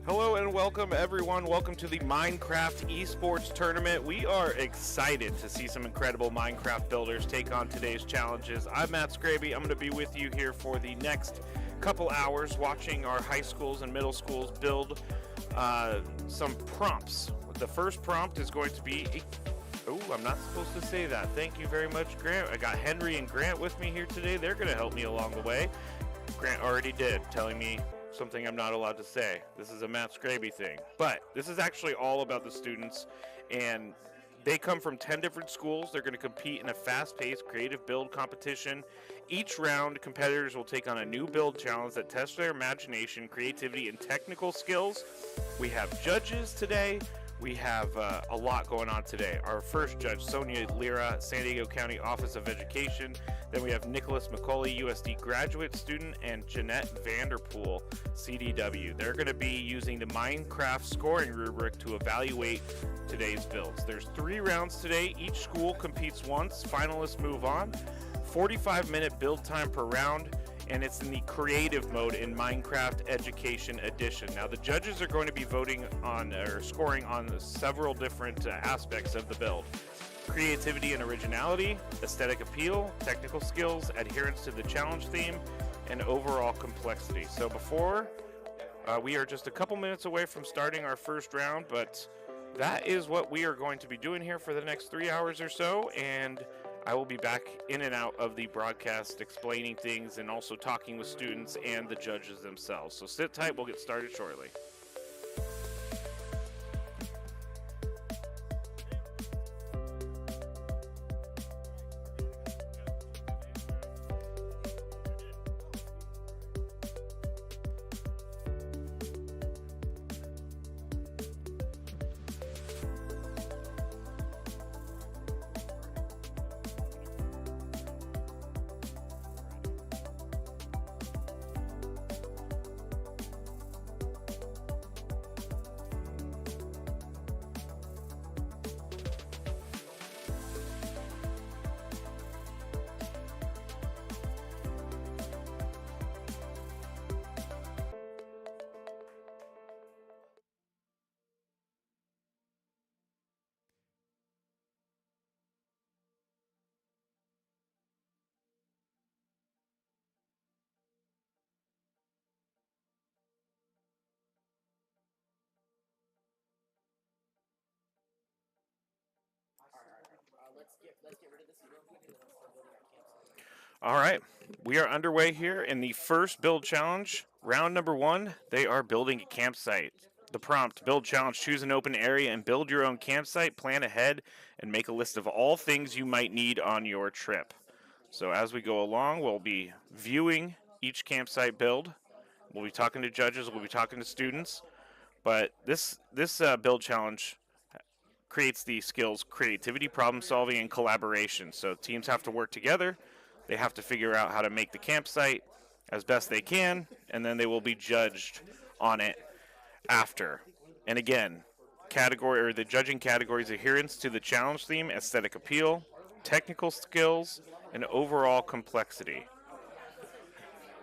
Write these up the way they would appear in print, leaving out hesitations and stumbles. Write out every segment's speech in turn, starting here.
Hello and welcome everyone. Welcome to the Minecraft Esports Tournament. We are excited to see some incredible Minecraft builders take on today's challenges. I'm Matt Scraby. I'm going to be with you here for the next couple hours watching our high schools and middle schools build some prompts. The first prompt is going to be oh, I'm not supposed to say that. Thank you very much, Grant. I got Henry and Grant with me here today. They're going to help me along the way. Grant already did, telling me something I'm not allowed to say. This is a Matt Scraby thing. But this is actually all about the students, and they come from 10 different schools. They're going to compete in a fast-paced creative build competition. Each round, competitors will take on a new build challenge that tests their imagination, creativity, and technical skills. We have judges today. We have a lot going on today. Our first judge, Sonia Lira, San Diego County Office of Education. Then we have Nicholas McCauley, USD graduate student, and Jeanette Vanderpool, CDW. They're going to be using the Minecraft scoring rubric to evaluate today's builds. There's 3 rounds today. Each school competes once. Finalists move on. 45-minute build time per round. And it's in the creative mode in Minecraft Education Edition. Now the judges are going to be voting on or scoring on several different aspects of the build. Creativity and originality, aesthetic appeal, technical skills, adherence to the challenge theme, and overall complexity. So before, we are just a couple minutes away from starting our first round, but that is what we are going to be doing here for the next 3 hours or so, and I will be back in and out of the broadcast explaining things and also talking with students and the judges themselves. So sit tight, we'll get started shortly. All right, we are underway here in the first build challenge. Round number 1, they are building a campsite. The prompt, build challenge, choose an open area and build your own campsite, plan ahead, and make a list of all things you might need on your trip. So as we go along, we'll be viewing each campsite build. We'll be talking to judges, we'll be talking to students. But this build challenge creates the skills creativity, problem solving, and collaboration. So teams have to work together. They have to figure out how to make the campsite as best they can, and then they will be judged on it after. And again, the judging categories: adherence to the challenge theme, aesthetic appeal, technical skills, and overall complexity.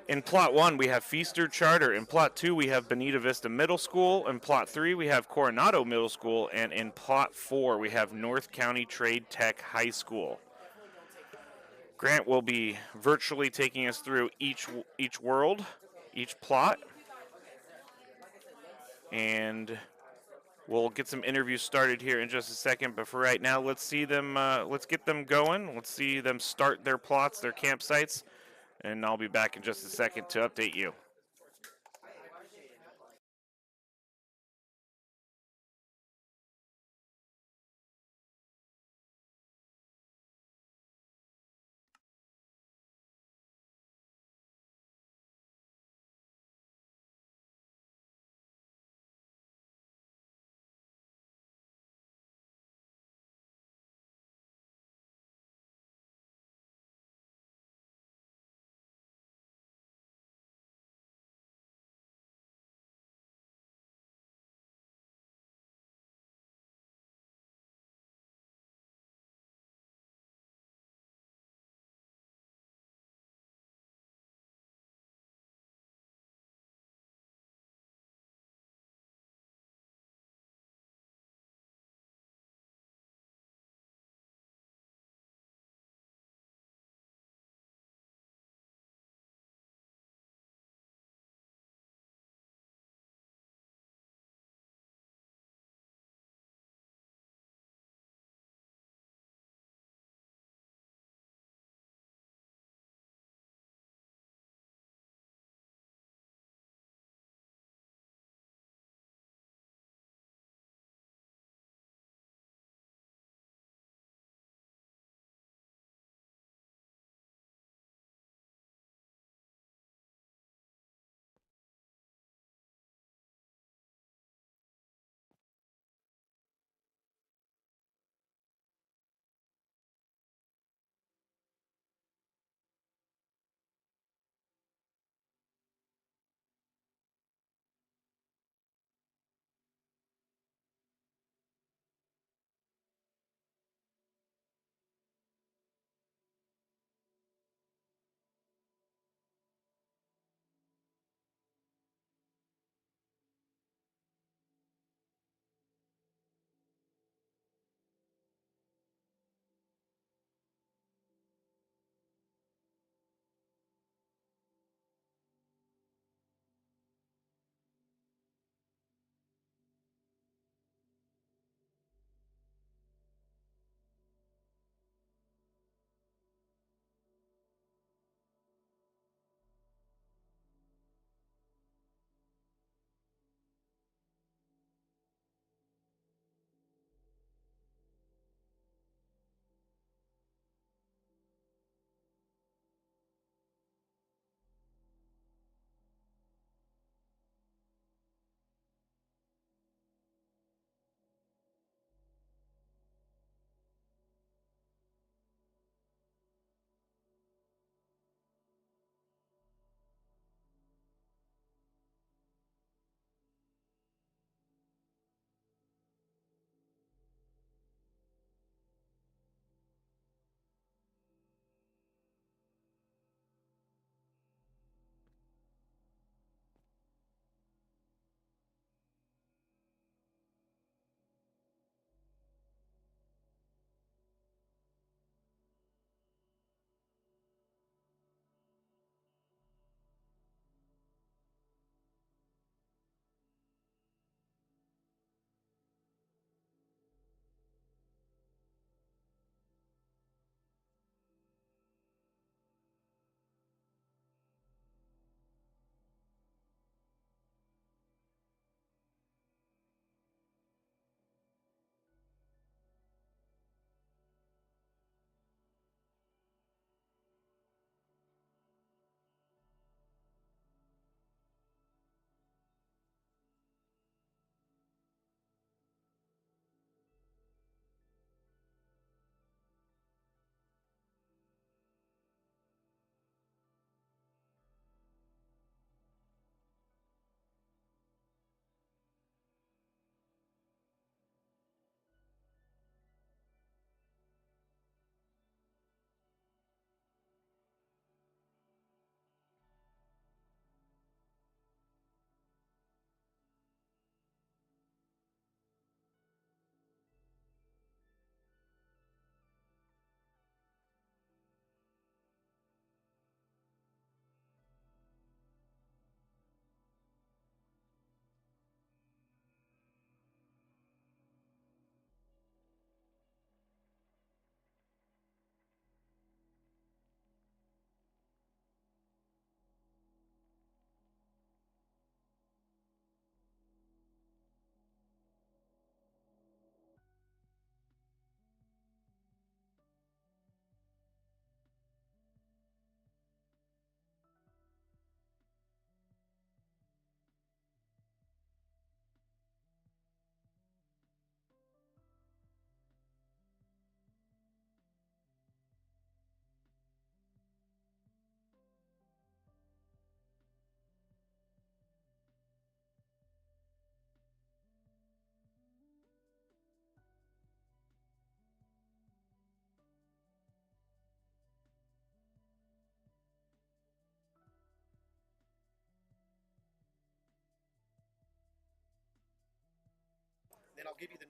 In Plot 1, we have Feaster Charter. In Plot 2, we have Bonita Vista Middle School. In Plot 3, we have Coronado Middle School. And in Plot 4, we have North County Trade Tech High School. Grant will be virtually taking us through each world, each plot. And we'll get some interviews started here in just a second. But for right now, let's get them going. Let's see them start their plots, their campsites. And I'll be back in just a second to update you.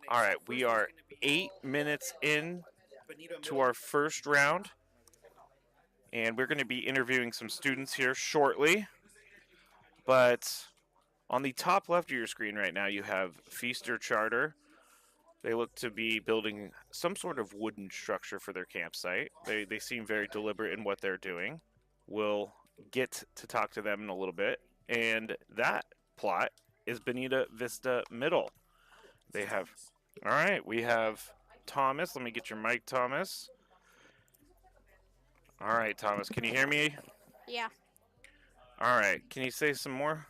All right, we are 8 minutes in to our first round, and we're going to be interviewing some students here shortly. But on the top left of your screen right now, you have Feaster Charter. They look to be building some sort of wooden structure for their campsite. They seem very deliberate in what they're doing. We'll get to talk to them in a little bit. And that plot is Bonita Vista Middle. They have, all right, we have Thomas. Let me get your mic, Thomas. All right, Thomas, can you hear me? Yeah. All right, can you say some more?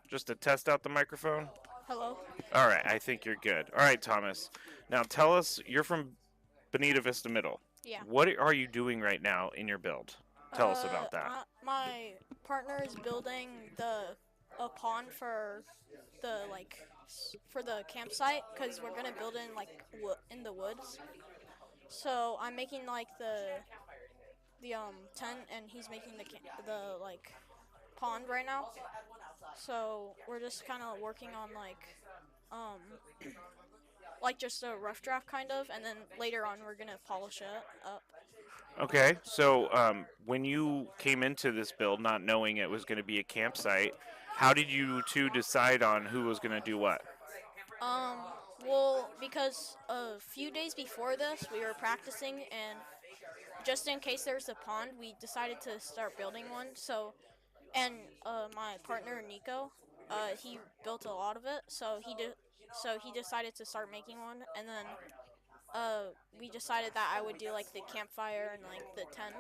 Just to test out the microphone? Hello. All right, I think you're good. All right, Thomas. Now tell us, you're from Bonita Vista Middle. Yeah. What are you doing right now in your build? Tell us about that. My partner is building a pond for the campsite because we're gonna build in in the woods. So I'm making the tent and he's making the pond right now. So we're just kind of working on um just a rough draft kind of, and then later on we're gonna polish it up. Okay, so when you came into this build not knowing it was going to be a campsite, how did you two decide on who was going to do what? Um, well, because a few days before this, we were practicing, and just in case there's a pond, we decided to start building one. And my partner Nico, he built a lot of it, so he decided to start making one, and then we decided that I would do like the campfire and like the tent.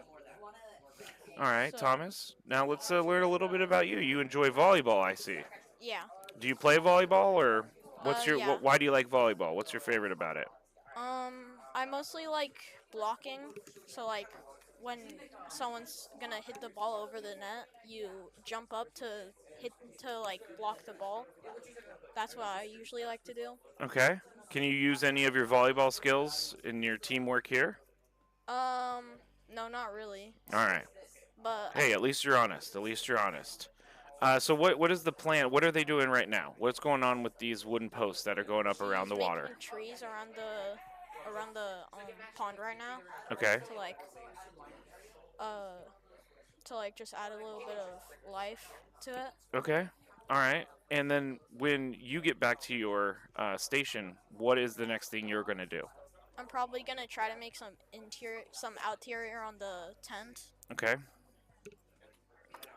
All right, So Thomas. Now let's learn a little bit about you. You enjoy volleyball, I see. yeah, Do you play volleyball, or yeah. why do you like volleyball? What's your favorite about it? I mostly like blocking. So like when someone's gonna hit the ball over the net, you jump up to like block the ball. That's what I usually like to do. Okay. Can you use any of your volleyball skills in your teamwork here? Um, no, not really. All right. But Hey, at least you're honest. At least you're honest. So what is the plan? What are they doing right now? What's going on with these wooden posts that are going up around he's the water? making trees around the pond right now Okay. to uh just add a little bit of life to it. Okay. All right. And then when you get back to your station, what is the next thing you're going to do? I'm probably gonna try to make some outerior on the tent. Okay.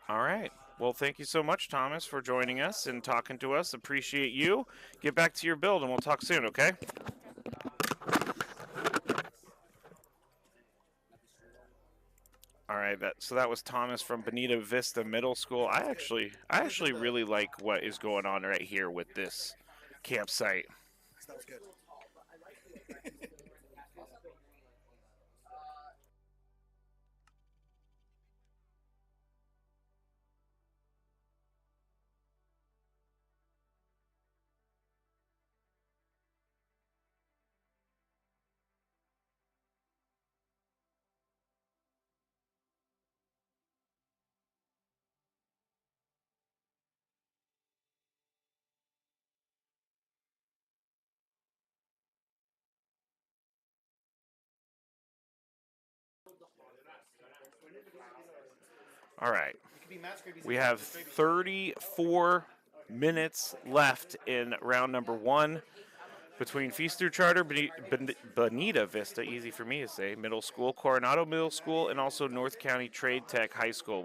All right. Well, thank you so much, Thomas, for joining us and talking to us. Appreciate you. Get back to your build, and we'll talk soon, okay? All right, that was Thomas from Bonita Vista Middle School. I actually really like what is going on right here with this campsite. That was good. All right. We have 34 minutes left in round number one between Feaster Charter, Bonita Vista, easy for me to say, Middle School, Coronado Middle School, and also North County Trade Tech High School. Uh,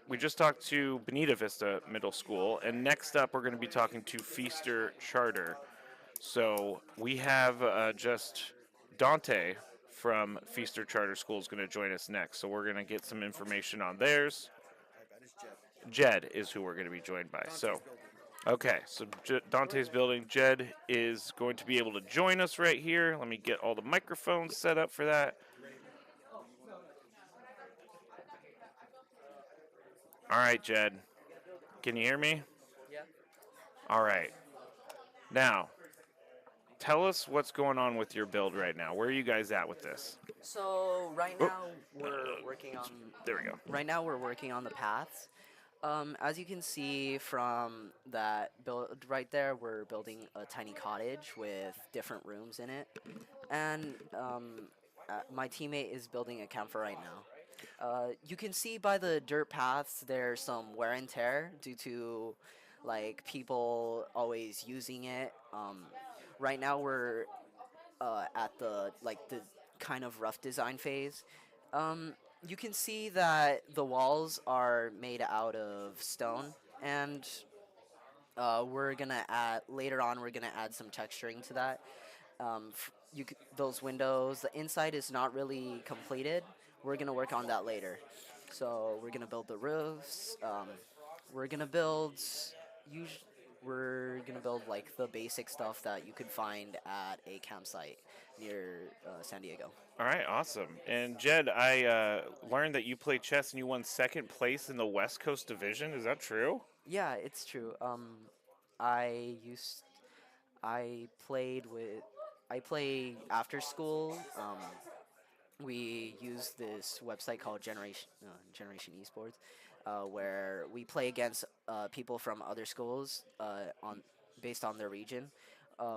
we just talked to Bonita Vista Middle School, and next up we're going to be talking to Feaster Charter. So we have just Dante from Feaster Charter School is going to join us next. So we're going to get some information on theirs. Jed is who we're going to be joined by. So, okay, so Dante's building. Jed is going to be able to join us right here. Let me get all the microphones set up for that. All right, Jed. Can you hear me? Yeah. All right. Now, tell us what's going on with your build right now. Where are you guys at with this? So right now we're working on. There we go. Right now we're working on the paths. As you can see from that build right there, we're building a tiny cottage with different rooms in it, and my teammate is building a campfire right now. You can see by the dirt paths there's some wear and tear due to like people always using it. Right now we're at the kind of rough design phase. Um, you can see that the walls are made out of stone, and we're gonna add later on. We're gonna add some texturing to that. Those windows, the inside is not really completed. We're gonna work on that later. So we're gonna build the roofs. We're gonna build. Us- we're gonna build like the basic stuff that you could find at a campsite near San Diego. All right, awesome. And Jed, I learned that you play chess and you won second place in the West Coast Division. Is that true? Yeah, it's true. I used I played with I play after school. We use this website called Generation Esports, where we play against people from other schools on based on their region.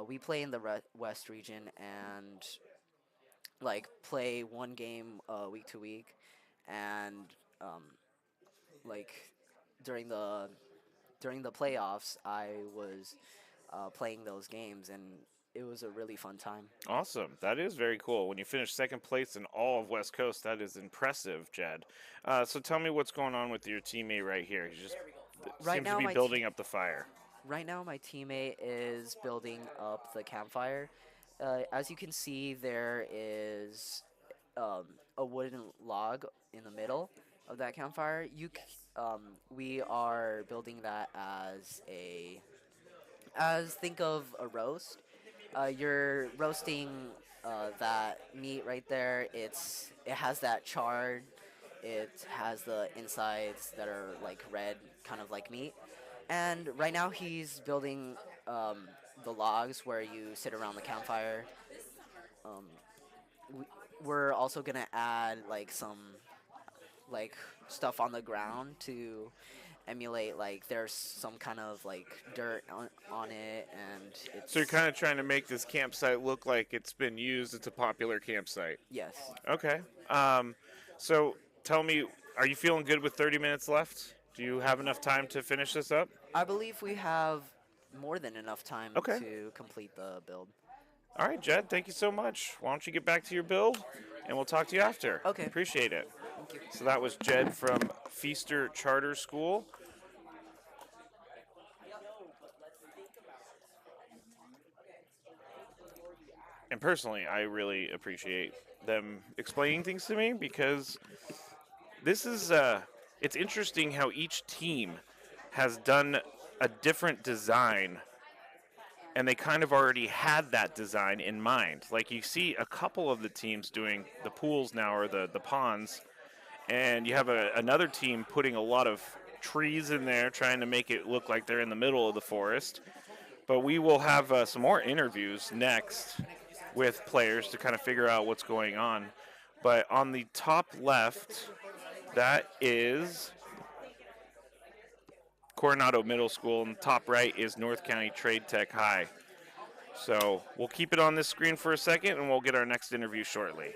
We play in the West region and like play one game week to week, and um, like during the during the playoffs, I was playing those games, and it was a really fun time. Awesome. That is very cool. When you finish second place in all of West Coast, that is impressive, Jed. So tell me what's going on with your teammate right here. He just Right seems to now, be building up the fire. right now, my teammate is building up the campfire. As you can see, there is um, a wooden log in the middle of that campfire. We are building that as think of a roast. You're roasting that meat right there. It has that charred. It has the insides that are like red, kind of like meat. And right now he's building the logs where you sit around the campfire. Um, we, we're also gonna add like some like stuff on the ground to emulate like there's some kind of like dirt on it, and So you're it's kind of trying to make this campsite look like it's been used. It's a popular campsite. yes. Okay. Um, so tell me, are you feeling good with 30 minutes left? Do you have enough time to finish this up? I believe we have more than enough time Okay. to complete the build. All right, Jed, thank you so much. Why don't you get back to your build, and we'll talk to you after. Okay. Appreciate it. Thank you. So that was Jed from Feaster Charter School. And personally, I really appreciate them explaining things to me because this is it's interesting how each team has done a different design and they kind of already had that design in mind. Like you see a couple of the teams doing the pools now or the ponds, and you have another team putting a lot of trees in there trying to make it look like they're in the middle of the forest. But we will have some more interviews next with players to kind of figure out what's going on. But on the top left, that is Coronado Middle School, and the top right is North County Trade Tech High. So we'll keep it on this screen for a second, and we'll get our next interview shortly.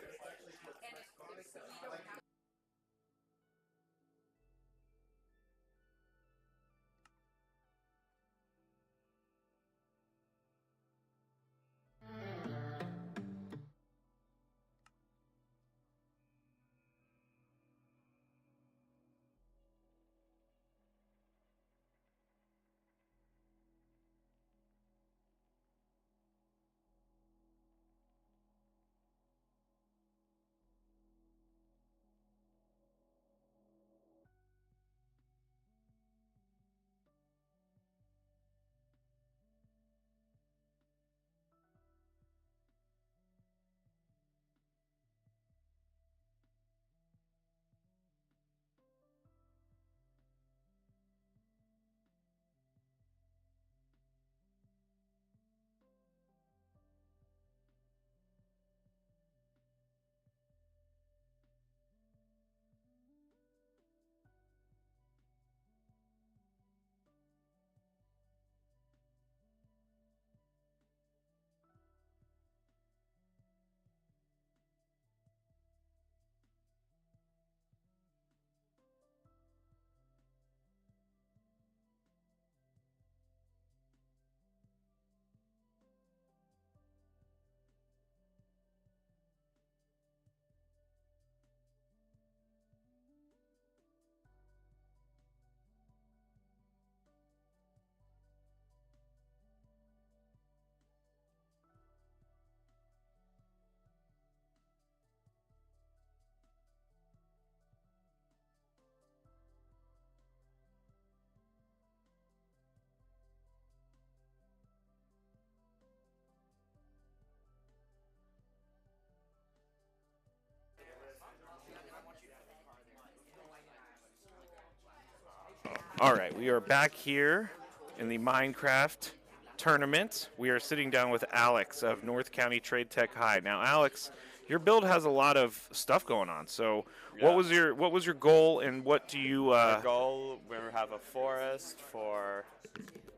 All right, we are back here in the Minecraft tournament. We are sitting down with Alex of North County Trade Tech High. Now, Alex, your build has a lot of stuff going on. So, Yeah. what was your goal, and what do you? Our goal, we have a forest for,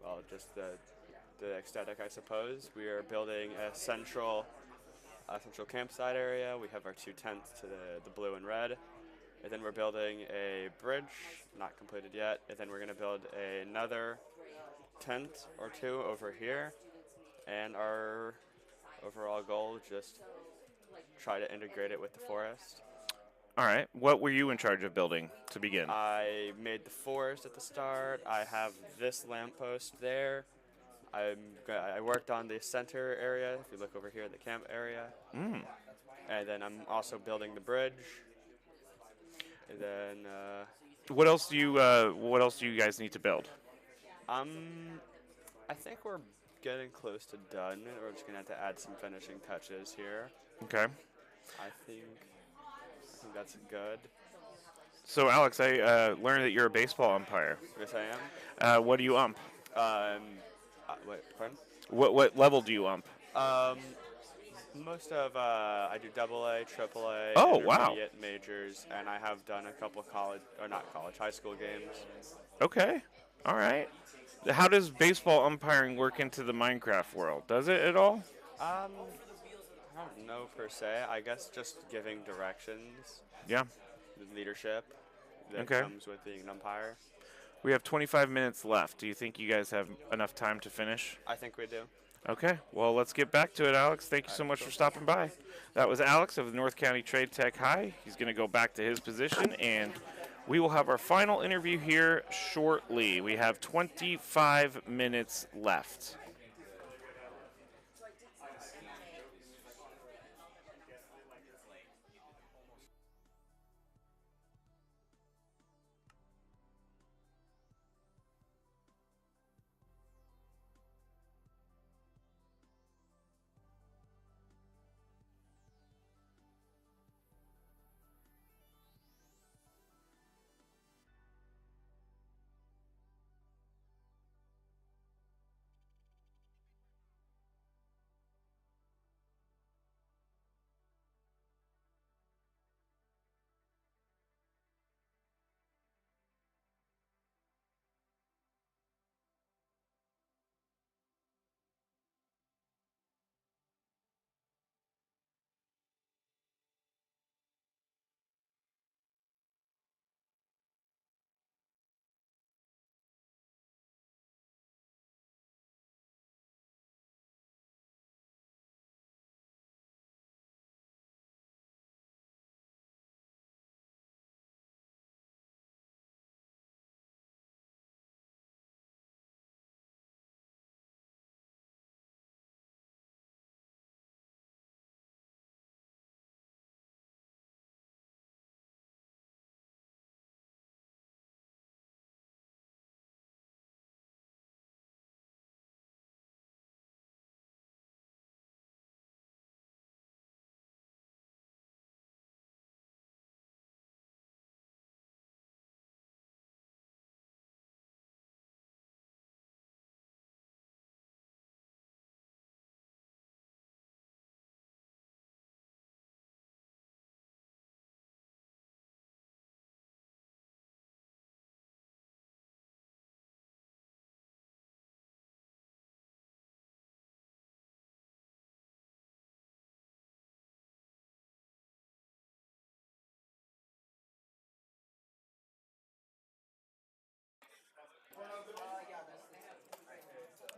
well, just the aesthetic, I suppose. We are building a central campsite area. We have our 2 tents to the blue and red. And then we're building a bridge, not completed yet. And then we're going to build another tent or 2 over here. And our overall goal, just try to integrate it with the forest. All right, what were you in charge of building to begin? I made the forest at the start. I have this lamppost there. I worked on the center area, if you look over here, the camp area. Mm. And then I'm also building the bridge. And then, What else do you guys need to build? I think we're getting close to done. We're just gonna have to add some finishing touches here. Okay. I think that's good. So, Alex, I learned that you're a baseball umpire. Yes, I am. What do you ump? Wait, pardon? What level do you ump? Most of I do AA, AAA, Oh, wow. intermediate, majors, and I have done a couple of high school games. Okay. All right. How does baseball umpiring work into the Minecraft world? Does it at all? I don't know per se. I guess just giving directions, Yeah. the leadership that Okay. comes with being an umpire. We have 25 minutes left. Do you think you guys have enough time to finish? I think we do. Okay. Well, let's get back to it, Alex. Thank you so much for stopping by. That was Alex of North County Trade Tech High. He's going to go back to his position, and we will have our final interview here shortly. We have 25 minutes left.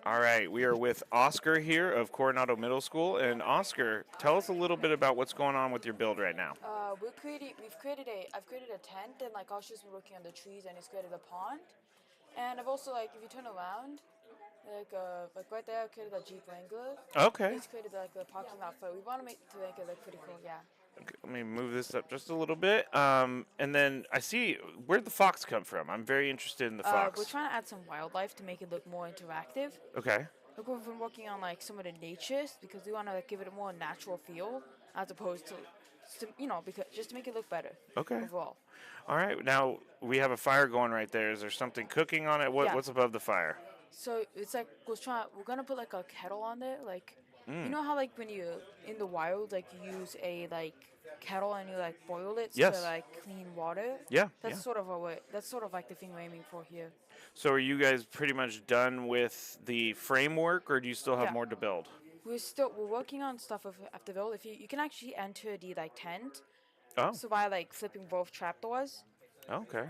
All right, we are with Oscar here of Coronado Middle School. And Oscar, tell us a little bit about what's going on with your build right now. I've created a tent, and like Oscar's been working on the trees, and he's created a pond. And I've also, like, if you turn around, like right there, I created a Jeep Wrangler. Okay. He's created like a parking lot for. We want to make it like pretty cool, yeah. Okay, let me move this up just a little bit. And then I see, where'd the fox come from? I'm very interested in the fox. We're trying to add some wildlife to make it look more interactive. Okay. Like we've been working on like some of the natures because we want to like, give it a more natural feel as opposed to because just to make it look better. Okay. Overall. All right. Now we have a fire going right there. Is there something cooking on it? Yeah. What's above the fire? So it's like we're gonna put like a kettle on there, like you Mm. know how like when you in the wild like you use a like kettle and you like boil it Yes. to like clean water. Yeah. That's sort of a way. That's sort of like the thing we're aiming for here. So are you guys pretty much done with the framework, or do you still have Yeah. more to build? We're working on stuff after build. If you can actually enter the like tent, Oh. so by like flipping both trapdoors. Okay.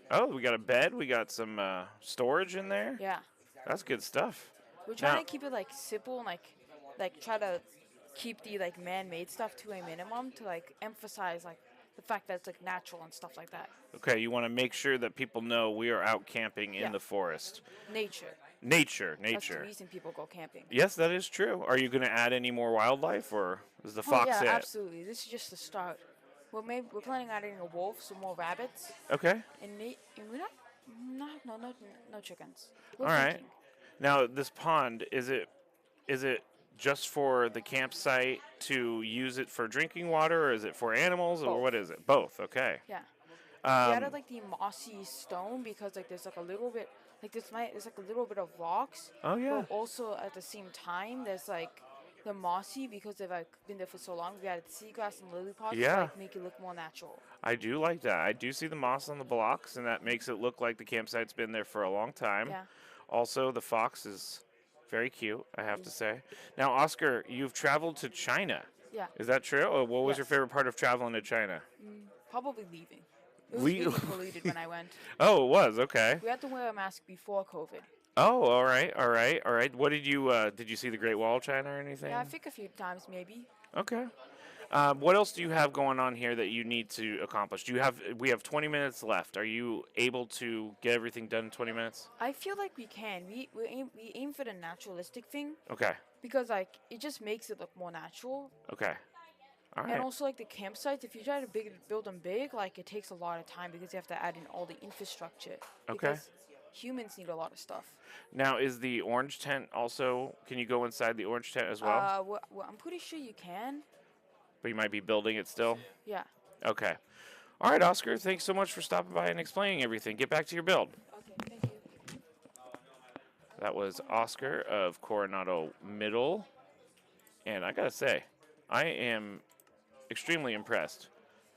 Oh, we got a bed. We got some storage in there. Yeah. That's good stuff. We're trying Now- to keep it like simple and like try to keep the like man-made stuff to a minimum to like emphasize like the fact that it's like natural and stuff like that. Okay, you want to make sure that people know we are out camping in Yeah. the forest. Nature. Nature. That's the reason people go camping. Yes, that is true. Are you going to add any more wildlife, or is the fox oh, yeah, it? absolutely. This is just the start. We're planning on adding a wolf, some more rabbits, Okay. and we're no chickens. We're All right. thinking. Now, this pond, is it just for the campsite to use it for drinking water, or is it for animals, or Both. what is it? Both. Okay. Yeah. We Um, added like the mossy stone because like there's like a little bit like there's like a little bit of rocks. Oh, yeah. But also at the same time there's like the mossy because they've like been there for so long. We added seagrass and lily pods Yeah. to like make it look more natural. I do like that. I do see the moss on the blocks, and that makes it look like the campsite's been there for a long time. Yeah. Also, the fox is very cute, I have to say. Now, Oscar, you've traveled to China. Yeah. Is that true? Or what was your Yes. favorite part of traveling to China? Probably leaving. It was We- really polluted when I went. Oh, it was. Okay. We had to wear a mask before COVID. Oh, all right, all right, all right. What did you see the Great Wall of China or anything? Yeah, I think a few times maybe. Okay. What else do you have going on here that you need to accomplish? We have 20 minutes left. Are you able to get everything done in 20 minutes? I feel like we can. We aim for the naturalistic thing Okay. because like it just makes it look more natural. Okay. All right. And also like the campsites, if you try to build them big, like it takes a lot of time because you have to add in all the infrastructure. Okay. Because humans need a lot of stuff. Now, is the orange tent also? Can you go inside the orange tent as well? Well, I'm pretty sure you can. But you might be building it still. Yeah. Okay. All right, Oscar. Thanks so much for stopping by and explaining everything. Get back to your build. Okay, thank you. That was Oscar of Coronado Middle. And I got to say, I am extremely impressed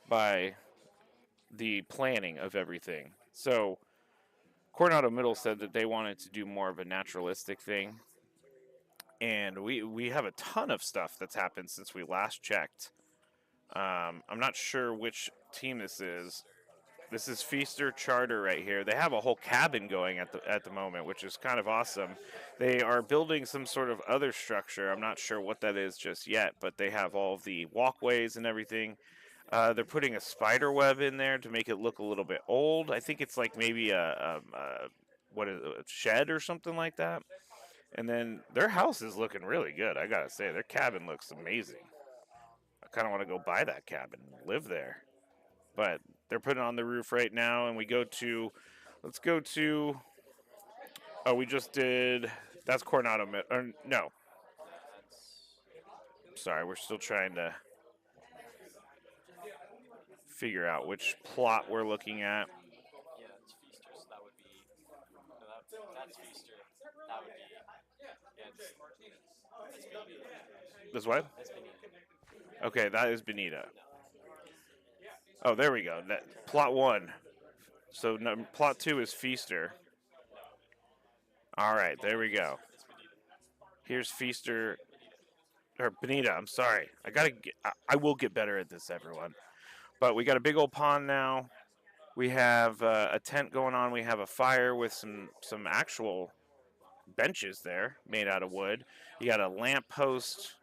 by the planning of everything. So, Coronado Middle said that they wanted to do more of a naturalistic thing. And we have a ton of stuff that's happened since we last checked. I'm not sure which team this is. This is Feaster Charter right here. They have a whole cabin going at the moment, which is kind of awesome. They are building some sort of other structure. I'm not sure what that is just yet, but they have all of the walkways and everything. They're putting a spider web in there to make it look a little bit old. I think it's like maybe a shed or something like that. And then their house is looking really good. I gotta say, their cabin looks amazing. I kind of want to go buy that cabin and live there. But they're putting it on the roof right now, and let's go to. Oh, we just did. That's Coronado. Or no. Sorry, we're still trying to figure out which plot we're looking at. Yeah, it's Feaster, so that would be. No, that's Feaster. That would be. Yeah, it's Benita. This what? That's Benita. Okay, that is Benita. Oh, there we go. That plot 1. So plot 2 is Feaster. All right, there we go. Here's Feaster. Or Benita, I'm sorry. I will get better at this, everyone. But we got a big old pond now. We have a tent going on. We have a fire with some actual benches there made out of wood. You got a lamp post.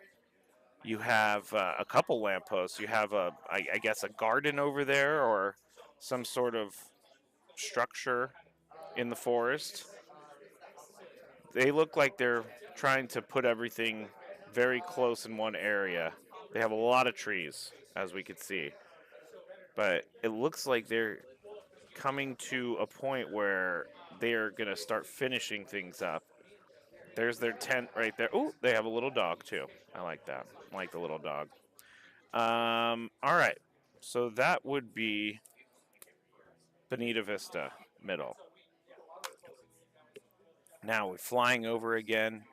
You have a couple lamp posts. You have I guess a garden over there or some sort of structure in the forest. They look like they're trying to put everything very close in one area. They have a lot of trees, as we could see. But it looks like they're coming to a point where they're going to start finishing things up. There's their tent right there. Oh, they have a little dog too. I like that. I like the little dog. All right. So that would be Bonita Vista Middle. Now we're flying over again.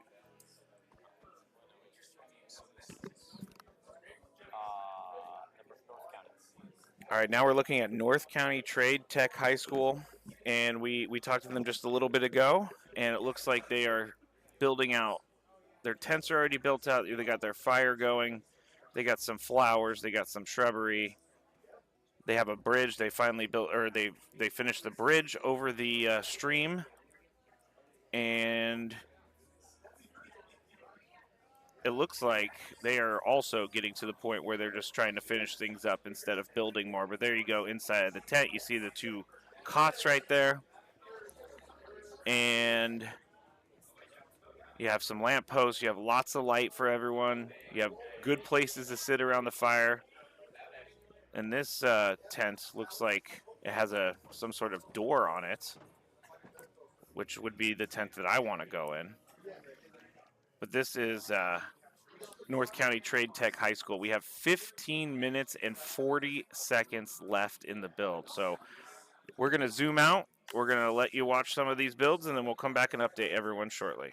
North County. All right, now we're looking at North County Trade Tech High School, and we talked to them just a little bit ago, and it looks like they are building out. Their tents are already built out. They got their fire going. They got some flowers. They got some shrubbery. They have a bridge. They finally built, or they finished the bridge over the stream, and it looks like they are also getting to the point where they're just trying to finish things up instead of building more. But there you go, inside of the tent, you see the two cots right there, and you have some lamp posts. You have lots of light for everyone. You have good places to sit around the fire. And this tent looks like it has some sort of door on it, which would be the tent that I want to go in. But this is North County Trade Tech High School. We have 15 minutes and 40 seconds left in the build. So we're going to zoom out. We're going to let you watch some of these builds, and then we'll come back and update everyone shortly.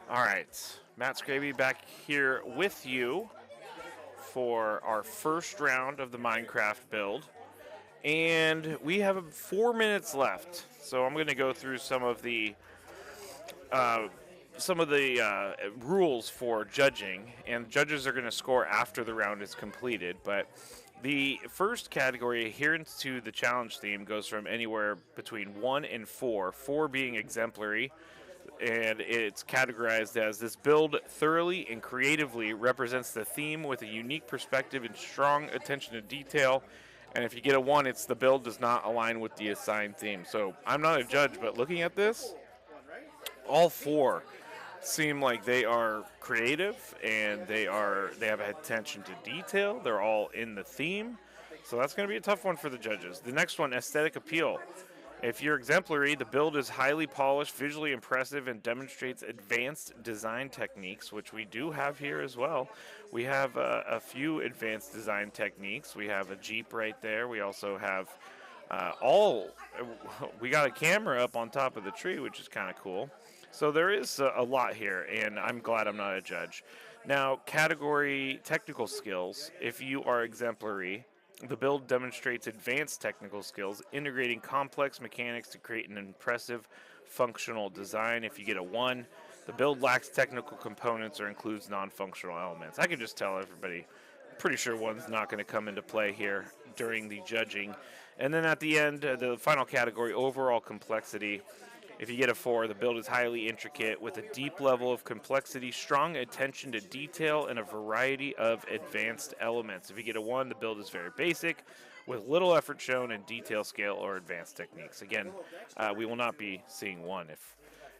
All right, Matt Scraby back here with you for our first round of the Minecraft build. And we have 4 minutes left. So I'm going to go through uh, some of the rules for judging, and judges are going to score after the round is completed. But the first category, adherence to the challenge theme, goes from anywhere between 1 and 4, 4 being exemplary, and it's categorized as this build thoroughly and creatively represents the theme with a unique perspective and strong attention to detail. And if you get a 1, it's the build does not align with the assigned theme. So I'm not a judge, but looking at this, all 4 seem like they are creative and they have attention to detail. They're all in the theme. So that's going to be a tough one for the judges. The next one, aesthetic appeal. If you're exemplary, the build is highly polished, visually impressive, and demonstrates advanced design techniques, which we do have here as well. We have a few advanced design techniques. We have a Jeep right there. We also have we got a camera up on top of the tree, which is kind of cool. So there is a lot here, and I'm glad I'm not a judge. Now, category technical skills. If you are exemplary, the build demonstrates advanced technical skills, integrating complex mechanics to create an impressive functional design. If you get a 1, the build lacks technical components or includes non-functional elements. I can just tell everybody, pretty sure 1's not going to come into play here during the judging. And then at the end, the final category, overall complexity. If you get a 4, the build is highly intricate with a deep level of complexity, strong attention to detail, and a variety of advanced elements. If you get a 1, the build is very basic with little effort shown in detail, scale, or advanced techniques. Again, we will not be seeing 1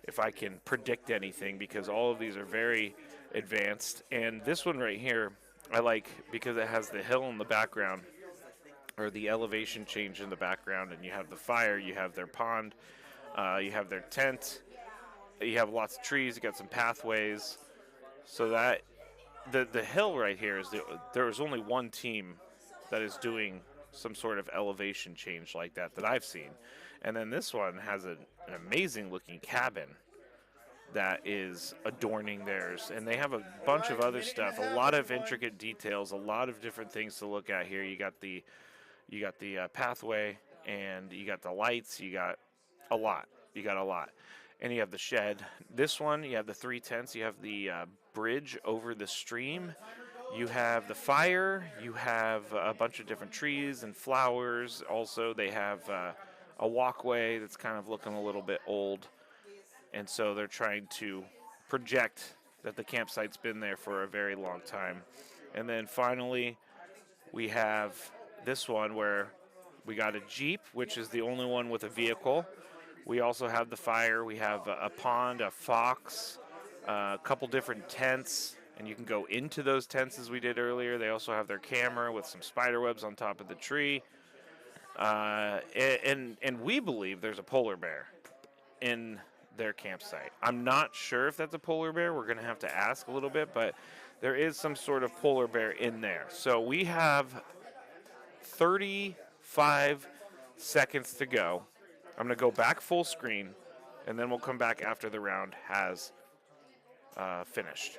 if I can predict anything, because all of these are very advanced. And this one right here, I like because it has the hill in the background, or the elevation change in the background, and you have the fire, you have their pond, you have their tent, you have lots of trees, you got some pathways. So that the hill right here is there is only one team that is doing some sort of elevation change like that I've seen. And then this one has an amazing looking cabin that is adorning theirs, and they have a bunch of other stuff, a lot of intricate details, a lot of different things to look at here. You got the pathway, and you got the lights, you got a lot. You got a lot. And you have the shed. This one, you have the 3 tents. You have the bridge over the stream. You have the fire. You have a bunch of different trees and flowers. Also, they have a walkway that's kind of looking a little bit old. And so they're trying to project that the campsite's been there for a very long time. And then finally, we have this one where we got a Jeep, which is the only one with a vehicle. We also have the fire. We have a pond, a fox, a couple different tents, and you can go into those tents as we did earlier. They also have their camera with some spider webs on top of the tree. And we believe there's a polar bear in their campsite. I'm not sure if that's a polar bear. We're going to have to ask a little bit, but there is some sort of polar bear in there. So we have 35 seconds to go. I'm going to go back full screen, and then we'll come back after the round has finished.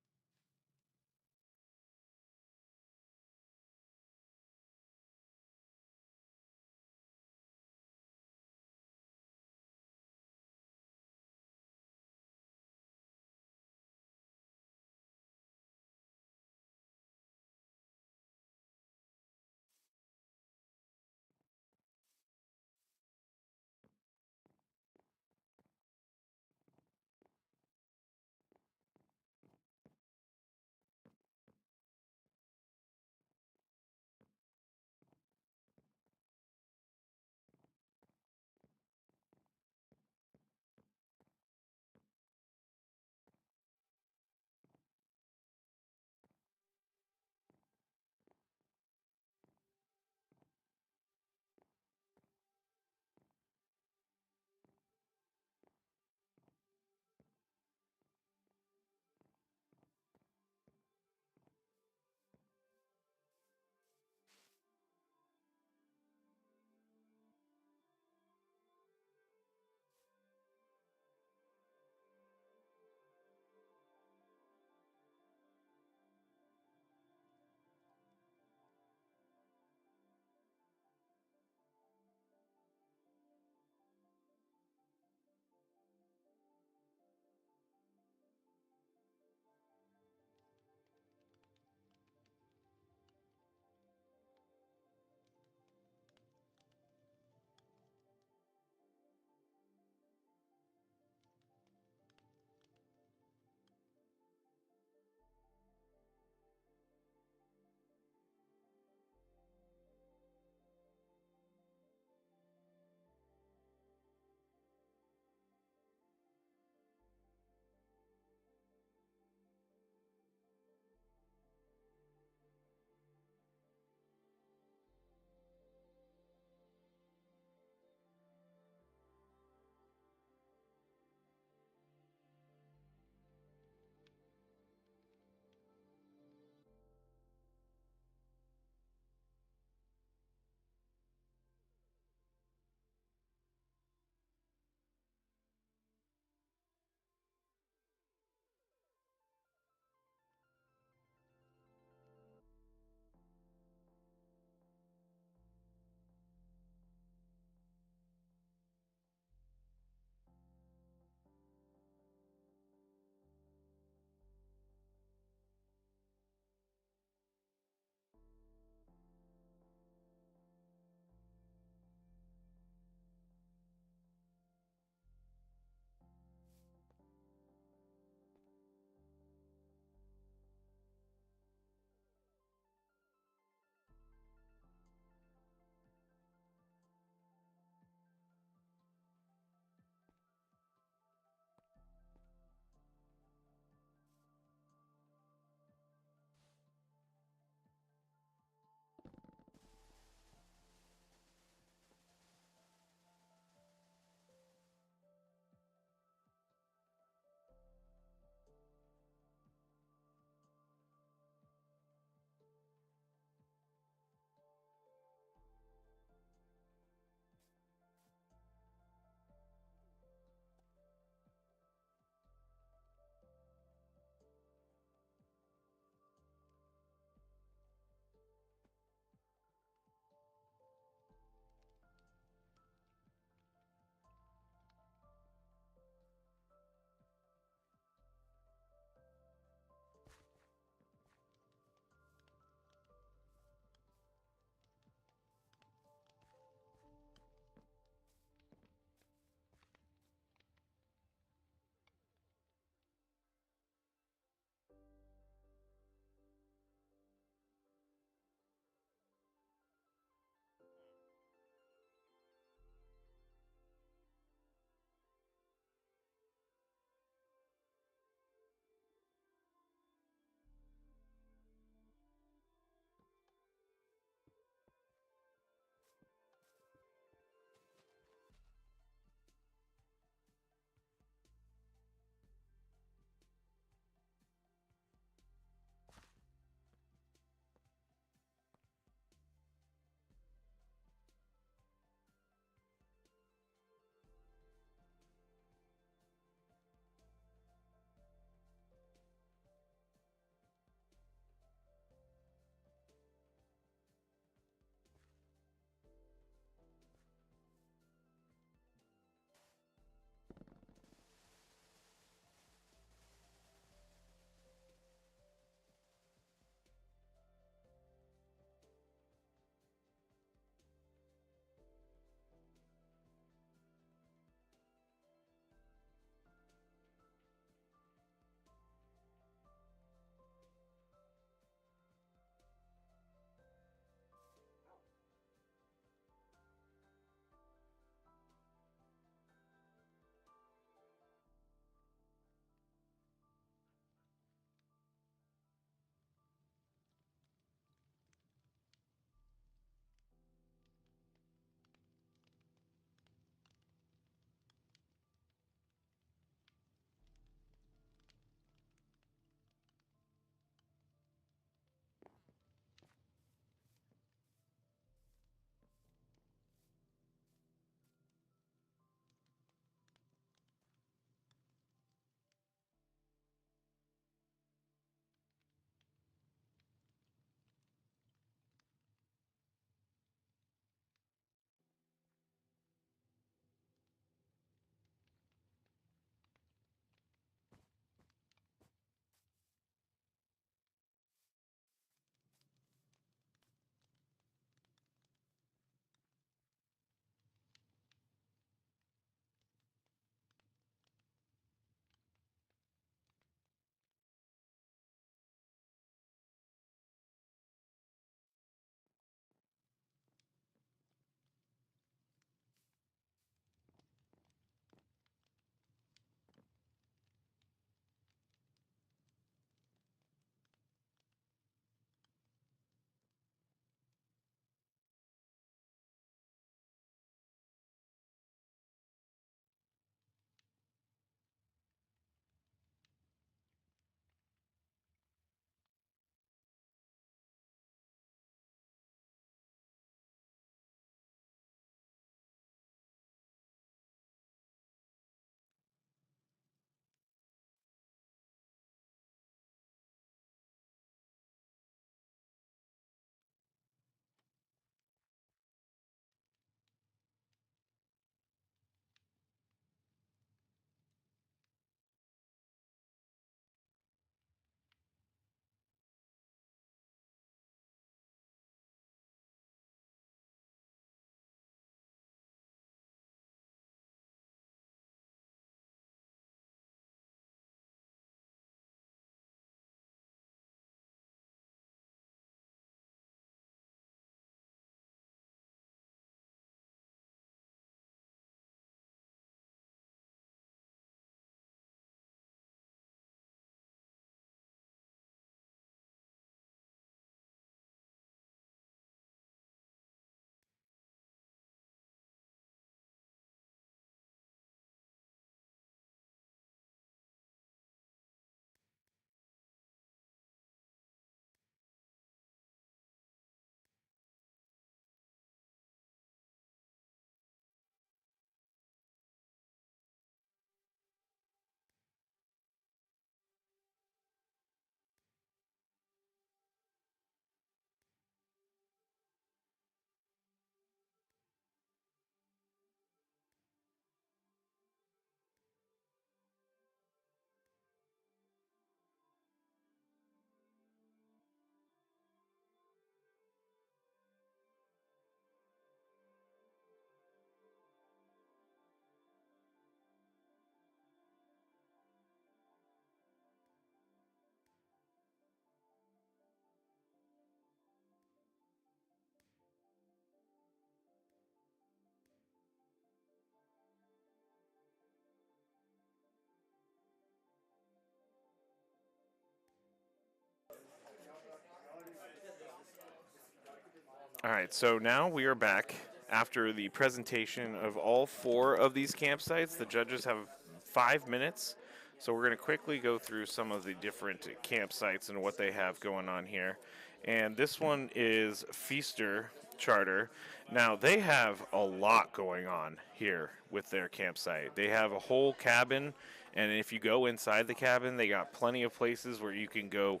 All right, so now we are back after the presentation of all 4 of these campsites. The judges have 5 minutes, so we're going to quickly go through some of the different campsites and what they have going on here. And this one is Feaster Charter. Now, they have a lot going on here with their campsite. They have a whole cabin, and if you go inside the cabin, they got plenty of places where you can go.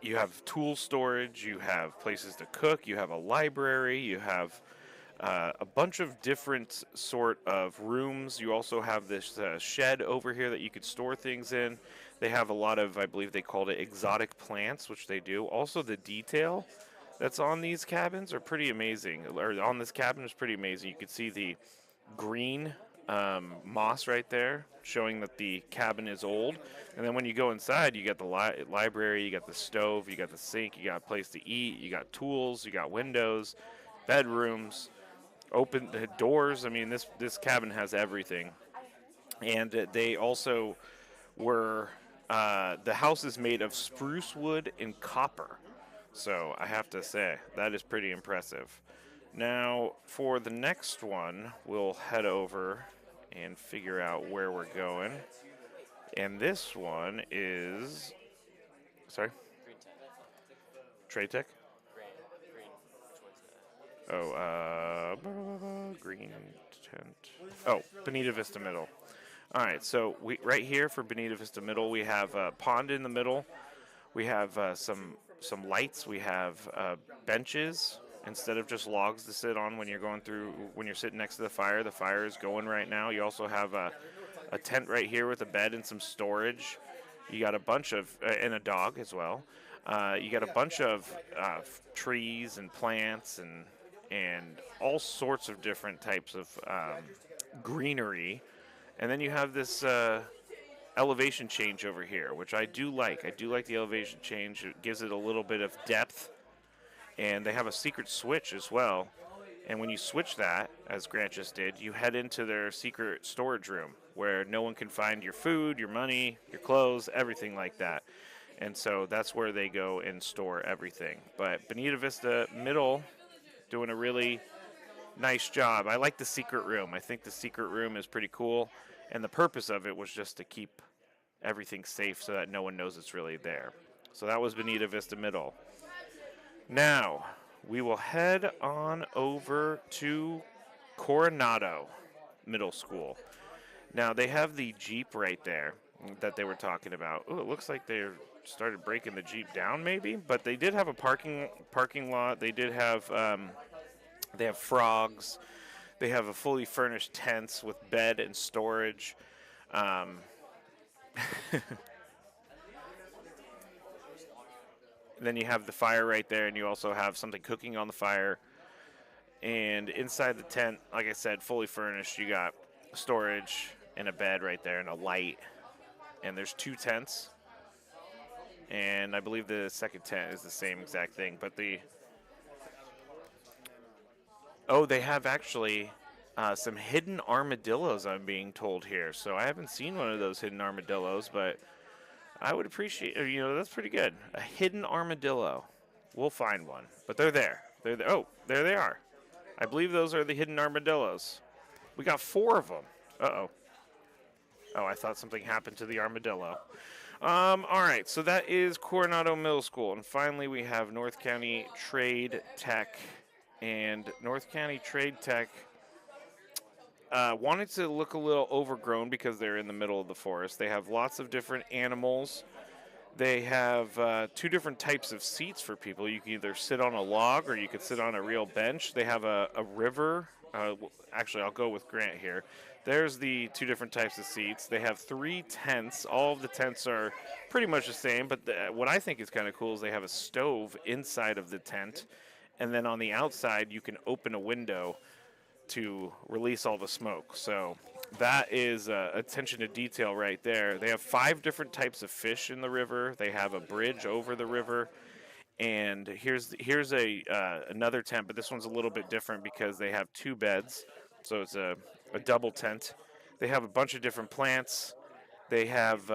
You have tool storage, you have places to cook, you have a library, you have a bunch of different sort of rooms. You also have this shed over here that you could store things in. They have a lot of, I believe they called it exotic plants, which they do. Also, the detail that's on these cabins are pretty amazing, or on this cabin is pretty amazing. You can see the green moss right there, showing that the cabin is old. And then when you go inside, you got the library, you got the stove, you got the sink, you got a place to eat, you got tools, you got windows, bedrooms, open doors. I mean, this cabin has everything. And they also were the house is made of spruce wood and copper. So I have to say that is pretty impressive. Now, for the next one, we'll head over and figure out where we're going. And this one is, sorry? Green tent. Trade Tech? Green. Which one's that? Green tent. Oh, Bonita Vista Middle. All right, so right here for Bonita Vista Middle, we have a pond in the middle. We have some lights. We have benches instead of just logs to sit on when you're sitting next to the fire. The fire is going right now. You also have a tent right here with a bed and some storage. You got a bunch of, and a dog as well. You got a bunch of trees and plants and all sorts of different types of greenery. And then you have this elevation change over here, which I do like. I do like the elevation change. It gives it a little bit of depth. And they have a secret switch as well. And when you switch that, as Grant just did, you head into their secret storage room where no one can find your food, your money, your clothes, everything like that. And so that's where they go and store everything. But Bonita Vista Middle doing a really nice job. I like the secret room. I think the secret room is pretty cool. And the purpose of it was just to keep everything safe so that no one knows it's really there. So that was Bonita Vista Middle. Now, we will head on over to Coronado Middle School. Now, they have the Jeep right there that they were talking about. Oh, it looks like they started breaking the Jeep down maybe, but they did have a parking lot. They did have they have frogs. They have a fully furnished tents with bed and storage. Then you have the fire right there, and you also have something cooking on the fire. And inside the tent, like I said, fully furnished, you got storage and a bed right there and a light. And there's 2 tents. And I believe the second tent is the same exact thing. But they have actually some hidden armadillos, I'm being told here. So I haven't seen one of those hidden armadillos, but I would appreciate, that's pretty good. A hidden armadillo. We'll find one. But they're there. Oh, there they are. I believe those are the hidden armadillos. We got 4 of them. Uh-oh. Oh, I thought something happened to the armadillo. All right, so that is Coronado Middle School. And finally, we have North County Trade Tech. And North County Trade Tech wanted to look a little overgrown because they're in the middle of the forest. They have lots of different animals. They have 2 different types of seats for people. You can either sit on a log or you could sit on a real bench. They have a river. Actually, I'll go with Grant here. There's the 2 different types of seats. They have 3 tents. All of the tents are pretty much the same, but what I think is kind of cool is they have a stove inside of the tent, and then on the outside you can open a window to release all the smoke. So that is attention to detail right there. They have 5 different types of fish in the river. They have a bridge over the river. And here's another tent, but this one's a little bit different because they have 2 beds. So it's a double tent. They have a bunch of different plants. They have,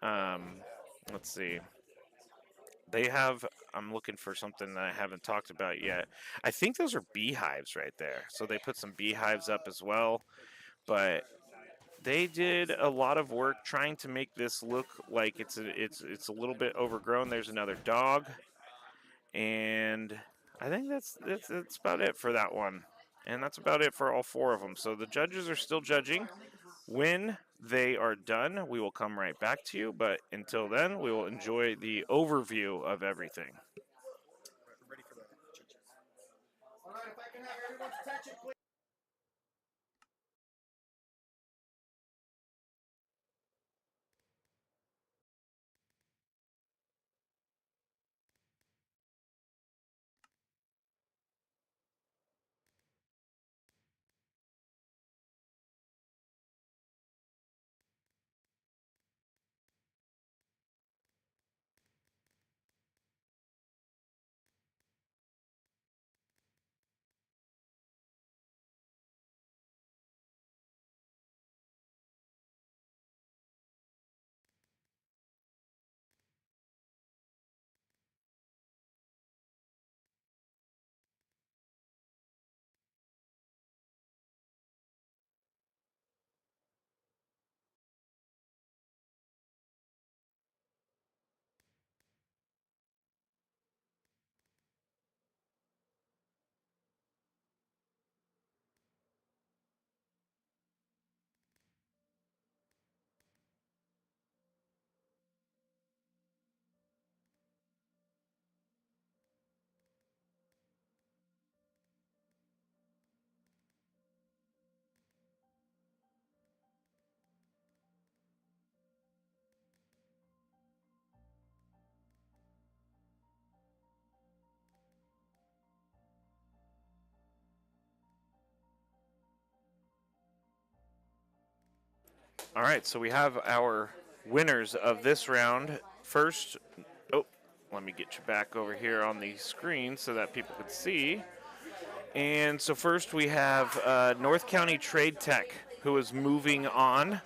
let's see. They have I'm looking for something that I haven't talked about yet. I think those are beehives right there. So they put some beehives up as well. But they did a lot of work trying to make this look like it's a little bit overgrown. There's another dog, and I think that's about it for that one, and that's about it for all 4 of them. So the judges are still judging. When they are done, we will come right back to you. But until then, we will enjoy the overview of everything. All right, so we have our winners of this round. First, oh, let me get you back over here on the screen so that people can see. And so first we have North County Trade Tech, who is moving on.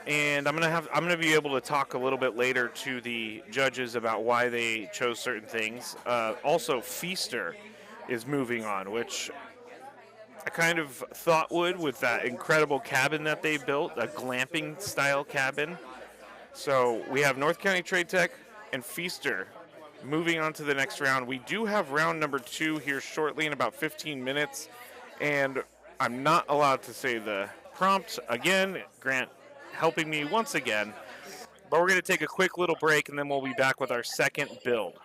And I'm gonna be able to talk a little bit later to the judges about why they chose certain things. Also, Feaster is moving on, which I kind of thought would with that incredible cabin that they built, a glamping style cabin. So we have North County Trade Tech and Feaster moving on to the next round. We do have round number 2 here shortly in about 15 minutes, and I'm not allowed to say the prompt again. Grant helping me once again, but we're going to take a quick little break, and then we'll be back with our second build.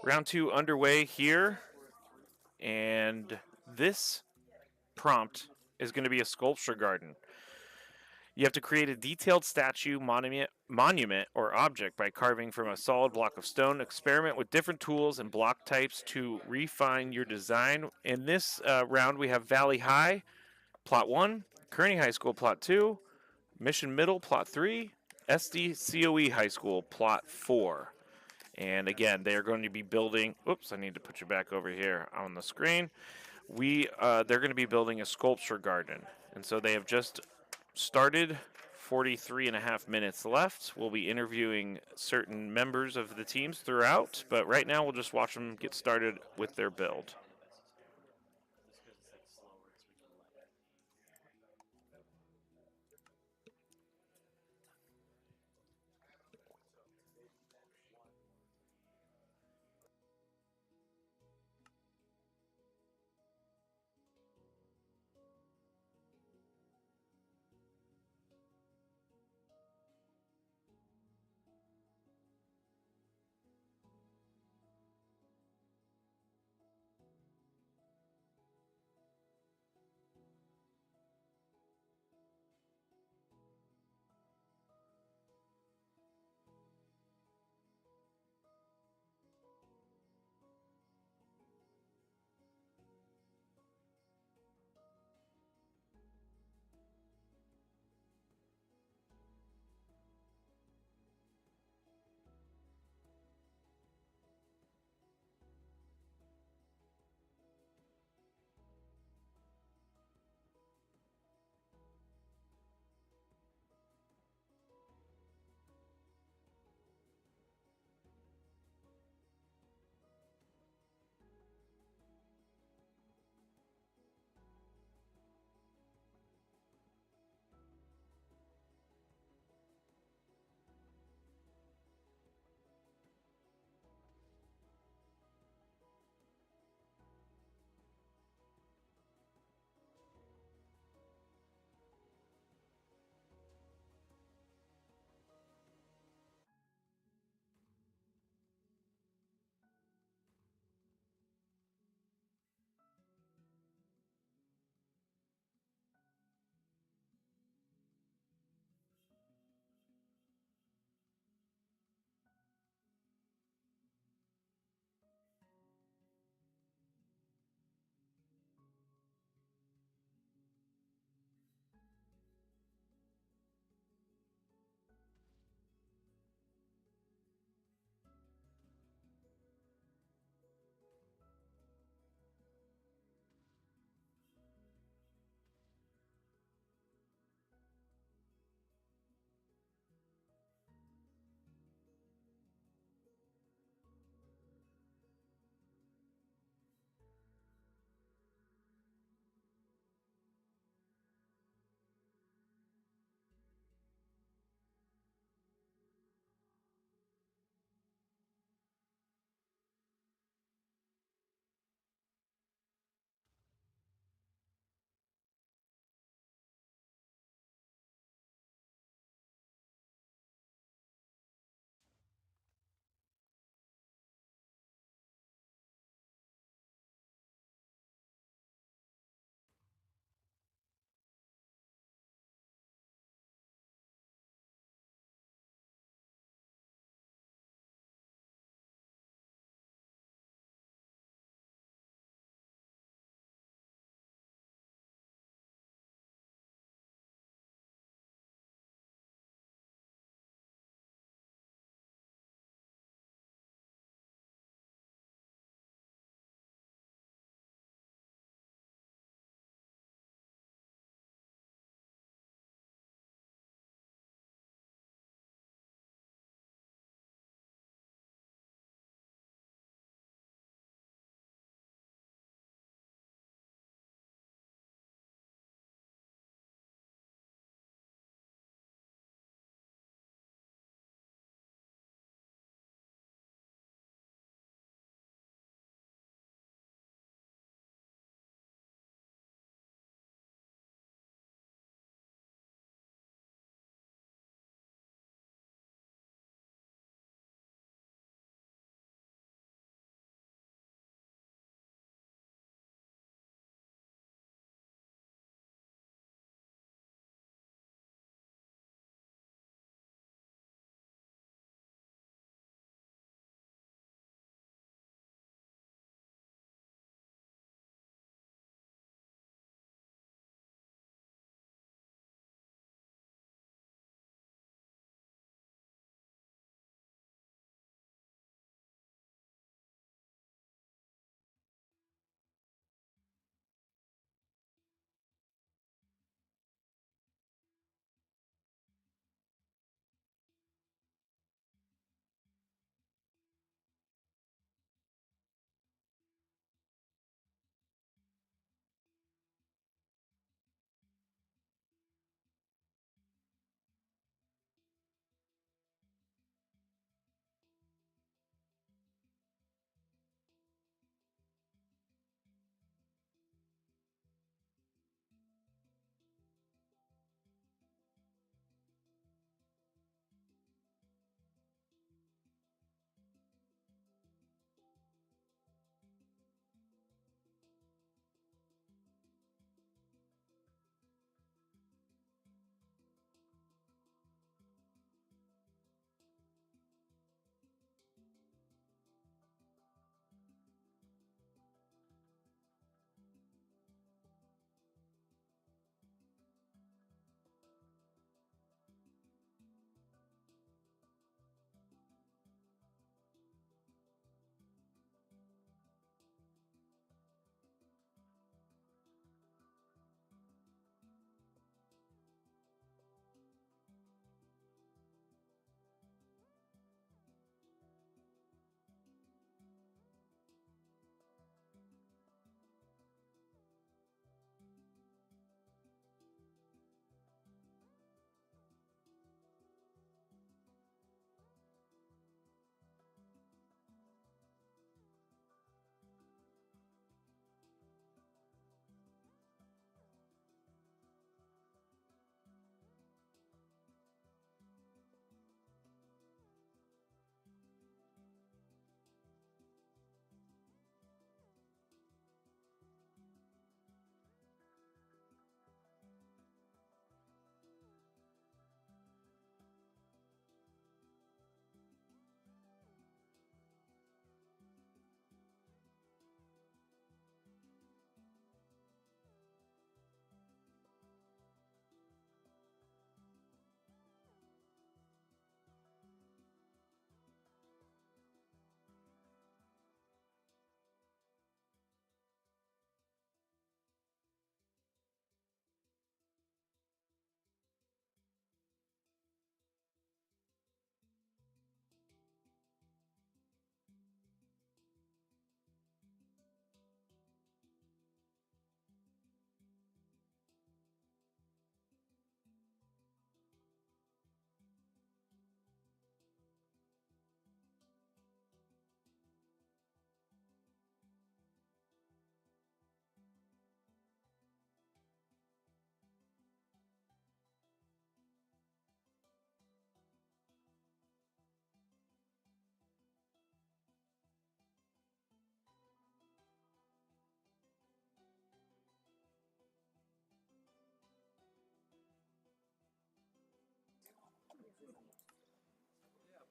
Round 2 underway here, and this prompt is going to be a sculpture garden. You have to create a detailed statue, monument, or object by carving from a solid block of stone. Experiment with different tools and block types to refine your design. In this round, we have Valley High, Plot 1, Kearney High School, Plot 2, Mission Middle, Plot 3, SDCOE High School, Plot 4. And again, they are going to be building. Oops, I need to put you back over here on the screen. They're going to be building a sculpture garden, and so they have just started. 43 and a half minutes left. We'll be interviewing certain members of the teams throughout, but right now we'll just watch them get started with their build.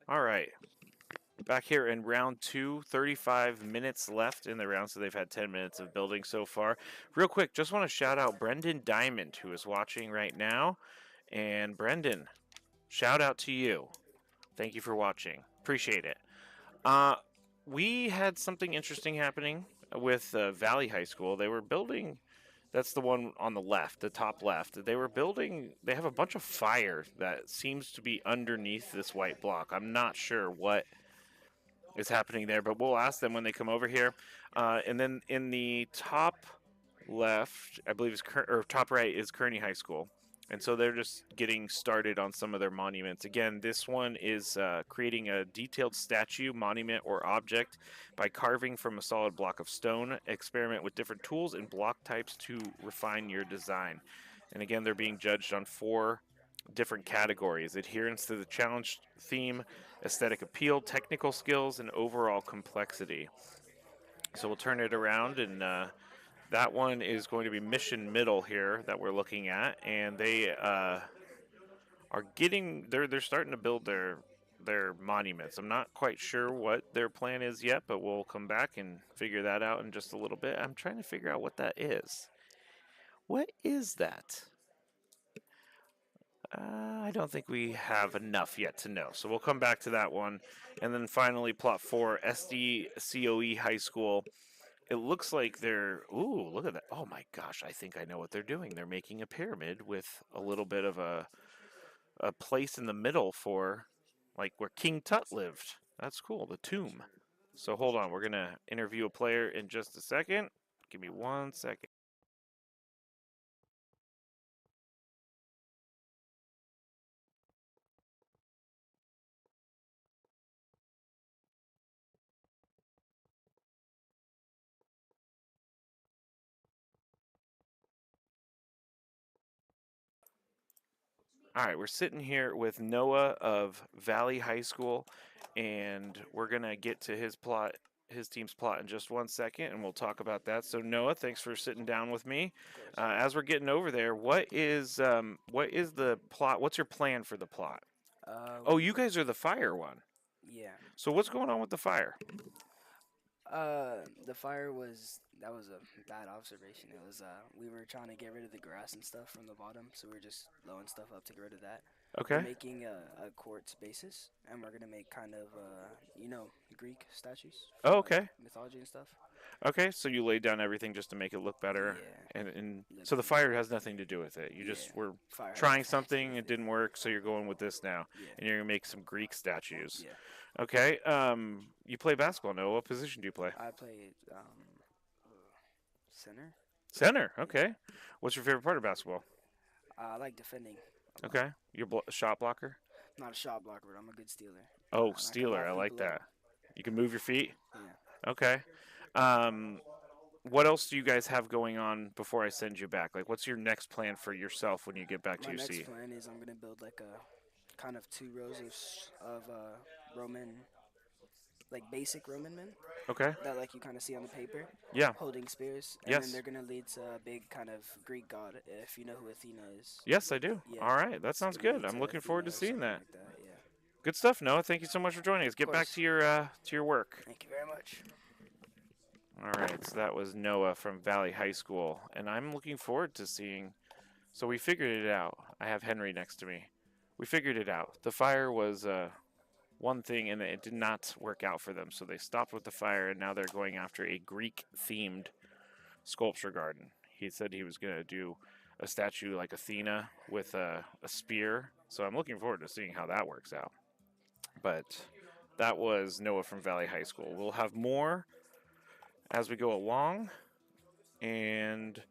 All right. Back here in round 2, 35 minutes left in the round, so they've had 10 minutes of building so far. Real quick, just want to shout out Brendan Diamond, who is watching right now. And Brendan, shout out to you. Thank you for watching. Appreciate it. We had something interesting happening with Valley High School. They were building, that's the one on the left, the top left. They were building, they have a bunch of fire that seems to be underneath this white block. I'm not sure what is happening there, but we'll ask them when they come over here. And then in the top left, I believe is or top right is Kearney High School. And so they're just getting started on some of their monuments. Again, this one is creating a detailed statue, monument, or object by carving from a solid block of stone. Experiment with different tools and block types to refine your design. And again, they're being judged on 4 different categories: adherence to the challenge theme, aesthetic appeal, technical skills, and overall complexity. So we'll turn it around, and that one is going to be Mission Middle here that we're looking at, and they are getting they're starting to build their monuments. I'm not quite sure what their plan is yet, but we'll come back and figure that out in just a little bit. I'm trying to figure out what that is. What is that? I don't think we have enough yet to know, so we'll come back to that one. And then finally, plot 4, SDCOE High School. It looks like they're, ooh, look at that. Oh my gosh, I think I know what they're doing. They're making a pyramid with a little bit of a place in the middle for, like, where King Tut lived. That's cool, the tomb. So hold on, we're going to interview a player in just a second. Give me 1 second. All right, we're sitting here with Noah of Valley High School, and we're going to get to his team's plot in just 1 second, and we'll talk about that. So Noah, thanks for sitting down with me. As we're getting over there, what is the plot? What's your plan for the plot? Oh, you guys are the fire one. Yeah. So what's going on with the fire? The fire that was a bad observation. It was we were trying to get rid of the grass and stuff from the bottom, so we are just blowing stuff up to get rid of that. Okay. We're making a quartz basis, and we're gonna make kind of Greek statues. Oh, from, okay. like, mythology and stuff. Okay, so you laid down everything just to make it look better. Yeah. And so the fire has nothing to do with it. You just were Fire has trying nothing to do something, with it didn't work, so you're going with this now. Yeah. And you're going to make some Greek statues. Yeah. Okay. You play basketball, Noah. What position do you play? I play center. Center. Okay. What's your favorite part of basketball? I like defending. Okay. You're a shot blocker? Not a shot blocker, but I'm a good stealer. Oh, I can stealer. lock I like people up. that. You can move your feet? Yeah. Okay. What else do you guys have going on before I send you back? Like, what's your next plan for yourself when you get back to My your next seat? plan is I'm gonna build like a kind of 2 rows of Roman, like basic Roman men Okay. that like you kind of see on the paper, Yeah. holding spears, and Yes. then they're gonna lead to a big kind of Greek god, if you know who Athena is. Yes, I do. Yeah. All right. That It's sounds gonna good. lead I'm to looking Athena forward to or seeing something that. like that, yeah. Good stuff, Noah. Thank you so much for joining us. Get back course. to your work. Thank you very much. All right. So that was Noah from Valley High School, and I'm looking forward to seeing. So we figured it out. I have Henry next to me. We figured it out. The fire was one thing, and it did not work out for them. So they stopped with the fire, and now they're going after a Greek-themed sculpture garden. He said he was going to do a statue like Athena with a spear. So I'm looking forward to seeing how that works out. But that was Noah from Valley High School. We'll have more as we go along. And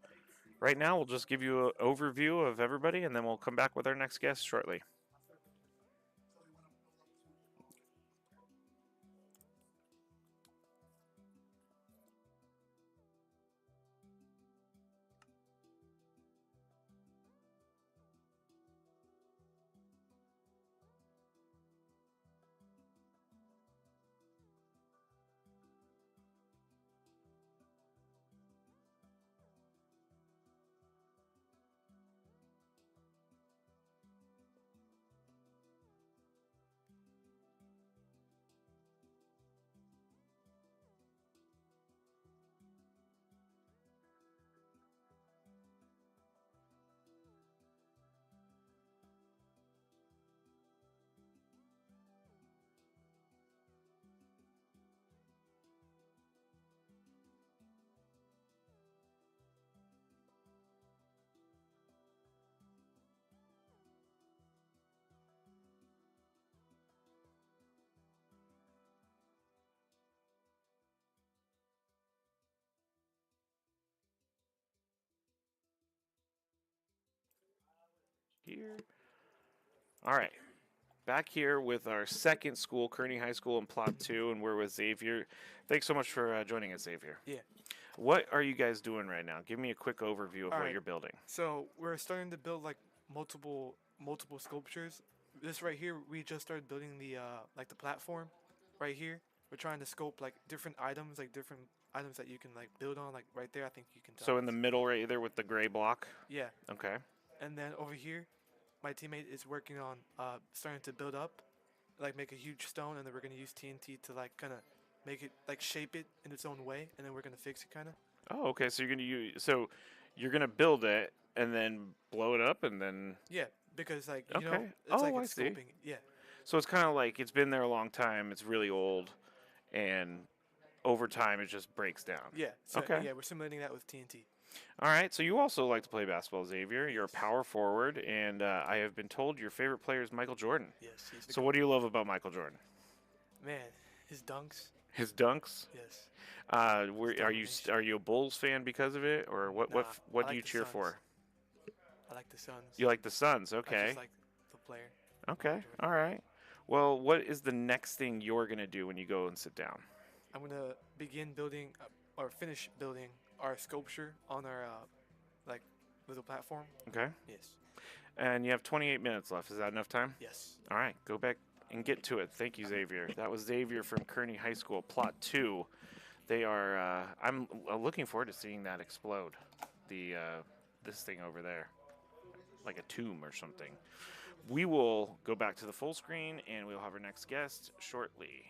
right now, we'll just give you an overview of everybody, and then we'll come back with our next guest shortly. here. All right. Back here with our second school, Kearney High School in Plot 2, and we're with Xavier. Thanks so much for joining us, Xavier. Yeah. What are you guys doing right now? Give me a quick overview of what Alright. you're building. So we're starting to build like multiple sculptures. This right here, we just started building the like the platform right here. We're trying to sculpt like different items that you can like build on, like right there. I think you can tell. So in the middle right there with the gray block? Yeah. Okay. And then over here, my teammate is working on starting to build up, like make a huge stone, and then we're gonna use TNT to like kind of make it like shape it in its own way, and then we're gonna fix it kind of. Oh, okay. So you're gonna build it and then blow it up and then. Yeah, because like you know, Okay. it's like Oh, I it's see. sculpting it. Yeah. So it's kind of like it's been there a long time. It's really old, and over time it just breaks down. Yeah. So, Okay. Yeah, we're simulating that with TNT. All right. So you also like to play basketball, Xavier. You're a power forward, and I have been told your favorite player is Michael Jordan. Yes. He's the So what do you love about Michael Jordan? man, his dunks. His dunks. Yes. domination. Are you a Bulls fan because of it, or what? Nah, What I do like you the cheer Suns. for? I like the Suns. You like the Suns. I Okay. just like the player. Okay. Jordan. All right. Well, what is the next thing you're gonna do when you go and sit down? I'm gonna begin building or finish building our sculpture on our like little platform. Okay. Yes. And you have 28 minutes left. Is that enough time? Yes. All right, go back and get to it. Thank you, Xavier. That was Xavier from Kearney High School, Plot 2. They are. I'm looking forward to seeing that explode. The this thing over there, like a tomb or something. We will go back to the full screen, and we'll have our next guest shortly.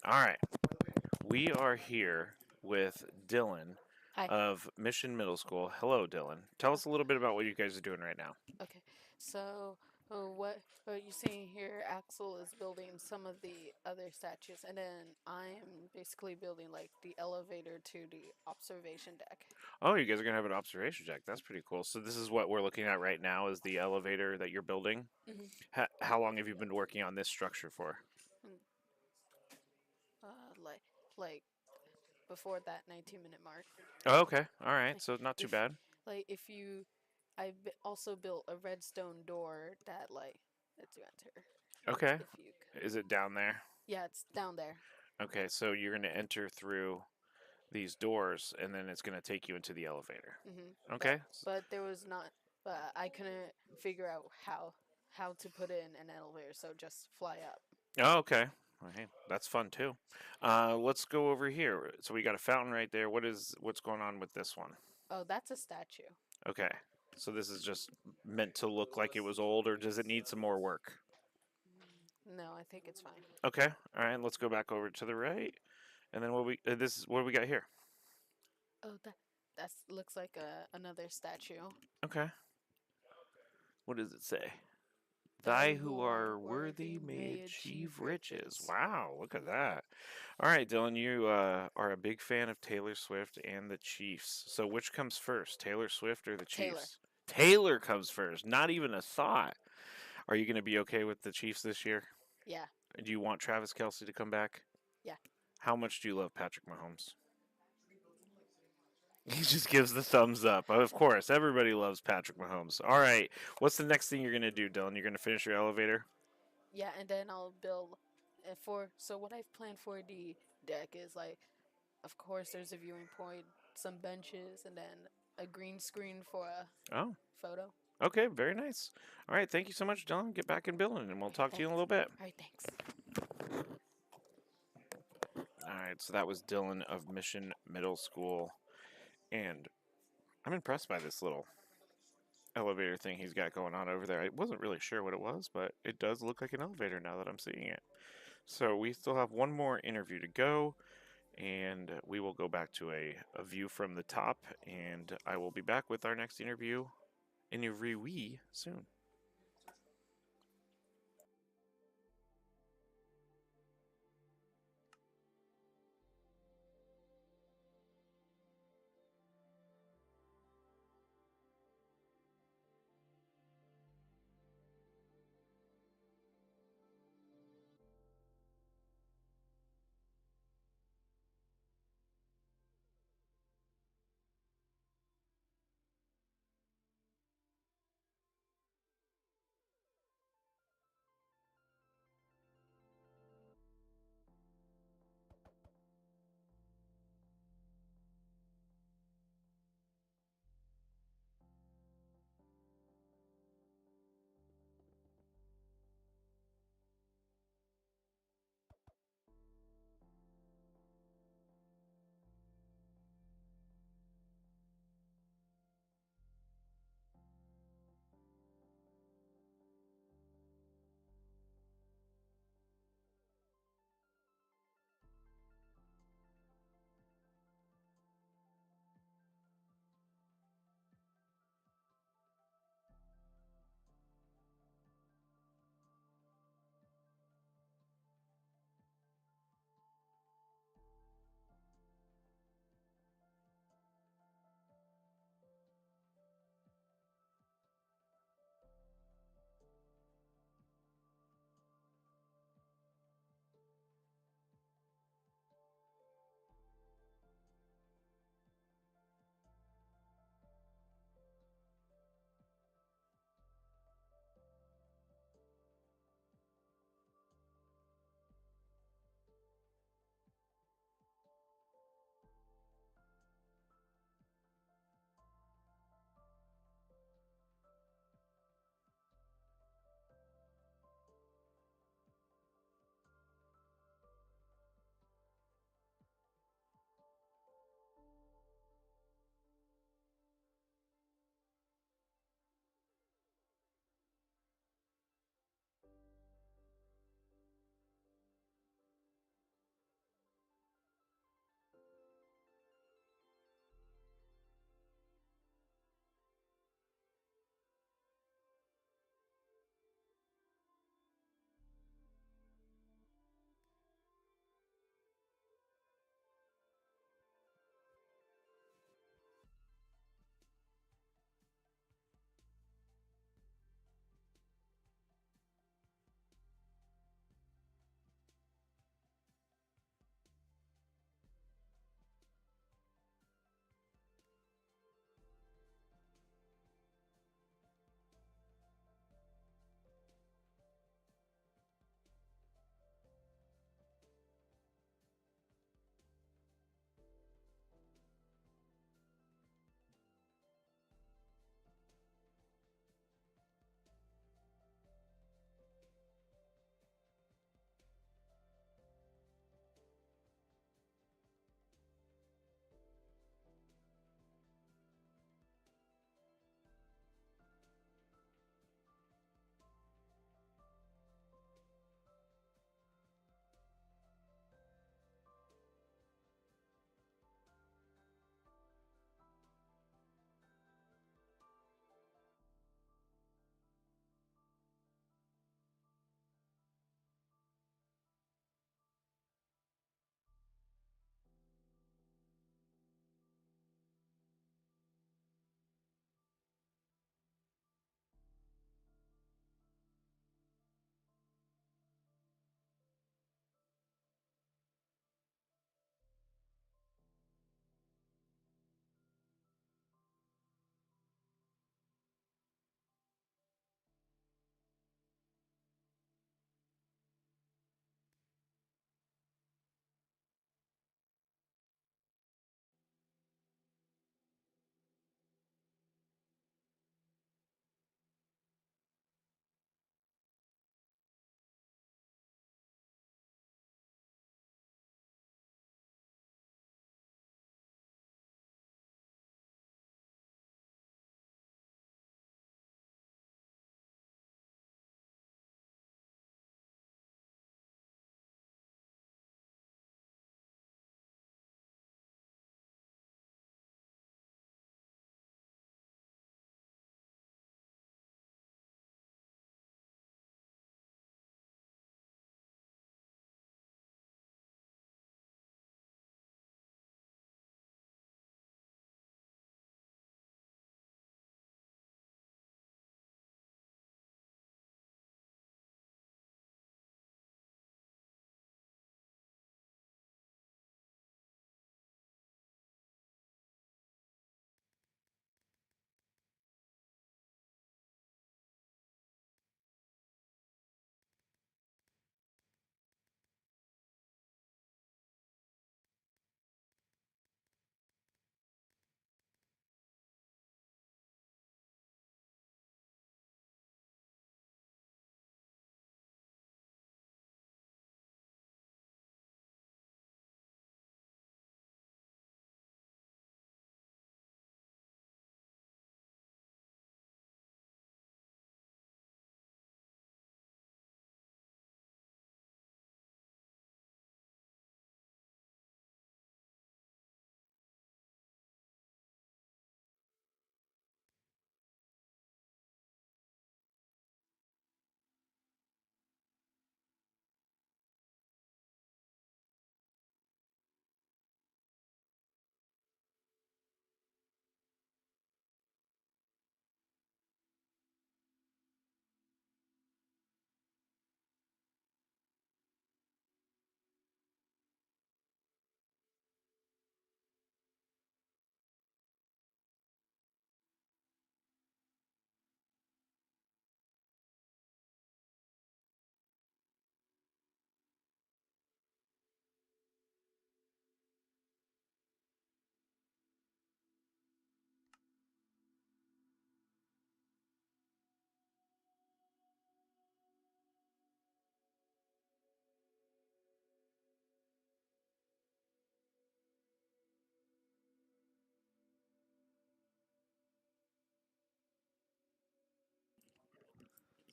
All right. We are here with Dylan Hi. of Mission Middle School. Hello, Dylan. Tell us a little bit about what you guys are doing right now. Okay. So, what you're seeing here, Axel is building some of the other statues, and then I am basically building like the elevator to the observation deck. Oh, you guys are going to have an observation deck. That's pretty cool. So this is what we're looking at right now is the elevator that you're building. Mm-hmm. How long have you been working on this structure for? Like before that 19-minute mark. Oh, okay. All right. Like, So not too if bad. if you, also built a redstone door that lets you enter. Okay. If you, Is it down there? yeah, it's down there. Okay. So you're going to enter through these doors, and then it's going to take you into the elevator. Mm-hmm. Okay. But there was not. But I couldn't figure out how to put it in an elevator, so just fly up. Oh, okay. Well, hey, that's fun too. Let's go over here. So we got a fountain right there. What's going on with this one? Oh, that's a statue. Okay. So this is just meant to look like it was old, or does it need some more work? No, I think it's fine. Okay. All right. Let's go back over to the right, and then what do we got here? Oh, that looks like another statue. Okay. What does it say? Thy who are worthy may achieve riches. Wow, look at that. All right, Dylan, you are a big fan of Taylor Swift and the Chiefs. So which comes first, Taylor Swift or the Taylor. Chiefs? Taylor comes first. Not even a thought. Are you going to be okay with the Chiefs this year? Yeah. Do you want Travis Kelce to come back? Yeah. How much do you love Patrick Mahomes? He just gives the thumbs up. Of course, everybody loves Patrick Mahomes. All right, what's the next thing you're going to do, Dylan? You're going to finish your elevator? Yeah, and then I'll build so what I've planned for the deck is of course there's a viewing point, some benches, and then a green screen for a Oh, photo. okay, very nice. All right, thank you so much, Dylan. Get back in building, and we'll talk to you in a little bit. All right, thanks. All right, so that was Dylan of Mission Middle School, and I'm impressed by this little elevator thing he's got going on over there. I wasn't really sure what it was, but it does look like an elevator now that I'm seeing it. So we still have one more interview to go, and we will go back to a view from the top, and I will be back with our next interview soon.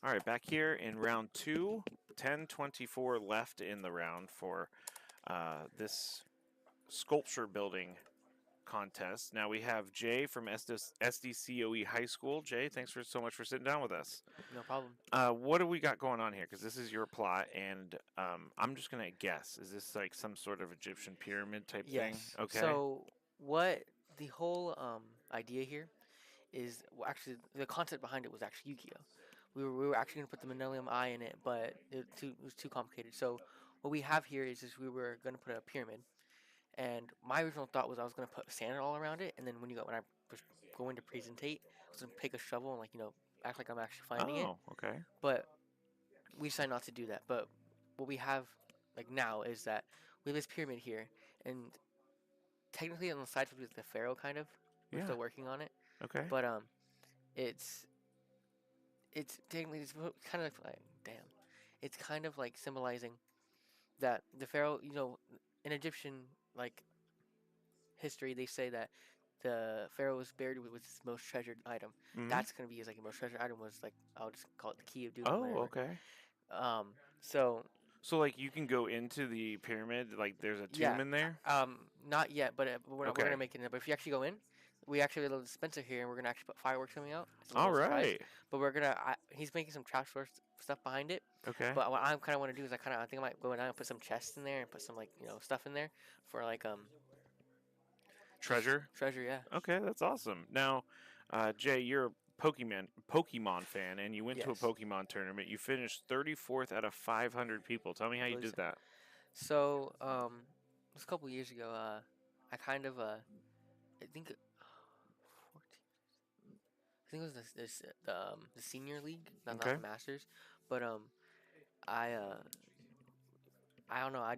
All right, back here in round 2, 10:24 left in the round for this sculpture building contest. Now we have Jay from SDCOE High School. Jay, thanks so much for sitting down with us. No problem. What do we got going on here? Because this is your plot, and I'm just gonna guess. Is this like some sort of Egyptian pyramid type thing? Yes. Okay. So what the whole idea here is actually the concept behind it was actually Yu-Gi-Oh. We were actually going to put the Millennium Eye in it, but it was too complicated. So what we have here is we were going to put a pyramid, and my original thought was I was going to put sand all around it, and then when I was going to presentate, I was going to pick a shovel and act like I'm actually finding it. Oh, okay. But we decided not to do that. But what we have now is that we have this pyramid here, and technically on the side would be the pharaoh kind of. We're Yeah. still working on it. Okay. But it's technically it's kind of like damn. It's kind of like symbolizing that the pharaoh, in Egyptian history, they say that the pharaoh was buried with his most treasured item. Mhm. That's gonna be his most treasured item was I'll just call it the key of doom. Oh, whatever. okay. So So you can go into the pyramid, there's a tomb in there? not yet, but we're Okay. gonna make it. But if you actually go in, we actually have a little dispenser here, and we're gonna actually put fireworks coming out. It's a All little surprise. right. But he's making some trapdoor stuff behind it. Okay. But what I kind of want to do is I think I might go down and put some chests in there and put some stuff in there for Treasure? treasure. Yeah. Okay, that's awesome. Now, Jay, you're a Pokemon fan, and you went to a Yes. Pokemon tournament. You finished 34th out of 500 people. Tell me how you Believe did that. So it was a couple years ago. I kind of I think 14. I think it was the senior league, not Okay. the masters, but I don't know.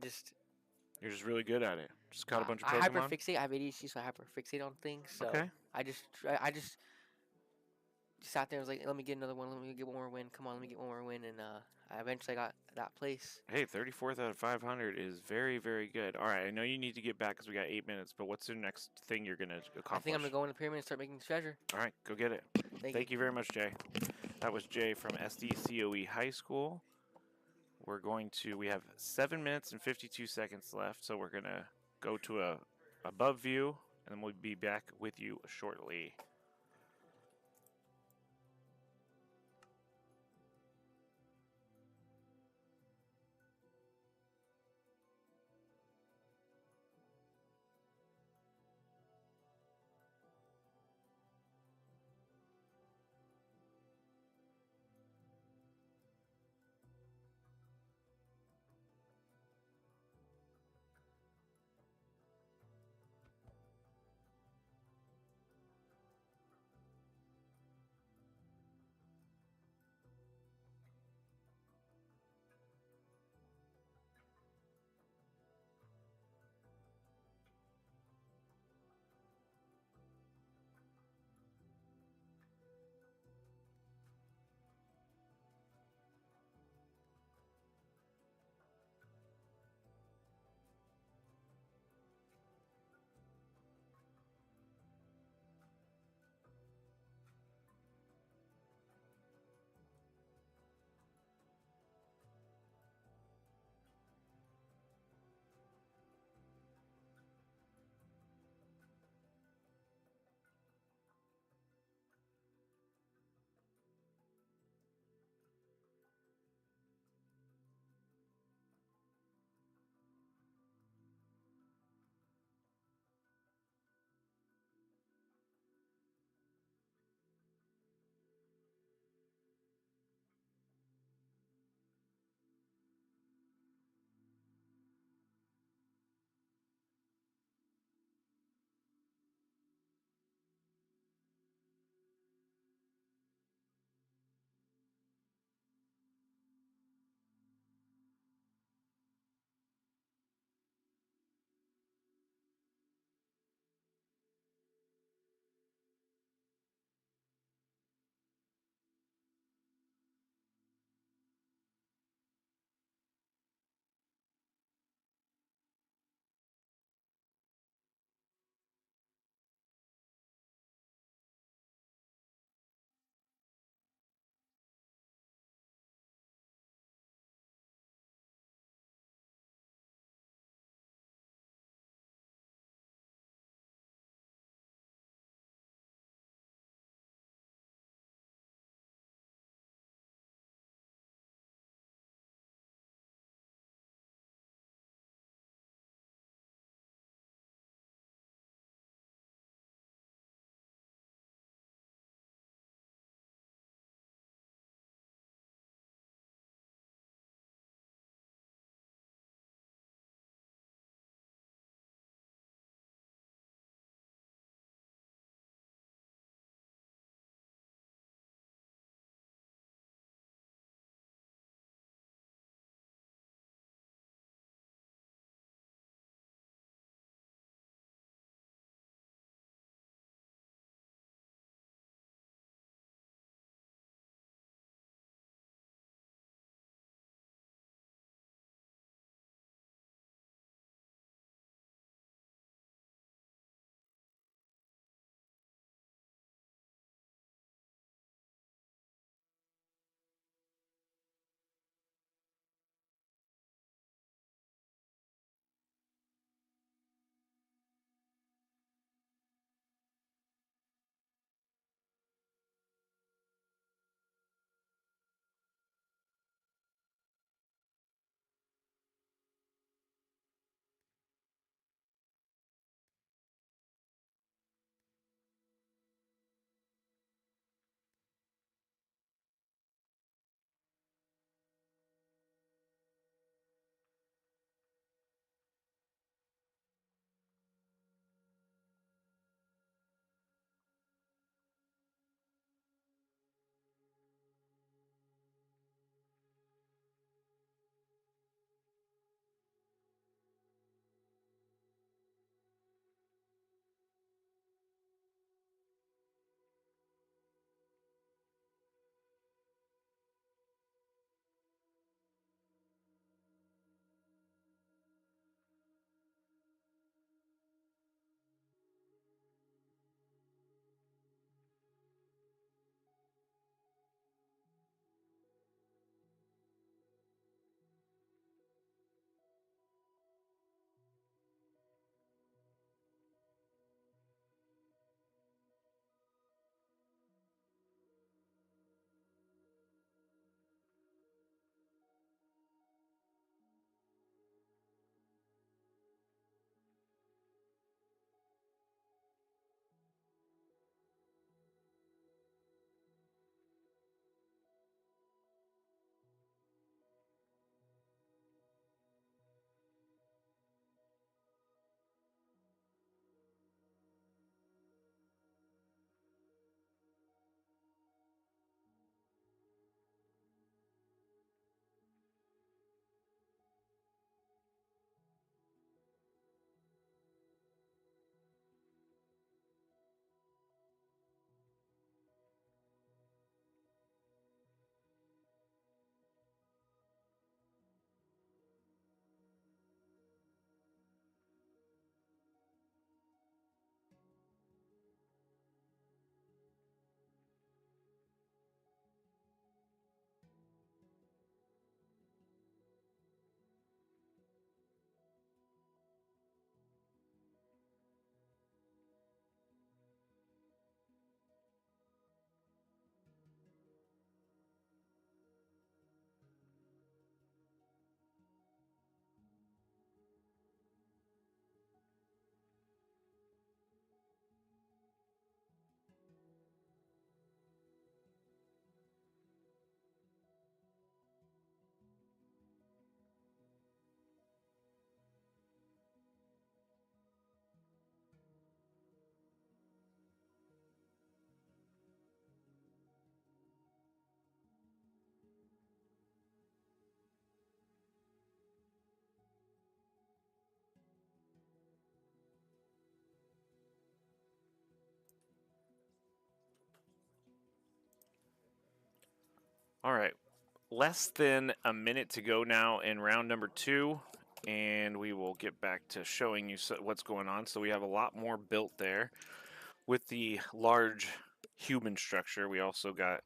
You're just really good at it. Just caught a bunch of I Pokemon? hyperfixate. I have ADHD, so I hyperfixate on things. So Okay. I just sat there and was like, let me get another one. Let me get one more win. Come on, let me get one more win. And I eventually got that place. Hey, 34th out of 500 is very, very good. All right, I know you need to get back because we got 8 minutes, but what's the next thing you're going to accomplish? I think I'm going to go in the pyramid and start making treasure. All right, go get it. Thank you very much, Jay. That was Jay from SDCOE High School. We have 7 minutes and 52 seconds left, so we're going to go to a above view, and then we'll be back with you shortly. All right. Less than a minute to go now in round number 2, and we will get back to showing you what's going on. So we have a lot more built there. With the large human structure, we also got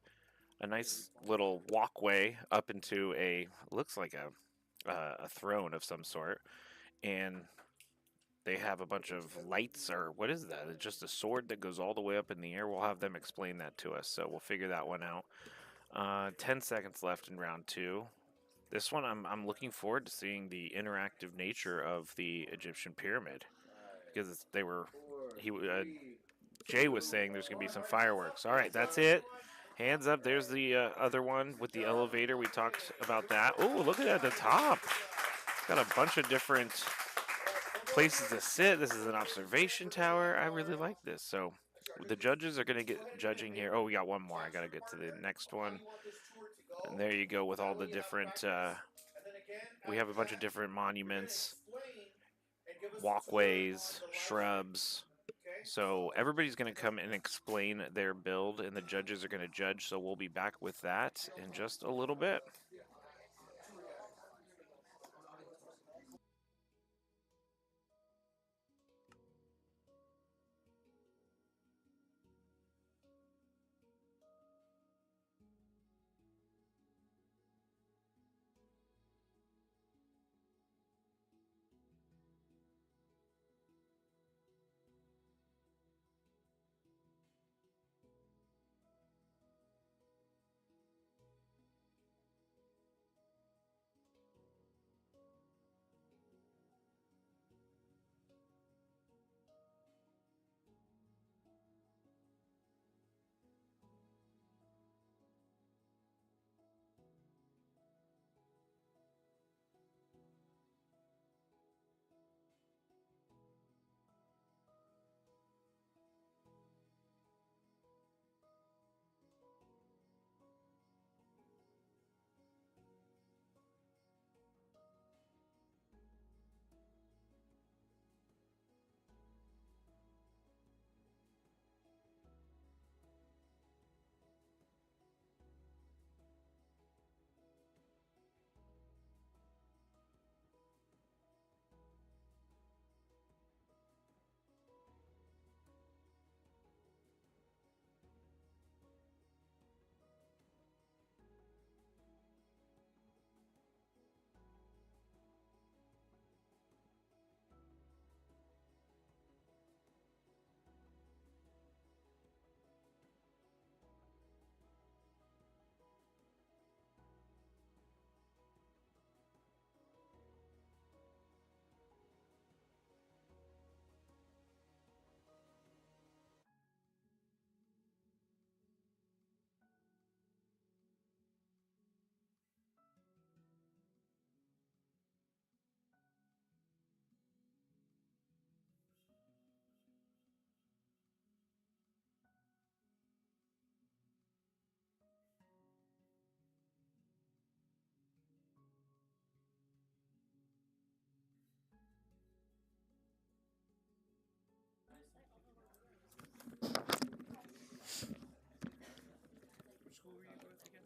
a nice little walkway up into looks like a throne of some sort, and they have a bunch of lights, or what is that? It's just a sword that goes all the way up in the air. We'll have them explain that to us, so we'll figure that one out. 10 seconds left in round 2. This one, I'm looking forward to seeing the interactive nature of the Egyptian pyramid, because Jay was saying there's gonna be some fireworks. All right, that's it. Hands up. There's the other one with the elevator. We talked about that. Oh, look at the top. Got a bunch of different places to sit. This is an observation tower. I really like this. So the judges are going to get judging here. Oh, we got one more. I got to get to the next one. And there you go with all the different, we have a bunch of different monuments, walkways, shrubs. So everybody's going to come and explain their build, and the judges are going to judge. So we'll be back with that in just a little bit.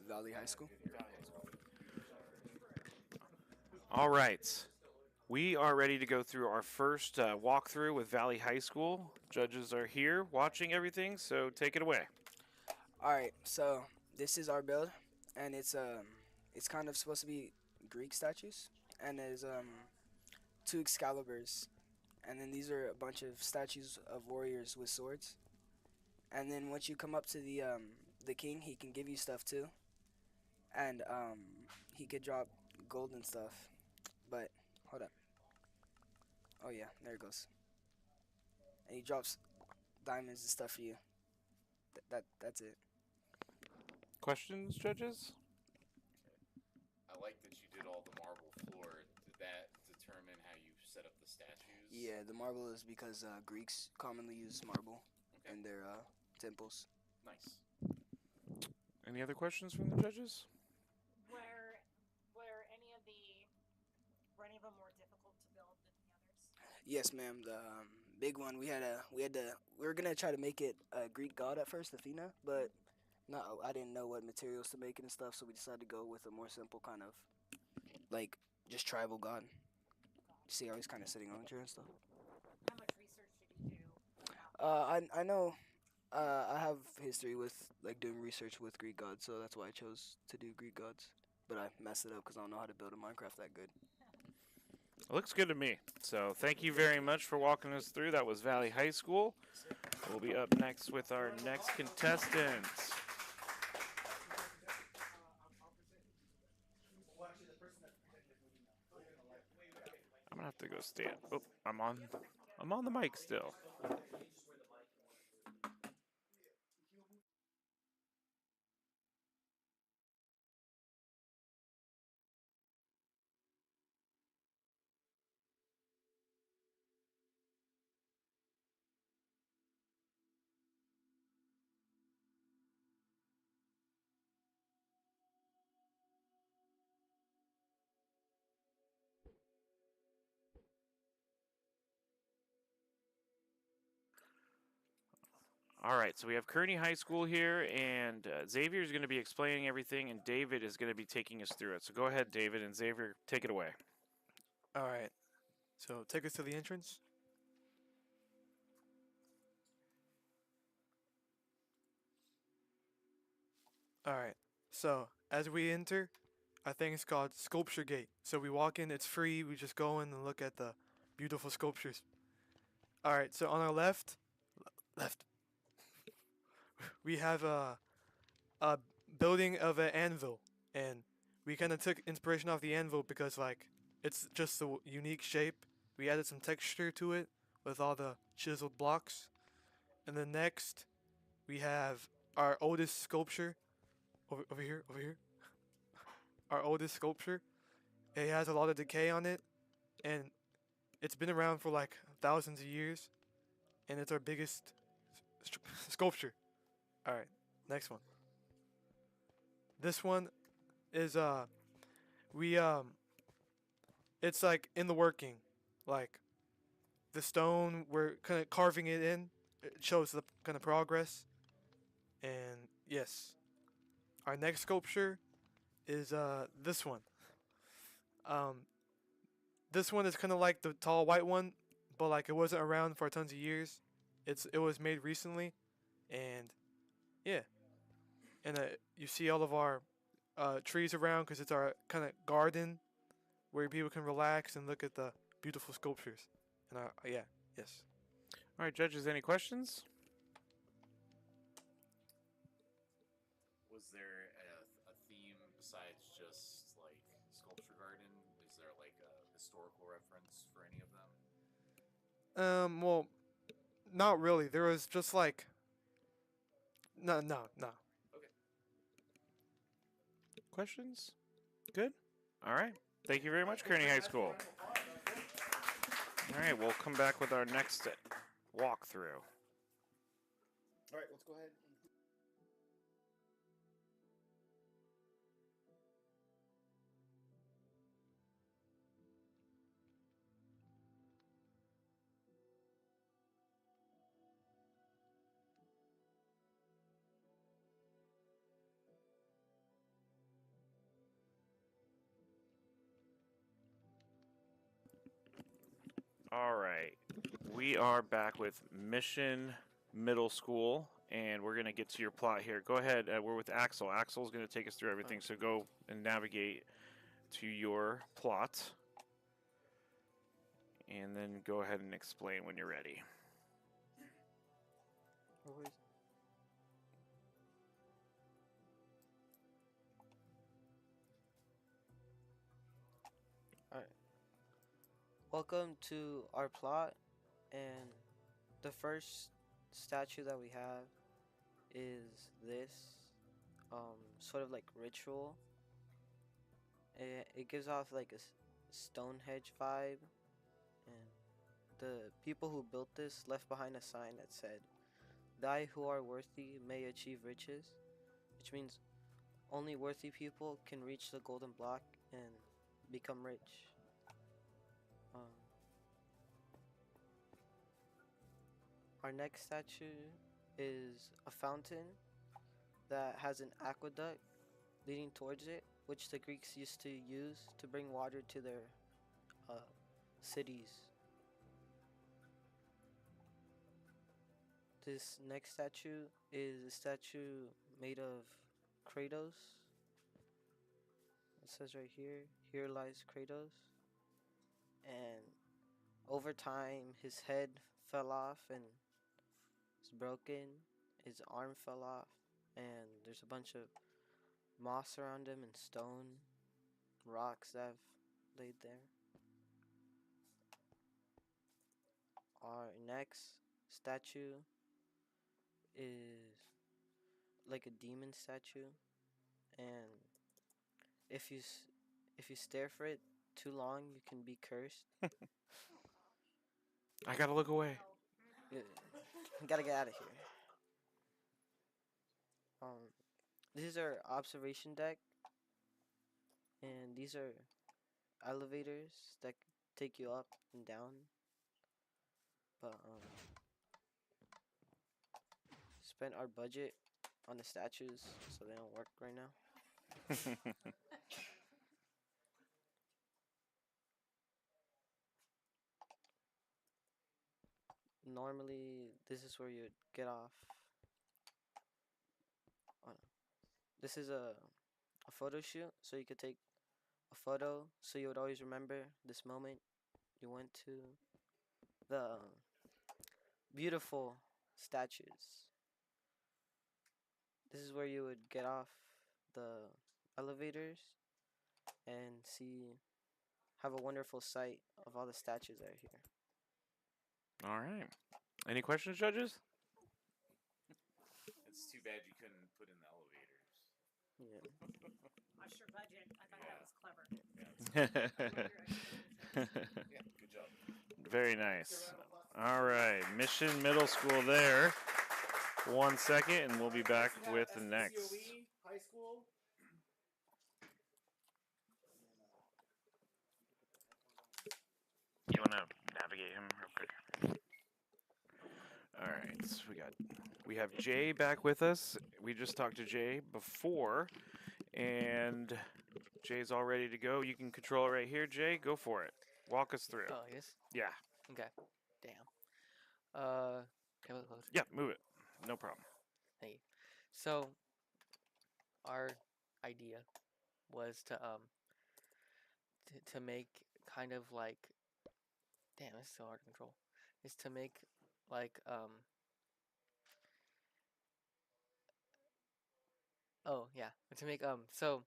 Valley High School. All right. We are ready to go through our first walkthrough with Valley High School. Judges are here watching everything, so take it away. All right, so this is our build, and it's kind of supposed to be Greek statues, and there's two Excaliburs, and then these are a bunch of statues of warriors with swords. And then once you come up to the king, he can give you stuff too, and he could drop gold and stuff. But hold up. Oh yeah, there it goes. And he drops diamonds and stuff for you. That's it. Questions, judges? I like that you did all the marble floor. Did that determine how you set up the statues? Yeah, the marble is because Greeks commonly use marble in their temples. Nice. Any other questions from the judges? Were any of them more difficult to build than the others? Yes, ma'am. The big one we were gonna try to make it a Greek god at first, Athena, but I didn't know what materials to make it and stuff, so we decided to go with a more simple kind of like just tribal god. See how he's kind of sitting on a chair and stuff. How much research did you do? I know. I have history with like doing research with Greek gods, so that's why I chose to do Greek gods. But I messed it up because I don't know how to build a Minecraft that good. Looks good to me. So thank you very much for walking us through. That was Valley High School. We'll be up next with our next contestant. I'm gonna have to go stand. Oh, I'm on the mic still. All right, so we have Kearney High School here, and Xavier is going to be explaining everything, and David is going to be taking us through it. So go ahead, David, and Xavier, take it away. All right. So take us to the entrance. All right. So as we enter, I think it's called Sculpture Gate. So we walk in, it's free. We just go in and look at the beautiful sculptures. All right. So on our left, we have a building of an anvil, and we kind of took inspiration off the anvil because like it's just a unique shape. We added some texture to it with all the chiseled blocks. And then next, we have our oldest sculpture over here. Our oldest sculpture. It has a lot of decay on it, and it's been around for like thousands of years, and it's our biggest sculpture. All right, next one. This one is we it's like in the working, like the stone we're kind of carving it in. It shows the kind of progress, and yes, our next sculpture is this one. Um, this one is kind of like the tall white one, but like it wasn't around for tons of years. It was made recently, and yeah, and you see all of our trees around because it's our kind of garden where people can relax and look at the beautiful sculptures. And yeah, yes. All right, judges, any questions? Was there a theme besides just like Sculpture Garden? Is there like a historical reference for any of them? Well, not really. There was just like, no. Okay. Questions? Good? All right. Thank you very much, Kearney High School. All right, we'll come back with our next walkthrough. All right, let's go ahead. All right. We are back with Mission Middle School, and we're going to get to your plot here. Go ahead. We're with Axel. Axel's going to take us through everything, so go and navigate to your plot. And then go ahead and explain when you're ready. Alright. Welcome to our plot, and the first statue that we have is this sort of like ritual. It gives off like a Stonehenge vibe, and the people who built this left behind a sign that said, "Thy who are worthy may achieve riches," which means only worthy people can reach the golden block and become rich. Our next statue is a fountain that has an aqueduct leading towards it, which the Greeks used to use to bring water to their cities. This next statue is a statue made of Kratos. It says right here, here lies Kratos. And over time, his head fell off and it's broken. His arm fell off, and there's a bunch of moss around him and stone, rocks that have laid there. Our next statue is like a demon statue, and if you stare for it too long, you can be cursed. I gotta look away. You gotta get out of here. This is our observation deck, and these are elevators that take you up and down. But spent our budget on the statues, so they don't work right now. Normally, this is where you'd get off. Oh, no. This is a photo shoot, so you could take a photo, so you would always remember this moment you went to the beautiful statues. This is where you would get off the elevators and have a wonderful sight of all the statues that are here. All right. Any questions, judges? It's too bad you couldn't put in the elevators. Yeah. What's your budget? I thought that was clever. Yeah, good job. Very nice. All right. Mission Middle School there. 1 second, and we'll be back with the next. SDCOE, high school. You want to navigate him real quick? All right, so we have Jay back with us. We just talked to Jay before, and Jay's all ready to go. You can control it right here, Jay. Go for it. Walk us through. Oh, yes? Yeah. Okay. Damn. Can I move closer? Yeah, move it. No problem. Thank you. So, our idea was to make kind of like, damn, it's so hard to control. Is to make like oh yeah, to make so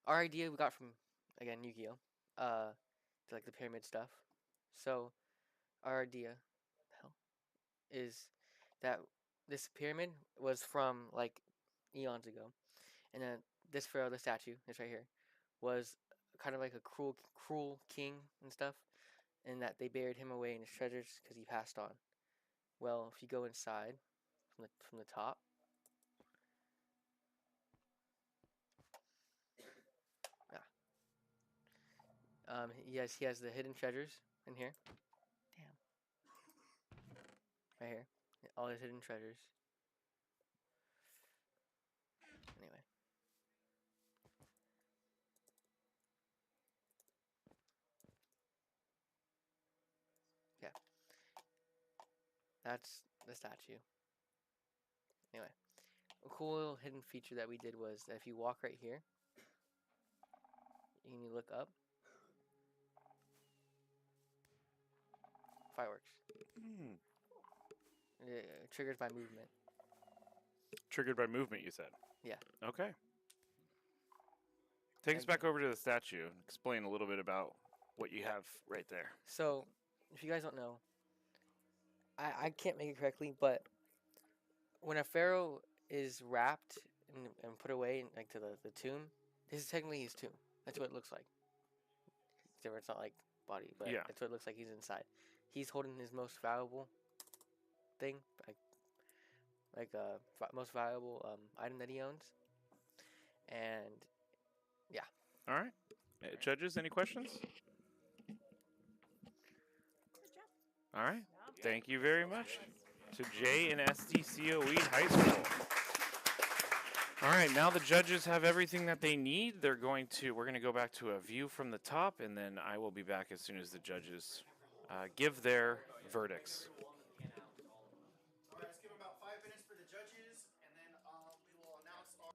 our idea we got from again Yu-Gi-Oh to like the pyramid stuff. So our idea hell is that this pyramid was from like eons ago, and then this pharaoh, the statue, this right here, was kind of like a cruel king and stuff, and that they buried him away in his treasures because he passed on. Well, if you go inside from the top, he has the hidden treasures in here. Damn. Right here, all his hidden treasures. Anyway. Yeah. That's the statue. Anyway, a cool little hidden feature that we did was that if you walk right here, and you look up, fireworks. Triggered by movement. Triggered by movement, you said? Yeah. Okay. Take us back over to the statue and explain a little bit about what you have right there. So, if you guys don't know, I can't make it correctly, but when a pharaoh is wrapped and put away in, like to the tomb, this is technically his tomb. That's what it looks like. Except it's not like body, but yeah, that's what it looks like. He's inside. He's holding his most valuable thing, most valuable item that he owns. And yeah. All right. Judges, any questions? All right. Thank you very much to Jay and SDCOE High School. All right, now the judges have everything that they need. We're going to go back to a view from the top, and then I will be back as soon as the judges give their verdicts. All right, let's give about 5 minutes for the judges, and then we will announce our.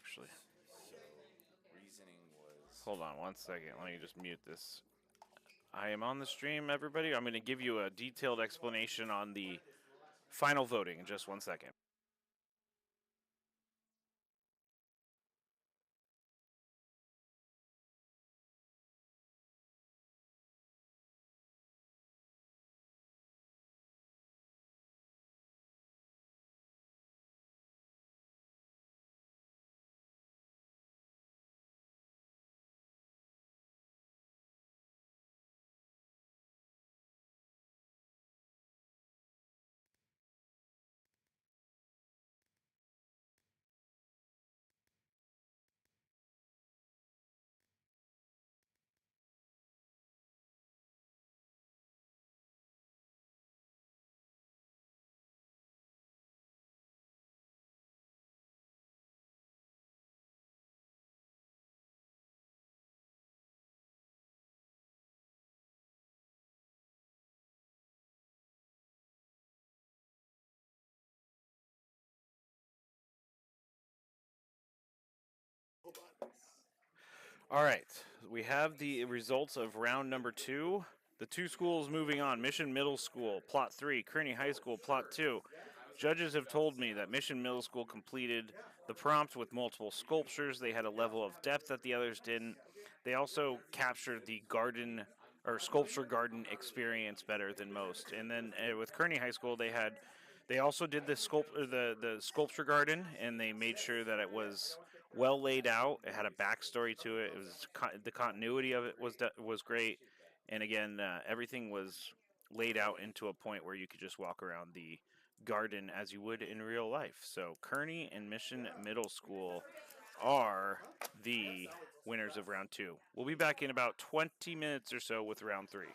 actually. So reasoning was. Hold on 1 second. Let me just mute this. I am on the stream, everybody. I'm going to give you a detailed explanation on the final voting in just 1 second. All right, we have the results of round number 2. The 2 schools moving on: Mission Middle School, Plot 3, Kearney High School, Plot 2. Judges have told me that Mission Middle School completed the prompt with multiple sculptures. They had a level of depth that the others didn't. They also captured the garden or sculpture garden experience better than most. And then with Kearney High School, they also did the sculpture garden, and they made sure that it was well laid out. It had a backstory to it. It was the continuity of it was great, and again, everything was laid out into a point where you could just walk around the garden as you would in real life. So Kearney and Mission Middle School are the winners of round 2. We'll be back in about 20 minutes or so with round 3.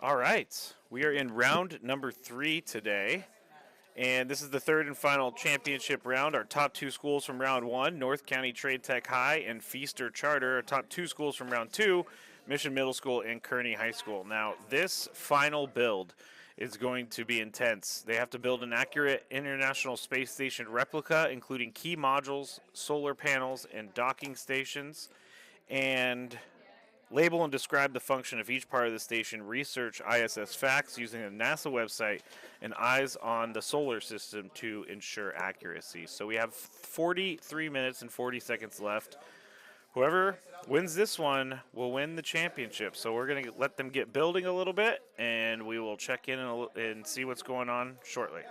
All right, we are in round number 3 today. And this is the third and final championship round. Our top 2 schools from round 1, North County Trade Tech High and Feaster Charter. Our top 2 schools from round 2, Mission Middle School and Kearney High School. Now, this final build is going to be intense. They have to build an accurate International Space Station replica, including key modules, solar panels, and docking stations. And label and describe the function of each part of the station, research ISS facts using the NASA website, and eyes on the solar system to ensure accuracy. So we have 43 minutes and 40 seconds left. Whoever wins this one will win the championship. So we're going to let them get building a little bit, and we will check in and see what's going on shortly.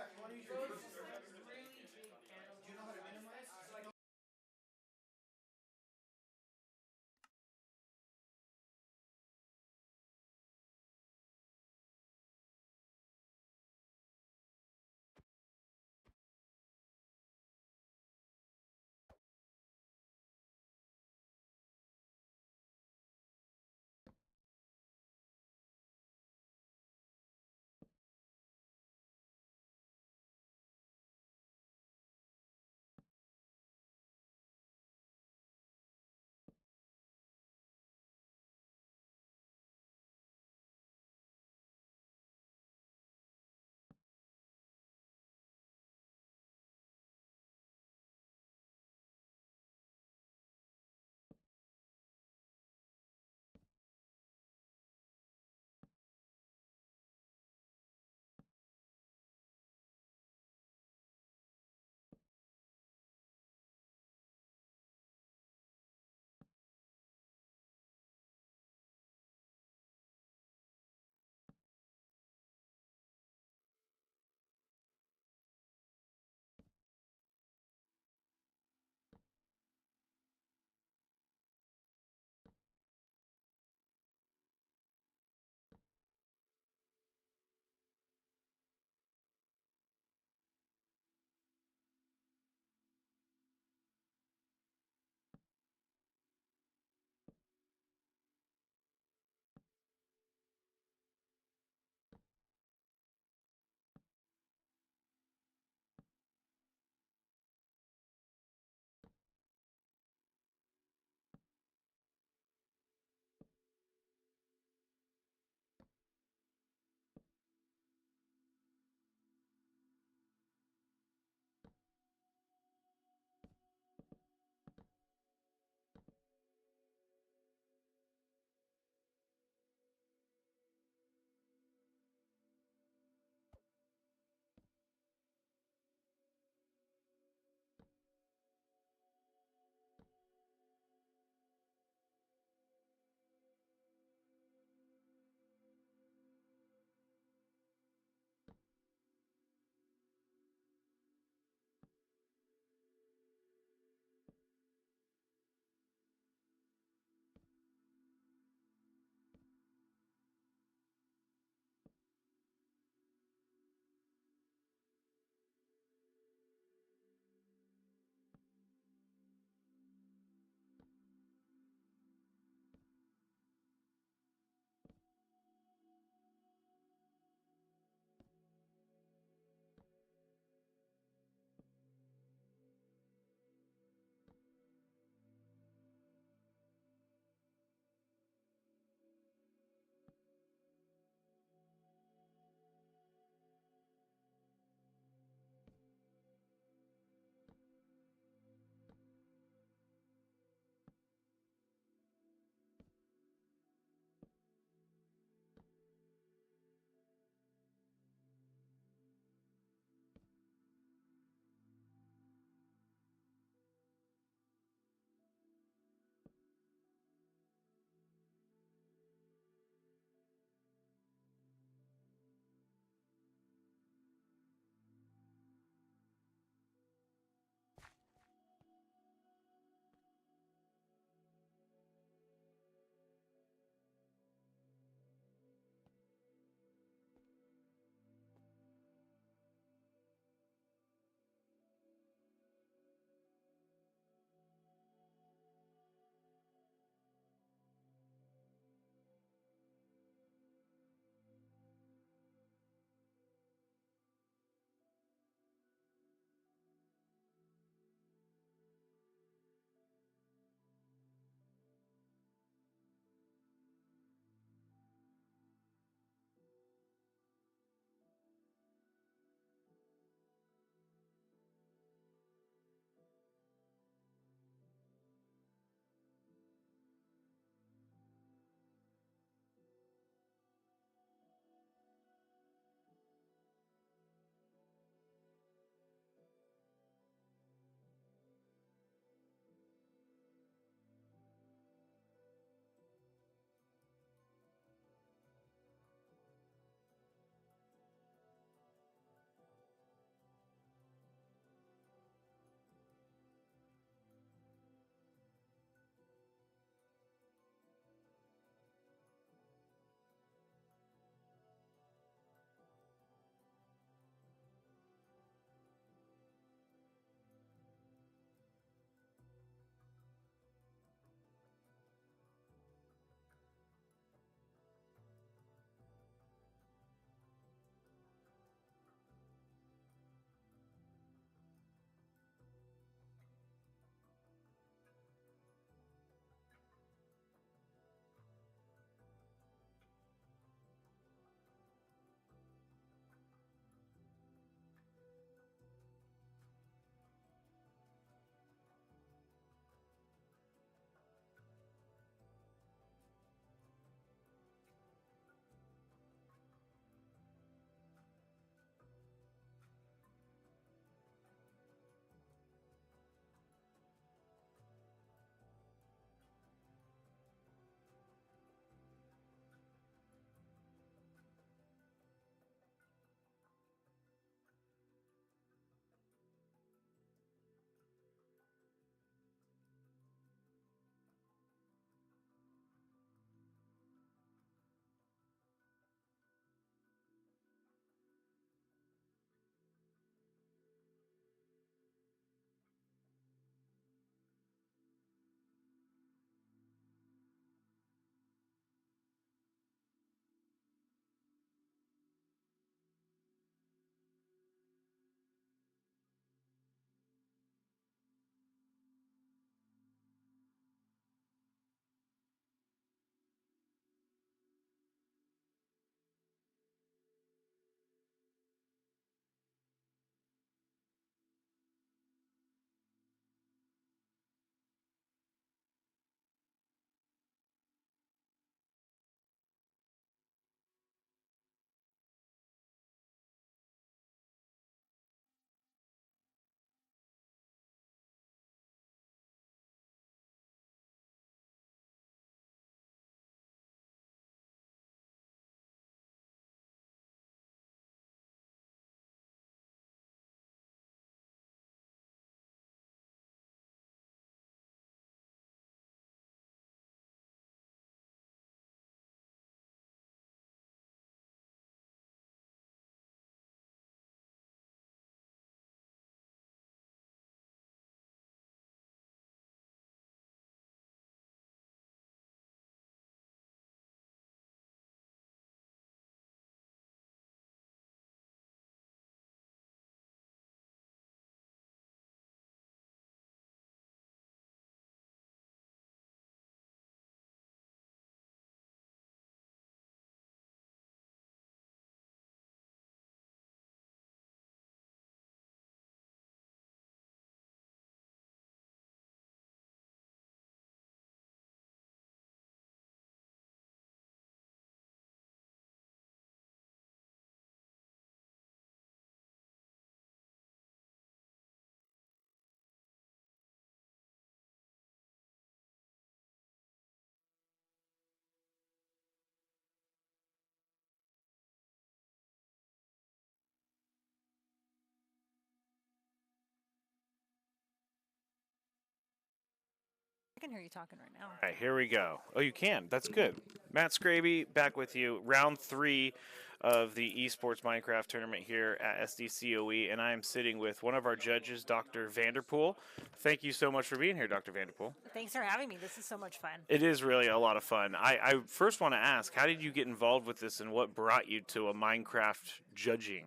can hear you talking right now. All right, here we go. Oh, you can. That's good. Matt Scraby, back with you. Round 3 of the Esports Minecraft tournament here at SDCOE, and I am sitting with one of our judges, Dr. Vanderpool. Thank you so much for being here, Dr. Vanderpool. Thanks for having me. This is so much fun. It is really a lot of fun. I first want to ask, how did you get involved with this, and what brought you to a Minecraft judging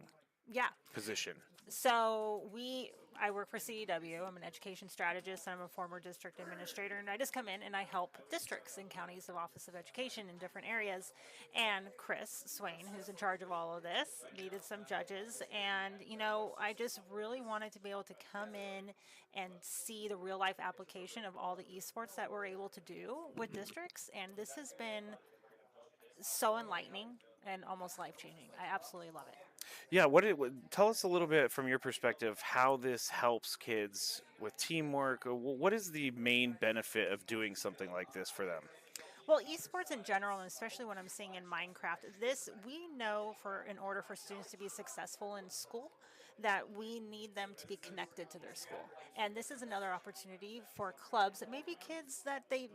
Yeah. position? So I work for CEW. I'm an education strategist, and I'm a former district administrator. And I just come in and I help districts and counties of Office of Education in different areas. And Chris Swain, who's in charge of all of this, needed some judges. And, I just really wanted to be able to come in and see the real life application of all the esports that we're able to do with districts. And this has been so enlightening and almost life changing. I absolutely love it. Yeah, tell us a little bit from your perspective how this helps kids with teamwork. Or what is the main benefit of doing something like this for them? Well, esports in general, and especially what I'm seeing in Minecraft, we know in order for students to be successful in school, that we need them to be connected to their school. And this is another opportunity for clubs that maybe kids that they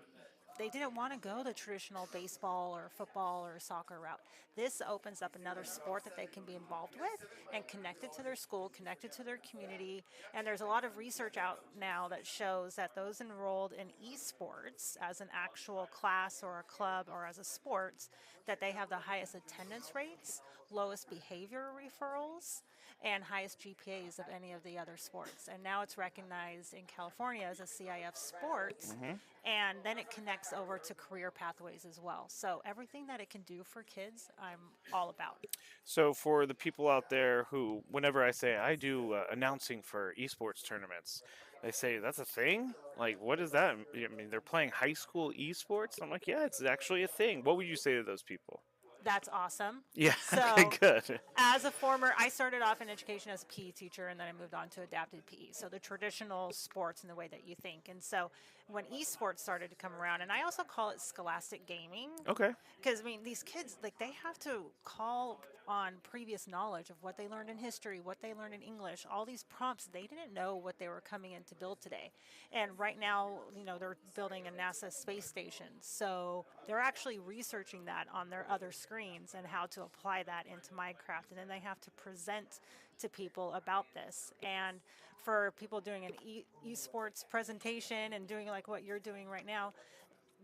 didn't want to go the traditional baseball or football or soccer route. This opens up another sport that they can be involved with and connected to their school, connected to their community. And there's a lot of research out now that shows that those enrolled in esports as an actual class or a club or as a sports, that they have the highest attendance rates, lowest behavior referrals, and highest GPAs of any of the other sports. And now it's recognized in California as a CIF sports. And then it connects over to career pathways as well. So everything that it can do for kids, I'm all about. So for the people out there who, whenever I say I do announcing for esports tournaments, they say, that's a thing? Like, what is that? I mean, they're playing high school esports? I'm like, yeah, it's actually a thing. What would you say to those people? That's awesome. Yeah, So, good. I started off in education as a PE teacher, and then I moved on to adapted PE. So the traditional sports in the way that you think. And so when esports started to come around, and I also call it scholastic gaming. Okay. Because, these kids, they have to call on previous knowledge of what they learned in history, what they learned in English, all these prompts. They didn't know what they were coming in to build today. And right now, they're building a NASA space station. So they're actually researching that on their other screens and how to apply that into Minecraft. And then they have to present to people about this. And for people doing an esports presentation and doing like what you're doing right now,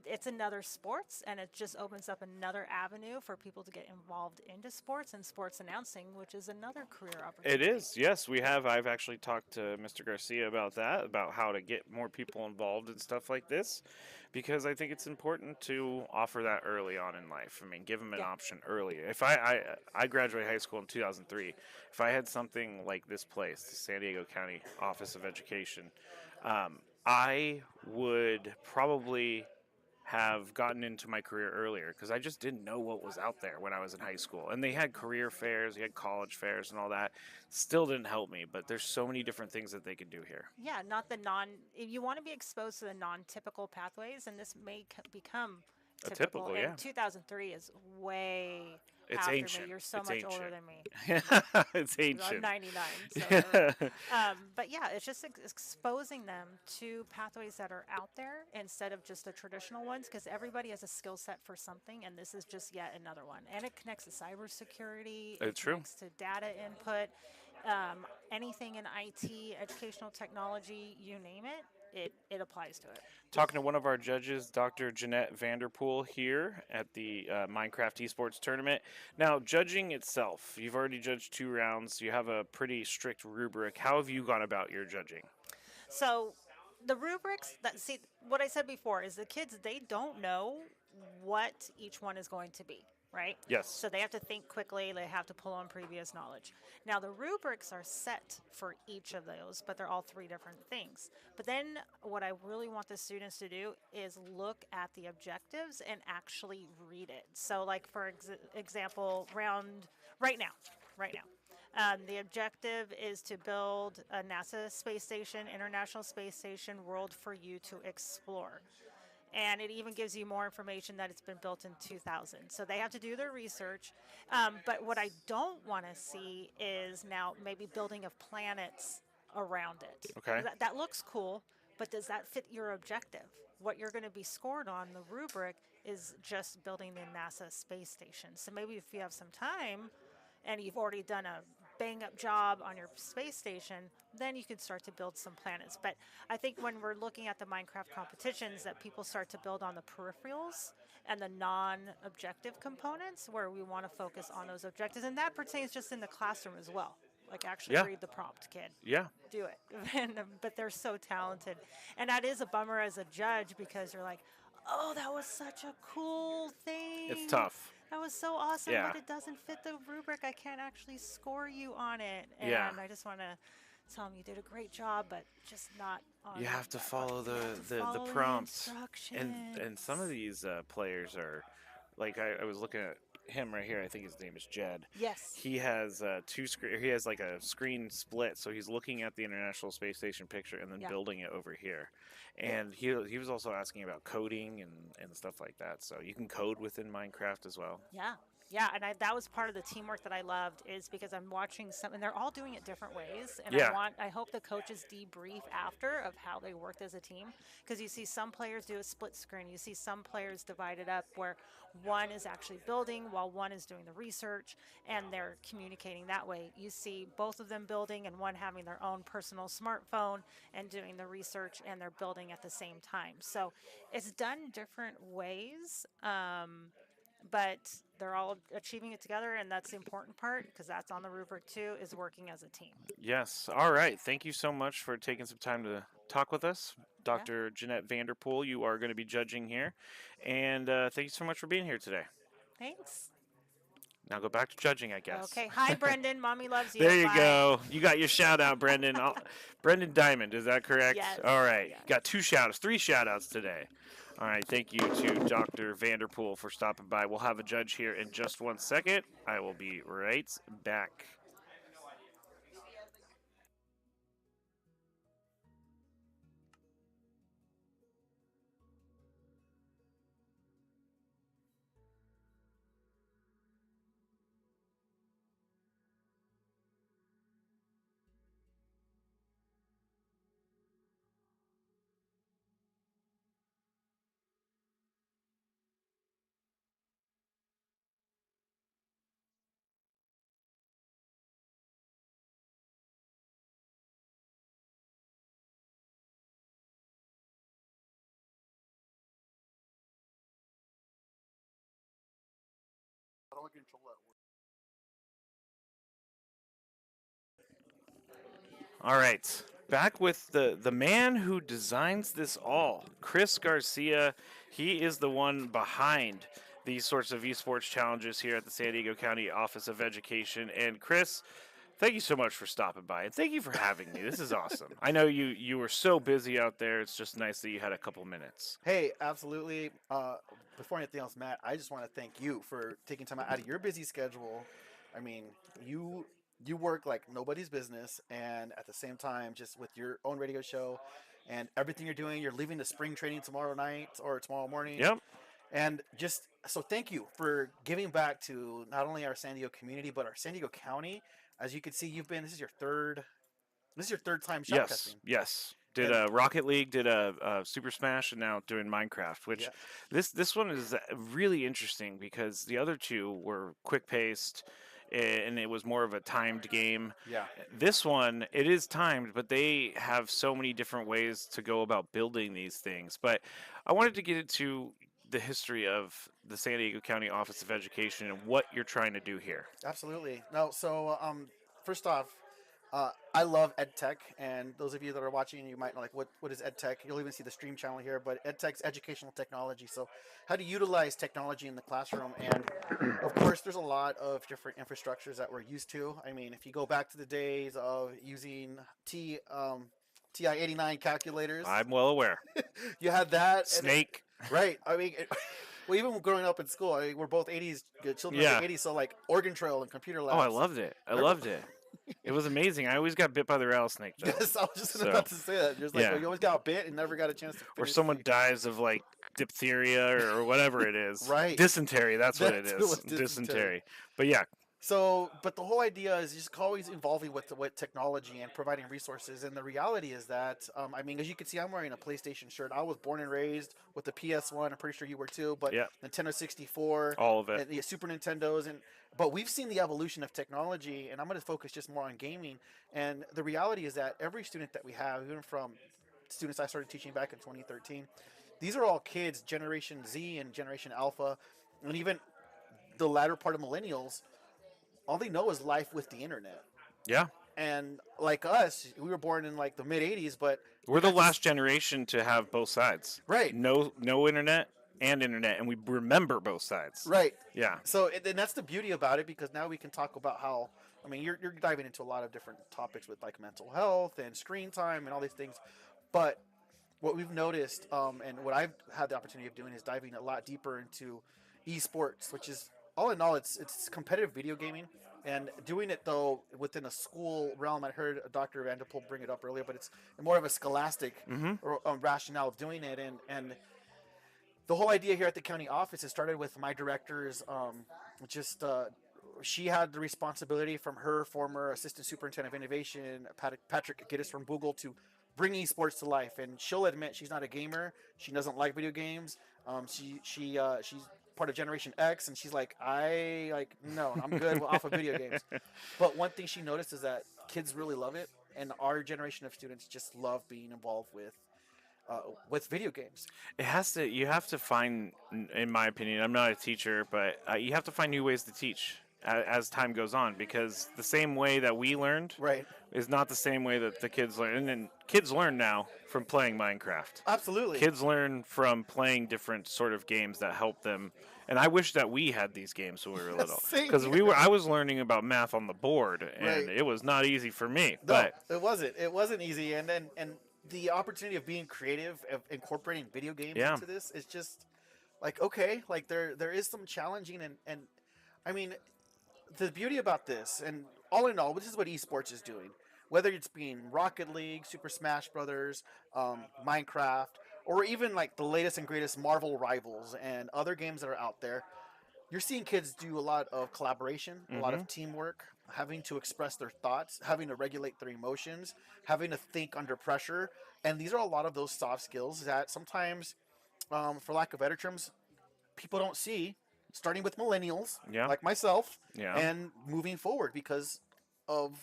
it's another sports, and it just opens up another avenue for people to get involved into sports and sports announcing, which is another career opportunity. It is, yes, we have. I've actually talked to Mr. Garcia about that, about how to get more people involved in stuff like this, because I think it's important to offer that early on in life. I mean, give them an option early. If I graduated high school in 2003, if I had something like this place, the San Diego County Office of Education, I would probably have gotten into my career earlier because I just didn't know what was out there when I was in high school. And they had career fairs, they had college fairs and all that. Still didn't help me, but there's so many different things that they can do here. Yeah, you want to be exposed to the non-typical pathways, and this may become typical. Yeah. And 2003 is way It's after ancient. me. You're so It's much ancient. older than me. It's ancient. I'm 99. So, but yeah, it's just exposing them to pathways that are out there instead of just the traditional ones, because everybody has a skill set for something, and this is just yet another one. And it connects to cybersecurity. It's true. Connects to data input, anything in IT, educational technology, you name it. It applies to it. Talking to one of our judges, Dr. Jeanette Vanderpool, here at the Minecraft Esports Tournament. Now, judging itself, you've already judged 2 rounds. You have a pretty strict rubric. How have you gone about your judging? So the rubrics, what I said before is the kids, they don't know what each one is going to be. Right? Yes. So they have to think quickly. They have to pull on previous knowledge. Now, the rubrics are set for each of those, but they're all 3 different things. But then what I really want the students to do is look at the objectives and actually read it. So like, for example, right now, the objective is to build a NASA space station, International Space Station, world for you to explore. And it even gives you more information that it's been built in 2000. So they have to do their research. But what I don't want to see is now maybe building of planets around it. Okay. That looks cool, but does that fit your objective? What you're going to be scored on the rubric is just building the NASA space station. So maybe if you have some time and you've already done a bang up job on your space station, then you could start to build some planets. But I think when we're looking at the Minecraft competitions, that people start to build on the peripherals and the non-objective components, where we want to focus on those objectives. And that pertains just in the classroom as well. Like, actually Yeah. read the prompt, kid. Yeah. Do it. But they're so talented. And that is a bummer as a judge, because you're like, oh, that was such a cool thing. It's tough. That was so awesome, Yeah. but it doesn't fit the rubric. I can't actually score you on it. And Yeah. I just want to tell them you did a great job, but just not on You have to that follow button. You have to the follow the prompts. And instructions. some of these players are, like, I was looking at him right here. I think his name is Jed. Yes. He has he has like a screen split, so he's looking at the International Space Station picture and then Yeah. building it over here. And he was also asking about coding and stuff like that. So you can code within Minecraft as well. Yeah. Yeah, and that was part of the teamwork that I loved, is because I'm watching some, and they're all doing it different ways. And Yeah. I hope the coaches debrief after of how they worked as a team, because you see some players do a split screen. You see some players divide it up where one is actually building while one is doing the research, and they're communicating that way. You see both of them building and one having their own personal smartphone and doing the research, and they're building at the same time. So it's done different ways. But they're all achieving it together, and that's the important part, because that's on the rubric too, is working as a team. Yes. All right. Thank you so much for taking some time to talk with us. Dr. Jeanette Vanderpool, you are going to be judging here. And thank you so much for being here today. Thanks. Now go back to judging, I guess. Okay. Hi, Brendan. Mommy loves you. There you Bye. go. You got your shout out, Brendan. Brendan Diamond, is that correct? Yes. All right. Yes. You got 2 shout outs, 3 shout outs today. All right. Thank you to Dr. Vanderpool for stopping by. We'll have a judge here in just 1 second. I will be right back. How do I control that word? All right. Back with the man who designs this all, Chris Garcia. He is the one behind these sorts of esports challenges here at the San Diego County Office of Education. And Chris, thank you so much for stopping by, and thank you for having me. This is awesome. I know you were so busy out there. It's just nice that you had a couple minutes. Hey, absolutely. Before anything else, Matt, I just want to thank you for taking time out of your busy schedule. I mean, you work like nobody's business, and at the same time, just with your own radio show and everything you're doing, you're leaving the spring training tomorrow night or tomorrow morning. Yep. And just so thank you for giving back to not only our San Diego community, but our San Diego County. As you can see, this is your third time shot testing. Yes. Did a Rocket League, did a Super Smash, and now doing Minecraft. Which this one is really interesting because the other 2 were quick paced, and it was more of a timed game. Yeah. This one, it is timed, but they have so many different ways to go about building these things. But I wanted to get into the history of the San Diego County Office of Education and what you're trying to do here. Absolutely. No, so first off, I love EdTech, and those of you that are watching, you might know like what is EdTech. You'll even see the stream channel here, but EdTech's educational technology. So how to utilize technology in the classroom, and of course, there's a lot of different infrastructures that we're used to. I mean, if you go back to the days of using TI-89 calculators, I'm well aware. You had that Snake. Right. I mean, well, even growing up in school, I mean, we're both 80s children of the 80s, so like Organ Trail and computer labs. Oh, I loved it. I loved it. It was amazing. I always got bit by the rattlesnake, though. Yes, I was just about to say that. Just like, yeah. well, you always got bit and never got a chance to Or finish someone dies of, like, diphtheria or whatever it is. Right. Dysentery, that's what it That's is. what dysentery. Dysentery. But, yeah, So, but the whole idea is just always evolving with technology and providing resources. And the reality is that, I mean, as you can see, I'm wearing a PlayStation shirt. I was born and raised with the PS1. I'm pretty sure you were too. But Yeah. Nintendo 64, All of it. and the Super Nintendos, but we've seen the evolution of technology. And I'm going to focus just more on gaming. And the reality is that every student that we have, even from students I started teaching back in 2013, these are all kids, Generation Z and Generation Alpha, and even the latter part of millennials. All they know is life with the internet. Yeah. And like us, we were born in like the mid 80s, but We're the last generation to have both sides. Right. No internet and internet, and we remember both sides. Right. Yeah. So, and that's the beauty about it, because now we can talk about how, I mean, you're diving into a lot of different topics with like mental health and screen time and all these things. But what we've noticed, and what I've had the opportunity of doing, is diving a lot deeper into esports, which is, all in all, it's competitive video gaming. And doing it, though, within a school realm. I heard Dr. Vanderpool bring it up earlier, but it's more of a scholastic rationale of doing it. And the whole idea here at the county office, it started with my directors. She had the responsibility from her former assistant superintendent of innovation, Patrick Gittes from Google, to bring esports to life. And she'll admit she's not a gamer. She doesn't like video games. She's part of Generation X, and she's like, no, I'm good off of video games. But one thing she noticed is that kids really love it, and our generation of students just love being involved with video games. You have to find, in my opinion, I'm not a teacher, but you have to find new ways to teach as time goes on, because the same way that we learned is not the same way that the kids learn. And kids learn now from playing Minecraft. Absolutely. Kids learn from playing different sort of games that help them. And I wish that we had these games when we were little, because I was learning about math on the board, and it was not easy for me. No, it wasn't easy. And the opportunity of being creative, of incorporating video games into this, is just like, okay, like there is some challenging, and I mean, the beauty about this, and all in all, this is what esports is doing. Whether it's being Rocket League, Super Smash Brothers, Minecraft, or even like the latest and greatest Marvel Rivals and other games that are out there, you're seeing kids do a lot of collaboration, a lot of teamwork, having to express their thoughts, having to regulate their emotions, having to think under pressure. And these are a lot of those soft skills that sometimes, for lack of better terms, people don't see, starting with millennials like myself and moving forward, because of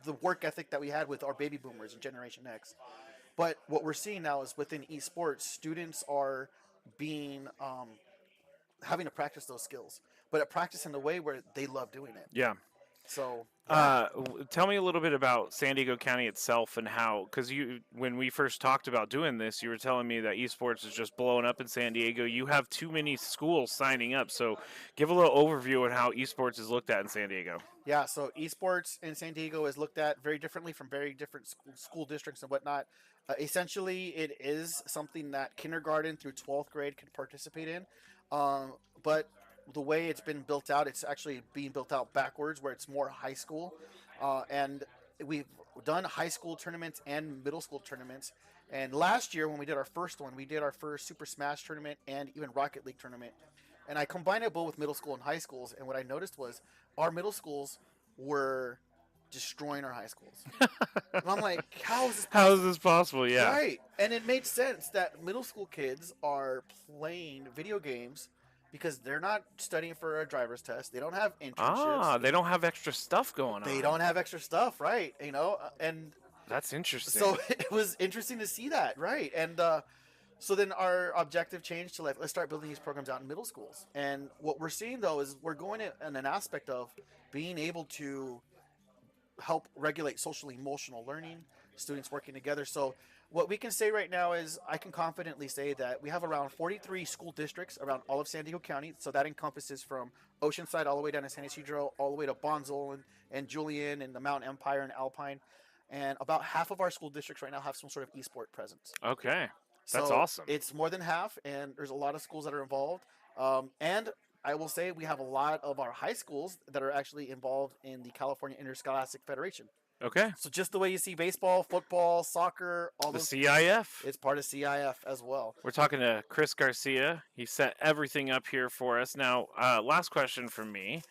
the work ethic that we had with our baby boomers and Generation X. But what we're seeing now is within esports, students are being having to practice those skills, but practice in a way where they love doing it. Yeah. So, tell me a little bit about San Diego County itself, and how, because when we first talked about doing this, you were telling me that esports is just blowing up in San Diego. You have too many schools signing up, so give a little overview on how esports is looked at in San Diego. Yeah, so esports in San Diego is looked at very differently from very different school districts and whatnot. Essentially, it is something that kindergarten through 12th grade can participate in, but the way it's been built out, it's actually being built out backwards, where it's more high school. And we've done high school tournaments and middle school tournaments. And last year, when we did our first one, we did our first Super Smash tournament and even Rocket League tournament. And I combined it both with middle school and high schools. And what I noticed was our middle schools were destroying our high schools. And I'm like, how is this possible? How is this possible? Yeah. Right. And it made sense that middle school kids are playing video games because they're not studying for a driver's test. They don't have internships. They don't have extra stuff going on. They don't have extra stuff, right? And that's interesting. So it was interesting to see that, right? And so then our objective changed to let's start building these programs out in middle schools. And what we're seeing, though, is we're going in an aspect of being able to help regulate social emotional learning, students working together. So what we can say right now is I can confidently say that we have around 43 school districts around all of San Diego County. So that encompasses from Oceanside all the way down to San Ysidro, all the way to Bonzel and Julian and the Mountain Empire and Alpine. And about half of our school districts right now have some sort of esport presence. Okay. That's so awesome. It's more than half, and there's a lot of schools that are involved. And I will say we have a lot of our high schools that are actually involved in the California Interscholastic Federation. Okay. So just the way you see baseball, football, soccer, all those. The CIF. It's part of CIF as well. We're talking to Chris Garcia. He set everything up here for us. Now, last question from me.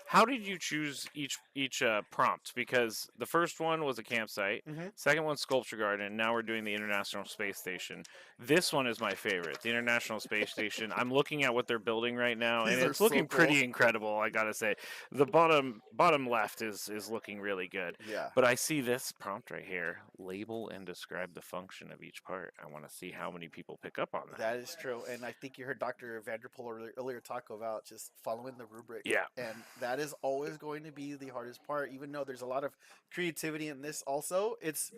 How did you choose each prompt? Because the first one was a campsite, Mhm. second one's Sculpture Garden. Now we're doing the International Space Station. This one is my favorite, the International Space Station. I'm looking at what they're building right now, and These are it's so looking cool. pretty incredible. I gotta say, the bottom left is looking really good. Yeah. But I see this prompt right here: label and describe the function of each part. I want to see how many people pick up on that. That is true, and I think you heard Dr. Vanderpool earlier talk about just following the rubric. Yeah. And that is always going to be the hardest part, even though there's a lot of creativity in this. Also, it's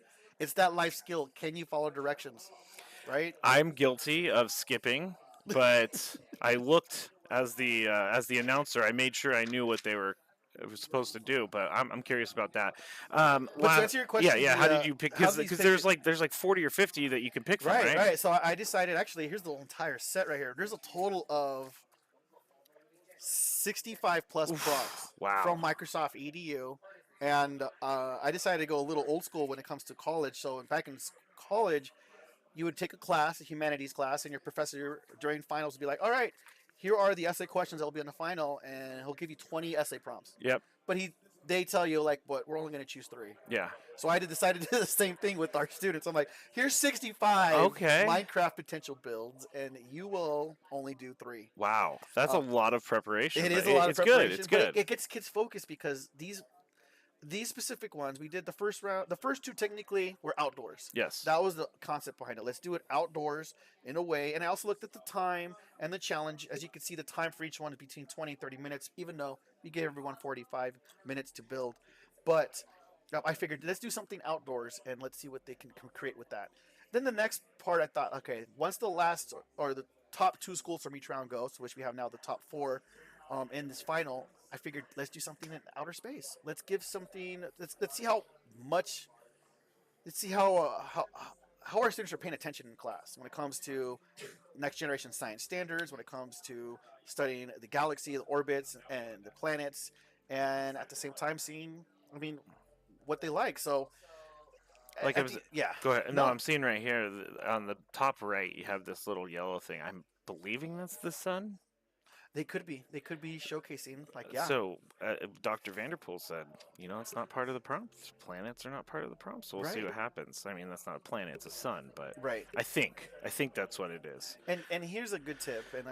that life skill. Can you follow directions? Right. I'm guilty of skipping, but I looked as the announcer. I made sure I knew what they were supposed to do, but I'm curious about that. But to answer your question, yeah. the, How did you pick? how do Because these there's like 40 or 50 that you can pick from, right? Right. So I decided. Actually, here's the entire set right here. There's a total of 65 plus prompts wow. from Microsoft EDU, and I decided to go a little old school when it comes to college. So back in college, you would take a class, a humanities class, and your professor during finals would be like, "All right, here are the essay questions that will be on the final," and he'll give you 20 essay prompts. Yep. But they tell you like, "But we're only going to choose 3." Yeah. So I decided to do the same thing with our students. I'm like, "Here's 65 Okay. Minecraft potential builds, and you will only do 3." Wow, that's a lot of preparation. It but is a lot of preparation. It's good. But it gets kids focused because these specific ones, we did the first round. The first 2 technically were outdoors. Yes. That was the concept behind it. Let's do it outdoors in a way. And I also looked at the time and the challenge. As you can see, the time for each one is between 20 and 30 minutes, even though we gave everyone 45 minutes to build. But I figured, let's do something outdoors and let's see what they can create with that. Then the next part, I thought, okay, once the last or the top 2 schools from each round goes, which we have now the top 4 in this final, I figured let's do something in outer space. Let's give something. Let's see how much. Let's see how our students are paying attention in class when it comes to next generation science standards. When it comes to studying the galaxy, the orbits, and the planets, and at the same time seeing, what they like. So, Like yeah. Go ahead. No, I'm seeing right here on the top right. You have this little yellow thing. I'm believing that's the sun. They could be showcasing, yeah. So, Dr. Vanderpool said, it's not part of the prompts. Planets are not part of the prompts. So we'll see what happens. I mean, that's not a planet; it's a sun. But I think that's what it is. And here's a good tip. And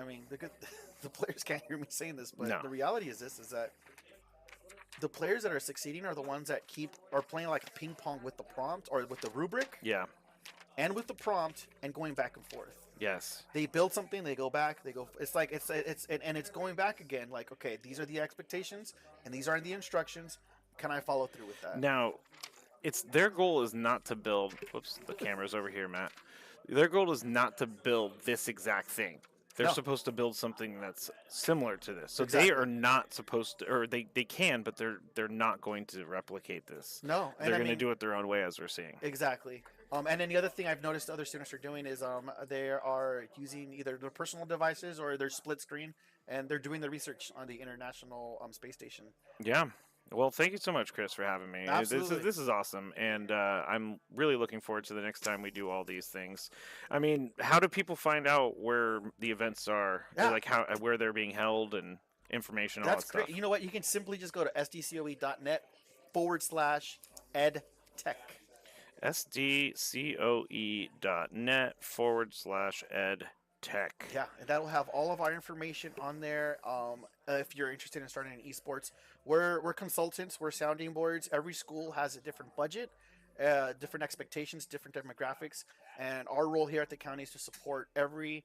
the players can't hear me saying this, but No. the reality is that the players that are succeeding are the ones that are playing like a ping pong with the prompt or with the rubric. Yeah. And with the prompt and going back and forth. Yes. They build something, they go back, it's like it's going back again. Like, okay, these are the expectations and these are the instructions. Can I follow through with that? Now, their goal is not to build. Whoops, the camera's over here, Matt. Their goal is not to build this exact thing. They're supposed to build something that's similar to this. So they are not supposed to, or they can, but they're not going to replicate this. No, they're going to do it their own way, as we're seeing. Exactly. And then the other thing I've noticed other students are doing is they are using either their personal devices or their split screen, and they're doing the research on the International Space Station. Yeah. Well, thank you so much, Chris, for having me. Absolutely. This is awesome, and I'm really looking forward to the next time we do all these things. I mean, how do people find out where the events are, like where they're being held, and information, all that stuff? That's great. You know what? You can simply just go to sdcoe.net/edtech. sdcoe.net/edtech. Yeah, and that'll have all of our information on there. If you're interested in starting in esports, we're consultants, we're sounding boards. Every school has a different budget, different expectations, different demographics, and our role here at the county is to support every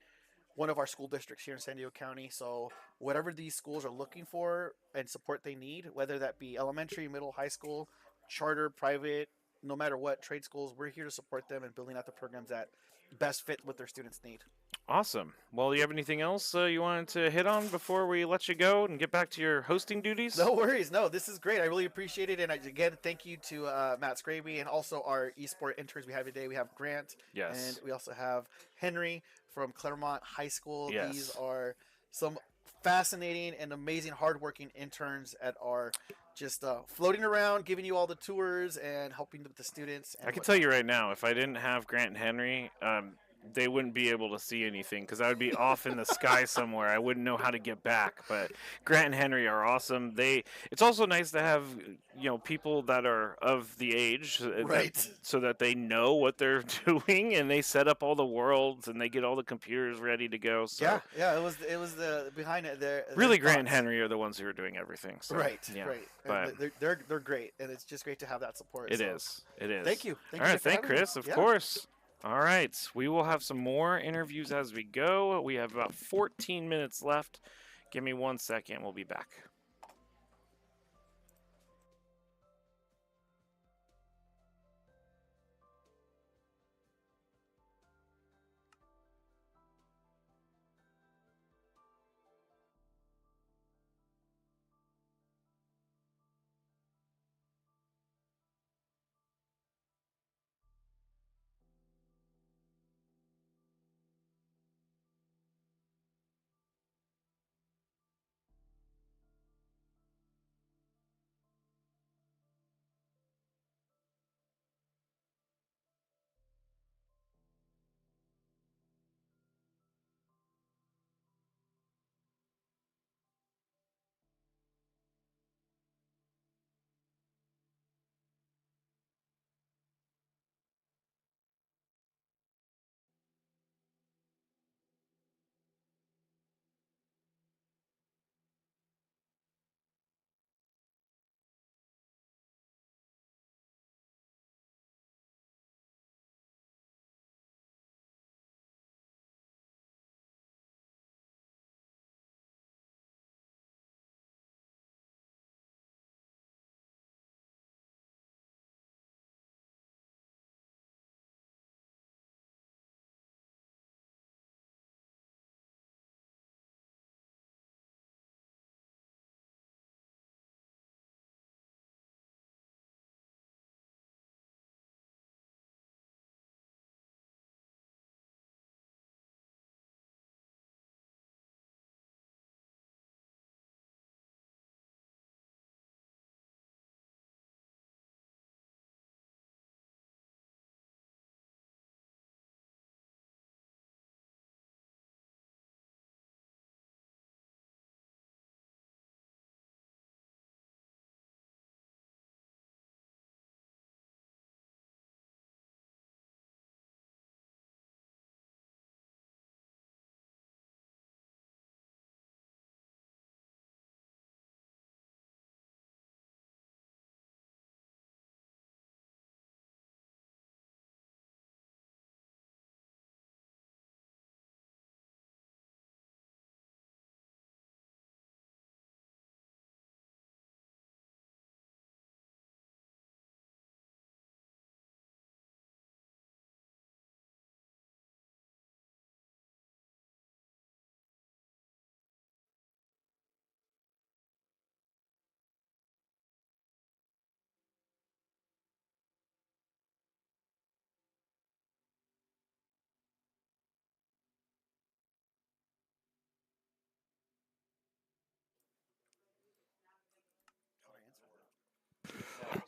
one of our school districts here in San Diego County. So whatever these schools are looking for and support they need, whether that be elementary, middle, high school, charter, private, no matter what, trade schools, we're here to support them and building out the programs that best fit what their students need. Awesome. Well, do you have anything else you wanted to hit on before we let you go and get back to your hosting duties? No worries. No, this is great. I really appreciate it. And again, thank you to Matt Scraby and also our esport interns we have today. We have Grant. Yes. And we also have Henry from Claremont High School. Yes. These are some fascinating and amazing hardworking interns at our just floating around, giving you all the tours and helping with the students. I can tell you right now, if I didn't have Grant and Henry, they wouldn't be able to see anything because I would be off in the sky somewhere. I wouldn't know how to get back. But Grant and Henry are awesome. It's also nice to have people that are of the age Right. so that they know what they're doing and they set up all the worlds and they get all the computers ready to go. So Yeah. It was the behind it. Their really, Grant and thoughts. Henry are the ones who are doing everything. So, Right. yeah, Right. but And they're great, and it's just great to have that support. it so. is. It is. Thank you. Thank All you, right. Nick, for Thank having me. Chris. Of Yeah. course. All right. We will have some more interviews as we go. We have about 14 minutes left. Give me 1 second. We'll be back.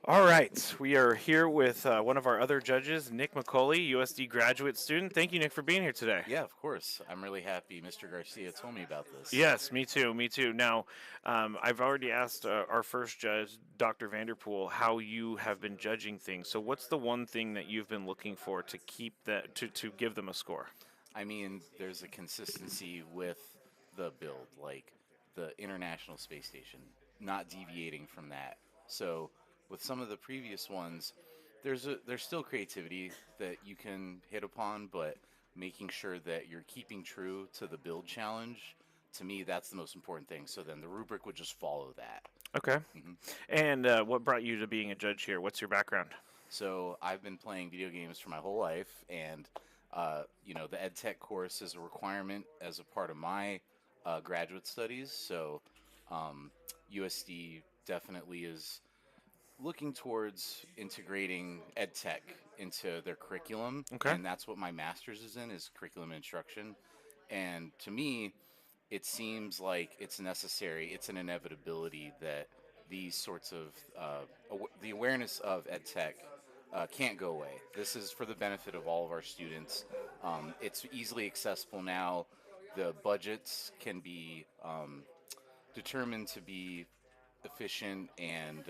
All right, we are here with one of our other judges, Nick McCauley, USD graduate student. Thank you, Nick, for being here today. Yeah, of course. I'm really happy Mr. Garcia told me about this. Yes, me too, me too. Now, I've already asked our first judge, Dr. Vanderpool, how you have been judging things. So what's the one thing that you've been looking for to keep that, to give them a score? I mean, there's a consistency with the build, like the International Space Station, not deviating from that. So, with some of the previous ones, there's still creativity that you can hit upon, but making sure that you're keeping true to the build challenge, to me, that's the most important thing. So then the rubric would just follow that. Okay. And what brought you to being a judge here? What's your background? So I've been playing video games for my whole life, and the EdTech course is a requirement as a part of my graduate studies. So USD definitely is looking towards integrating EdTech into their curriculum, Okay. and that's what my master's is in, is curriculum instruction. And to me, it seems like it's necessary, it's an inevitability that these sorts of the awareness of EdTech can't go away. This is for the benefit of all of our students. It's easily accessible now. The budgets can be determined to be efficient, and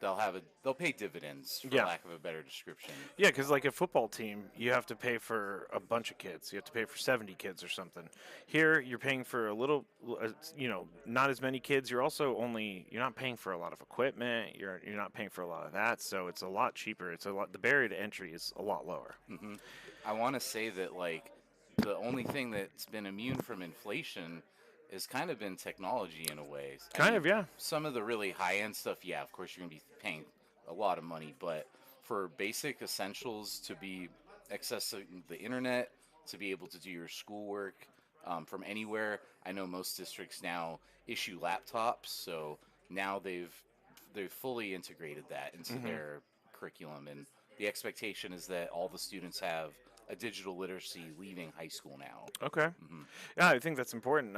they'll pay dividends, for Yeah. lack of a better description. Yeah, because like a football team, you have to pay for a bunch of kids. You have to pay for 70 kids or something. Here, you're paying for a little, not as many kids. You're not paying for a lot of equipment. You're not paying for a lot of that. So it's a lot cheaper. The barrier to entry is a lot lower. I want to say that like the only thing that's been immune from inflation has kind of been technology in a way. Yeah. Some of the really high-end stuff, yeah, of course you're going to be paying a lot of money, but for basic essentials to be accessing the internet, to be able to do your schoolwork from anywhere, I know most districts now issue laptops, so now they've fully integrated that into their curriculum, and the expectation is that all the students have a digital literacy leaving high school now. Okay. Yeah, I think that's important.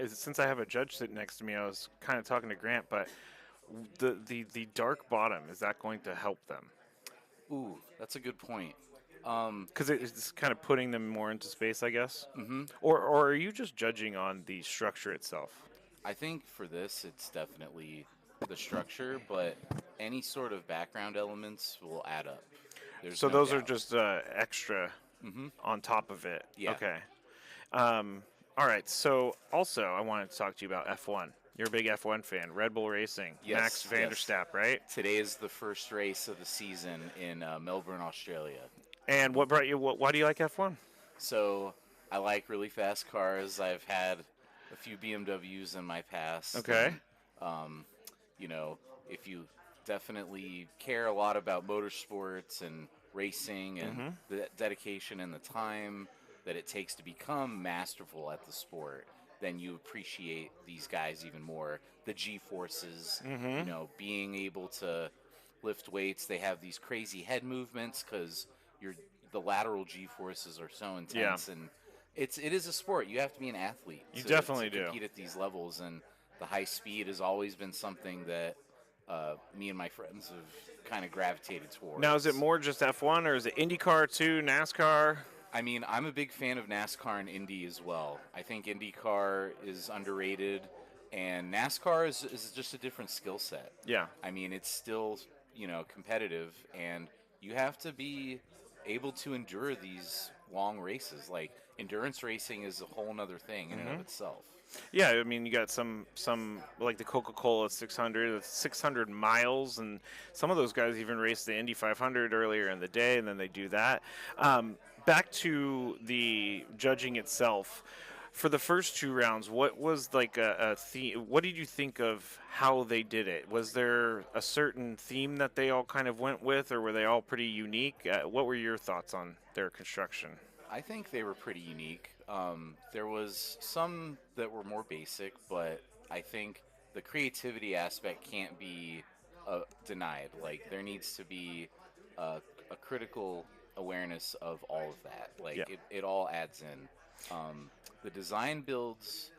Since I have a judge sitting next to me, I was kind of talking to Grant, but the dark bottom, is that going to help them? Ooh, that's a good point. Because it's kind of putting them more into space, I guess. Or are you just judging on the structure itself? I think for this, it's definitely the structure, but any sort of background elements will add up. So those are just extra on top of it. Yeah. Okay. All right. So also, I wanted to talk to you about F1. You're a big F1 fan. Red Bull Racing. Yes, Max Vanderstappen, right? Today is the first race of the season in Melbourne, Australia. And what brought you? Why do you like F1? So I like really fast cars. I've had a few BMWs in my past. Okay. And, if you definitely care a lot about motorsports and racing and the dedication and the time that it takes to become masterful at the sport, then you appreciate these guys even more. The G-forces, being able to lift weights. They have these crazy head movements because the lateral G-forces are so intense, and it is a sport. You have to be an athlete. You to, definitely to do. compete at these levels, and the high speed has always been something that me and my friends have kind of gravitated towards. Now, is it more just F1 or is it IndyCar too, NASCAR? I mean, I'm a big fan of NASCAR and Indy as well. I think IndyCar is underrated, and NASCAR is just a different skill set. Yeah. I mean, it's still, competitive, and you have to be able to endure these long races. Like, endurance racing is a whole nother thing in and of itself. Yeah, I mean, you got some like the Coca-Cola 600, it's 600 miles, and some of those guys even raced the Indy 500 earlier in the day, and then they do that. Back to the judging itself. For the first two rounds, what was like a theme? What did you think of how they did it? Was there a certain theme that they all kind of went with, or were they all pretty unique? What were your thoughts on their construction? I think they were pretty unique. There was some that were more basic, but I think the creativity aspect can't be denied. Like, there needs to be a critical awareness of all of that. Like, it all adds in. The design builds,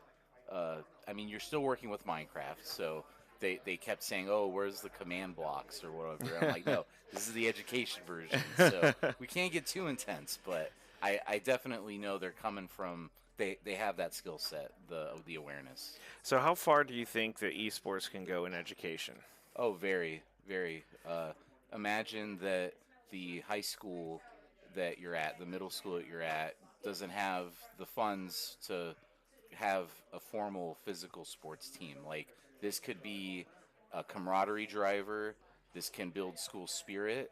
I mean, you're still working with Minecraft, so they kept saying, oh, where's the command blocks or whatever. I'm like, no, this is the education version, so we can't get too intense, but I definitely know they're coming from, they have that skill set, the awareness. So how far do you think that esports can go in education? Oh, very, very. Imagine that the high school that you're at, the middle school that you're at, doesn't have the funds to have a formal physical sports team. Like, this could be a camaraderie driver. This can build school spirit.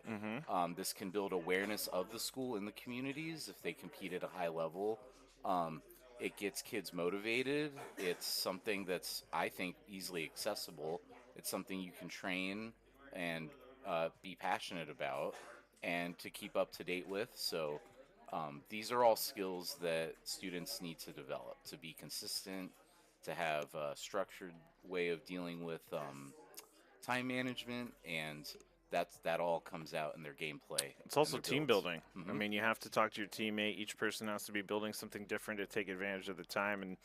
This can build awareness of the school in the communities if they compete at a high level. It gets kids motivated. It's something that's, I think, easily accessible. It's something you can train and be passionate about and to keep up to date with. So these are all skills that students need to develop, to be consistent, to have a structured way of dealing with time management, and that all comes out in their gameplay. It's also team building. Mm-hmm. I mean, you have to talk to your teammate. Each person has to be building something different to take advantage of the time. And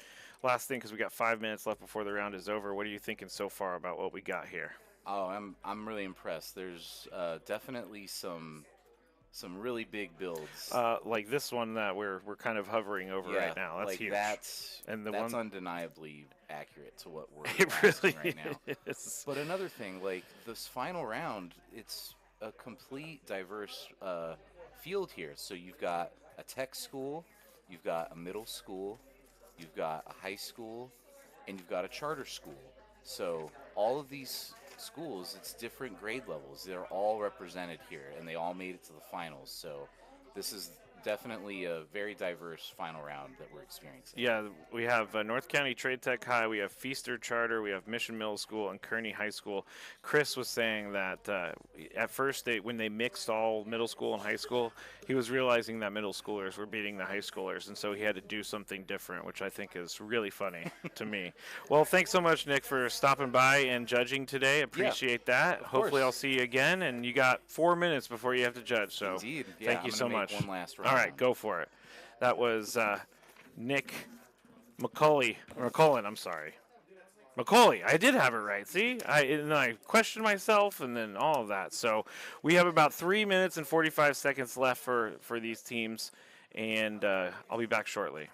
last thing, because we got 5 minutes left before the round is over, what are you thinking so far about what we got here? Oh, I'm really impressed. There's definitely some really big builds. Like this one that we're kind of hovering over Yeah, right now. That's like huge. that's And the that's one undeniably accurate to what we're it asking really right now. is. But another thing, like this final round, it's a complete diverse field here. So you've got a tech school, you've got a middle school, you've got a high school, and you've got a charter school. So all of these schools, it's different grade levels. They're all represented here, and they all made it to the finals. So this is definitely a very diverse final round that we're experiencing. Yeah, we have North County Trade Tech High, we have Feaster Charter, we have Mission Middle School, and Kearney High School. Chris was saying that at first, when they mixed all middle school and high school, he was realizing that middle schoolers were beating the high schoolers, and so he had to do something different, which I think is really funny to me. Well, thanks so much, Nick, for stopping by and judging today. Appreciate that. Hopefully, I'll see you again, and you got 4 minutes before you have to judge. So, Indeed. Yeah, thank you I'm so gonna much. make one last All right, go for it. That was Nick McCullen, I'm sorry. Macaulay, I did have it right. See, and I questioned myself, and then all of that. So we have about 3 minutes and 45 seconds left for these teams, and I'll be back shortly.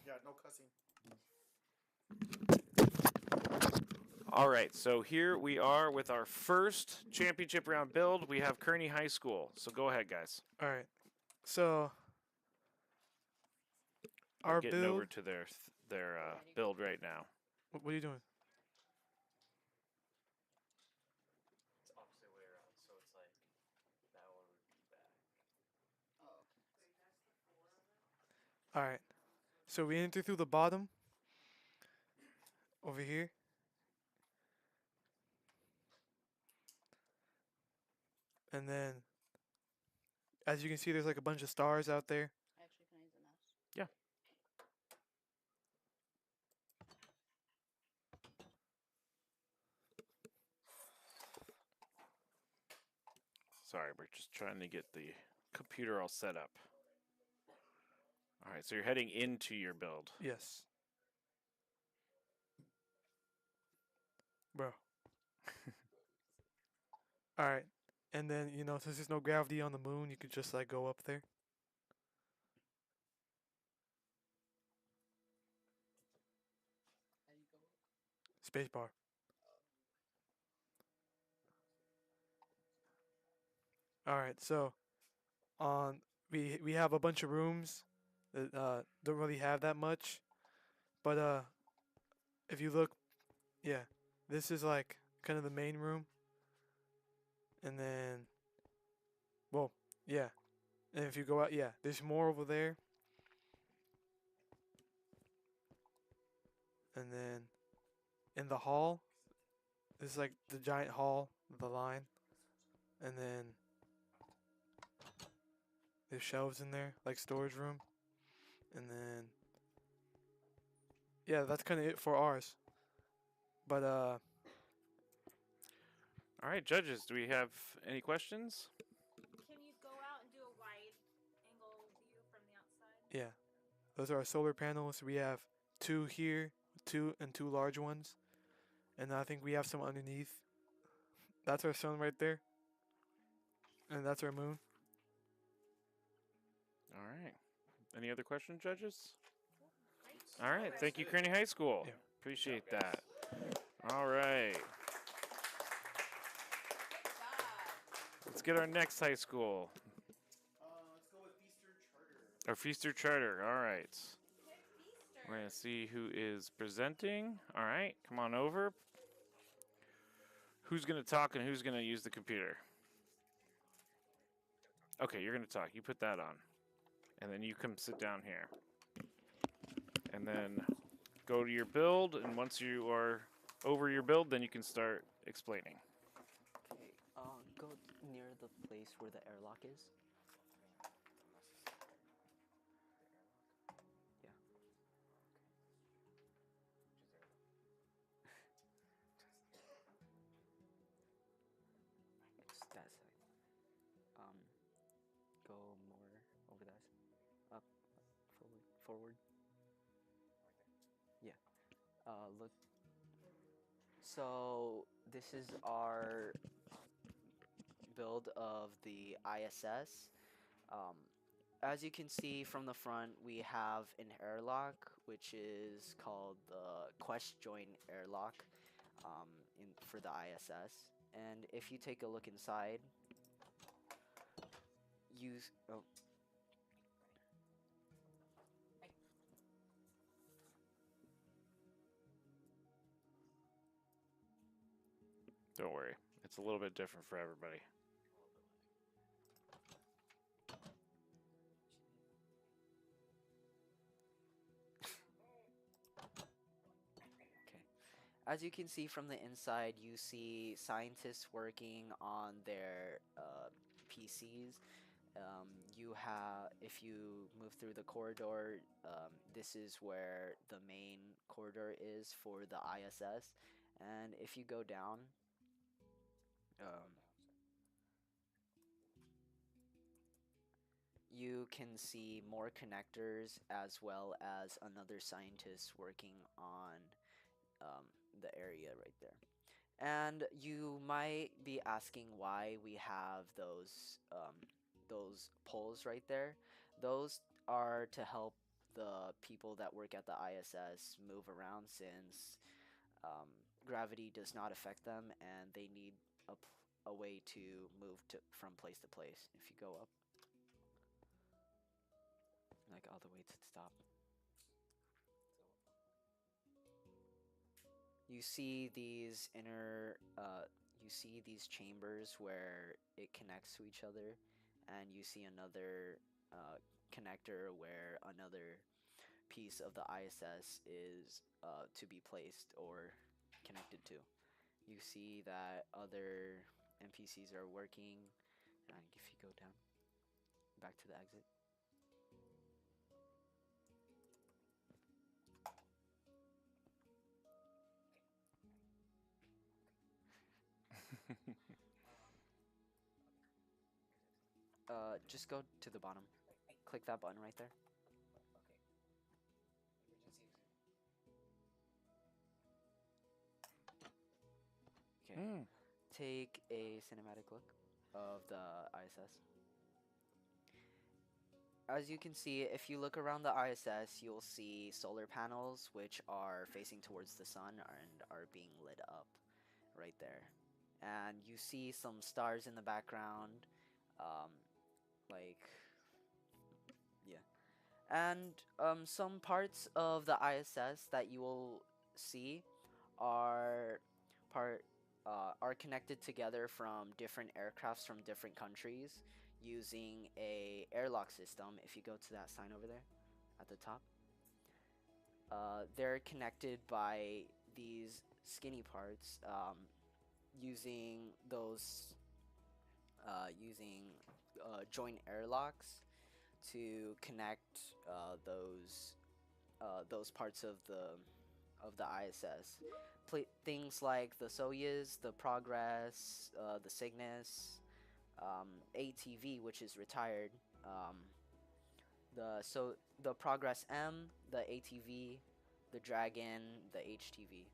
Yeah, no cussing. All right, so here we are with our first championship round build. We have Kearney High School. So go ahead, guys. All right. So We're our getting over build. to their build right now. What are you doing? It's opposite way around, so it's like that one would be back. All right. So we enter through the bottom over here. And then, as you can see, there's like a bunch of stars out there. Actually, can I use a mouse? Yeah. Sorry, we're just trying to get the computer all set up. All right, so you're heading into your build. Yes. Bro. All right. And then, you know, since there's no gravity on the moon, you could just like go up there. Spacebar. All right, so on we have a bunch of rooms that don't really have that much, but if you look, yeah, this is like kind of the main room, and then, well, yeah, and if you go out, yeah, there's more over there, and then in the hall, this is like the giant hall, the line, and then there's shelves in there, like storage room, and then yeah, that's kind of it for ours. But All right, judges, do we have any questions? Can you go out and do a wide angle view from the outside? yeah, those are our solar panels. We have two here, two large ones, and I think we have some underneath. That's our sun right there, and that's our moon. All right. Any other questions, judges? All right. Thank you, Kearney High School. Yeah. Appreciate that. All right. Let's get our next high school. Let's go with Feaster Charter. Our Feaster Charter. All right. We're going to see who is presenting. All right. Come on over. Who's going to talk and who's going to use the computer? Okay, you're going to talk. You put that on. And then you come sit down here. And then go to your build, and once you are over your build, then you can start explaining. Okay, go near the place where the airlock is. Yeah. It's that side. Go more over that side. Up, forward. Yeah. Look. So this is our build of the ISS. As you can see from the front, we have an airlock, which is called the Quest Joint Airlock for the ISS. And if you take a look inside, oh. Don't worry. It's a little bit different for everybody. Okay. As you can see from the inside, you see scientists working on their PCs. If you move through the corridor, this is where the main corridor is for the ISS. And if you go down, you can see more connectors as well as another scientist working on the area right there. And you might be asking why we have those poles right there. Those are to help the people that work at the ISS move around since gravity does not affect them, and they need a way to move from place to place. If you go up, like all the way to the top, you see these you see these chambers where it connects to each other, and you see another connector where another piece of the ISS is to be placed or connected to. You see that other NPCs are working, and if you go down, back to the exit. Just go to the bottom. Click that button right there. Okay. Take a cinematic look of the ISS. As you can see, if you look around the ISS, you'll see solar panels which are facing towards the sun and are being lit up right there. And you see some stars in the background, yeah. And some parts of the ISS that you will see are connected together from different aircrafts from different countries using a airlock system. If you go to that sign over there at the top, they're connected by these skinny parts using those joint airlocks to connect those parts of the ISS. Things like the Soyuz, the Progress, the Cygnus, ATV, which is retired, the Progress M, the ATV, the Dragon, the HTV.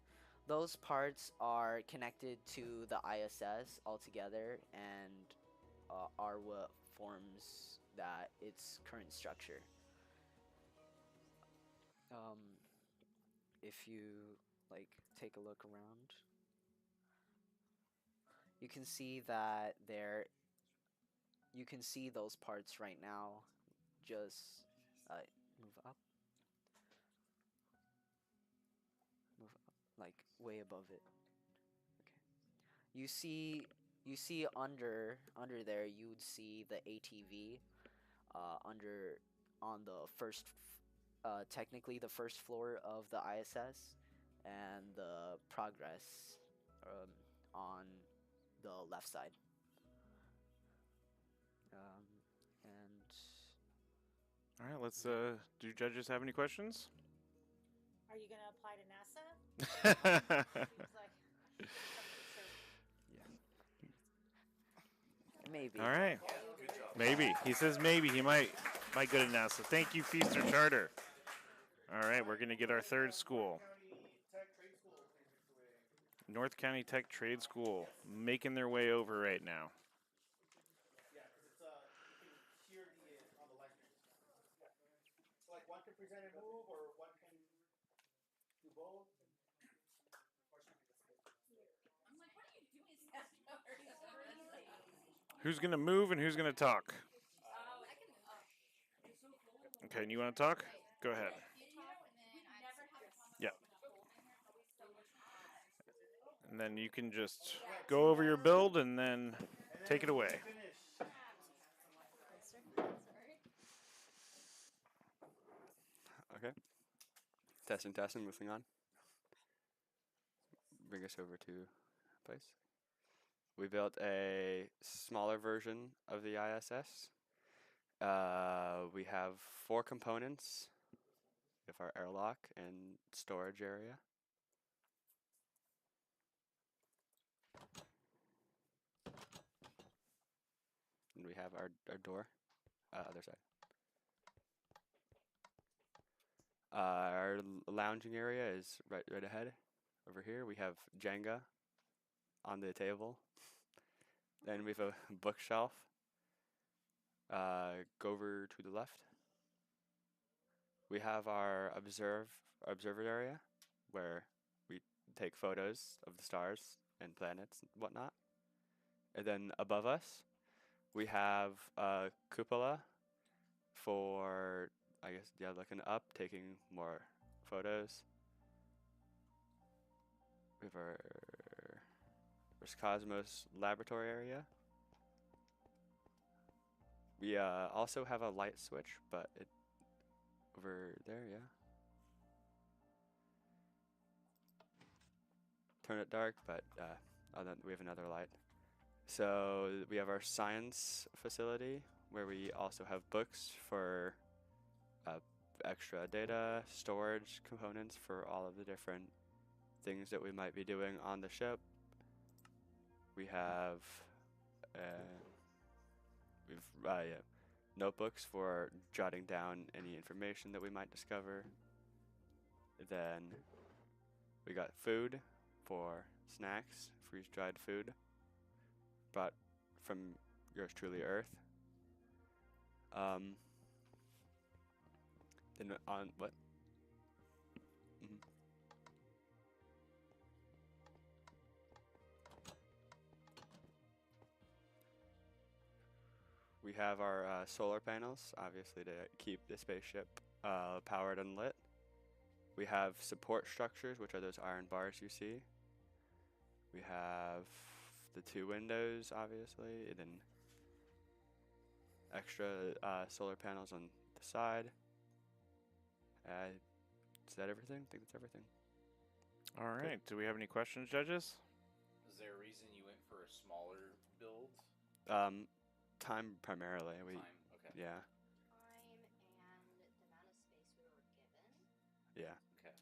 Those parts are connected to the ISS altogether and are what forms its current structure. If you take a look around, you can see that you can see those parts right now. Just move up, like way above it. Okay. You see under there, you would see the ATV on the first technically the first floor of the ISS, and the Progress on the left side. And All right, let's. Do judges have any questions? Are you gonna apply to NASA? Seems like maybe. All right. Maybe. He says maybe. He might go to NASA. Thank you, Feaster Charter. All right, we're going to get our third school. North County Tech Trade School, making their way over right now. Yeah, because you can hear on the live stream. So like one can present and move, or one can do both. Who's going to move and who's going to talk? Okay, and you want to talk? Go ahead. Yeah. And then you can just go over your build and then take it away. Okay. Testing, moving on. Bring us over to place. We built a smaller version of the ISS. We have 4 components. We have our airlock and storage area. And we have our door, other side. Our lounging area is right ahead. Over here we have Jenga on the table. Then we have a bookshelf. Go over to the left. We have our observer area where we take photos of the stars and planets and whatnot. And then above us, we have a cupola for, I guess, yeah, looking up, taking more photos. We have our Cosmos laboratory area. We also have a light switch, but it over there, yeah. Turn it dark, but we have another light. So we have our science facility where we also have books for extra data, storage components for all of the different things that we might be doing on the ship. We have notebooks for jotting down any information that we might discover. Then we got food for snacks, freeze-dried food, brought from yours truly, Earth. Then on what? We have our solar panels, obviously, to keep the spaceship powered and lit. We have support structures, which are those iron bars you see. We have the 2 windows, obviously, and then extra solar panels on the side. Is that everything? I think that's everything. All right. Do we have any questions, judges? Is there a reason you went for a smaller build? Time primarily. Time, okay. Yeah. Time and the amount of space we were given. Yeah. Okay.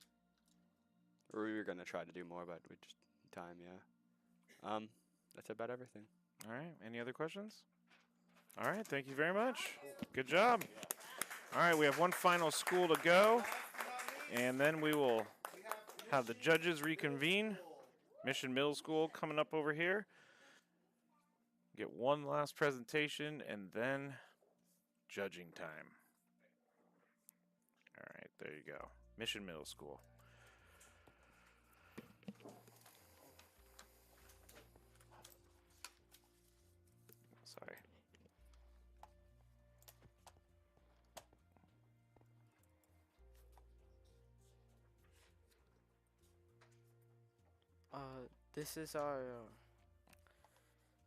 Or we were gonna try to do more, but we just time, yeah. That's about everything. All right. Any other questions? All right. Thank you very much. Good job. All right. We have one final school to go, and then we will have the judges reconvene. Mission Middle School coming up over here. Get one last presentation, and then judging time. All right. There you go. Mission Middle School. Sorry. This is our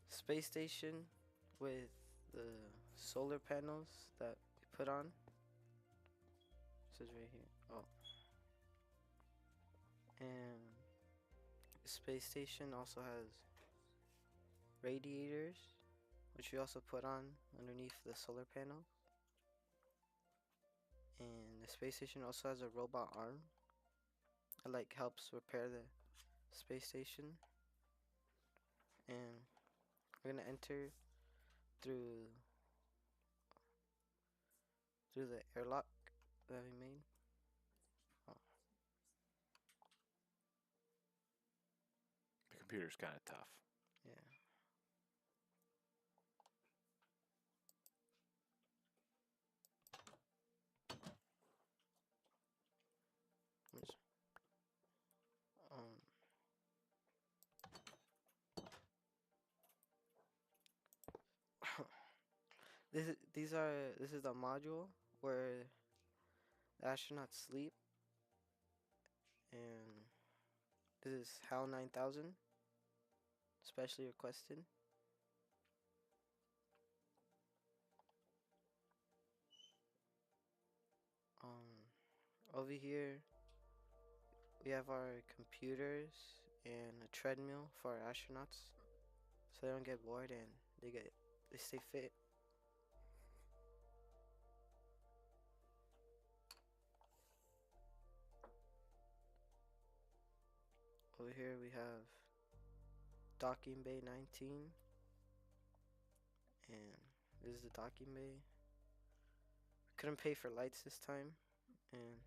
space station with the solar panels that we put on. This is right here. Oh. And the space station also has radiators, which we also put on underneath the solar panels. And the space station also has a robot arm that like helps repair the space station. And we're gonna enter through the airlock that we made. Oh. The computer's kind of tough. Yeah. Which, this is the module where the astronauts sleep, and this is HAL 9000, specially requested. Over here we have our computers and a treadmill for our astronauts, so they don't get bored and they stay fit. Over here we have docking bay 19, and this is the docking bay. Couldn't pay for lights this time, and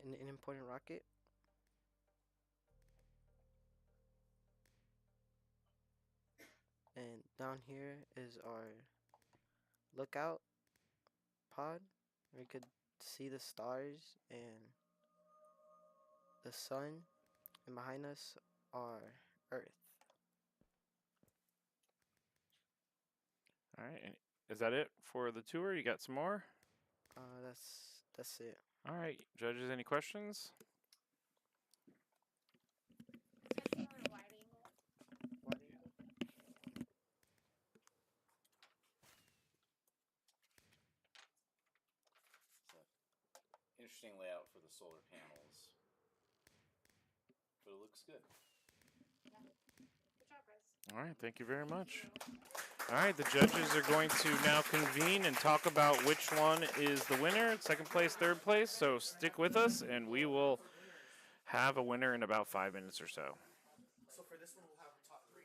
an important rocket. And down here is our lookout pod, We could see the stars and the sun, and behind us are Earth. All right. And is that it for the tour? You got some more? That's it. All right. Judges, any questions? Interesting layout for the solar panels, but it looks good. All right. Thank you very much. All right. The judges are going to now convene and talk about which one is the winner, second place, third place. So stick with us, and we will have a winner in about 5 minutes or so. So for this one, we'll have top three.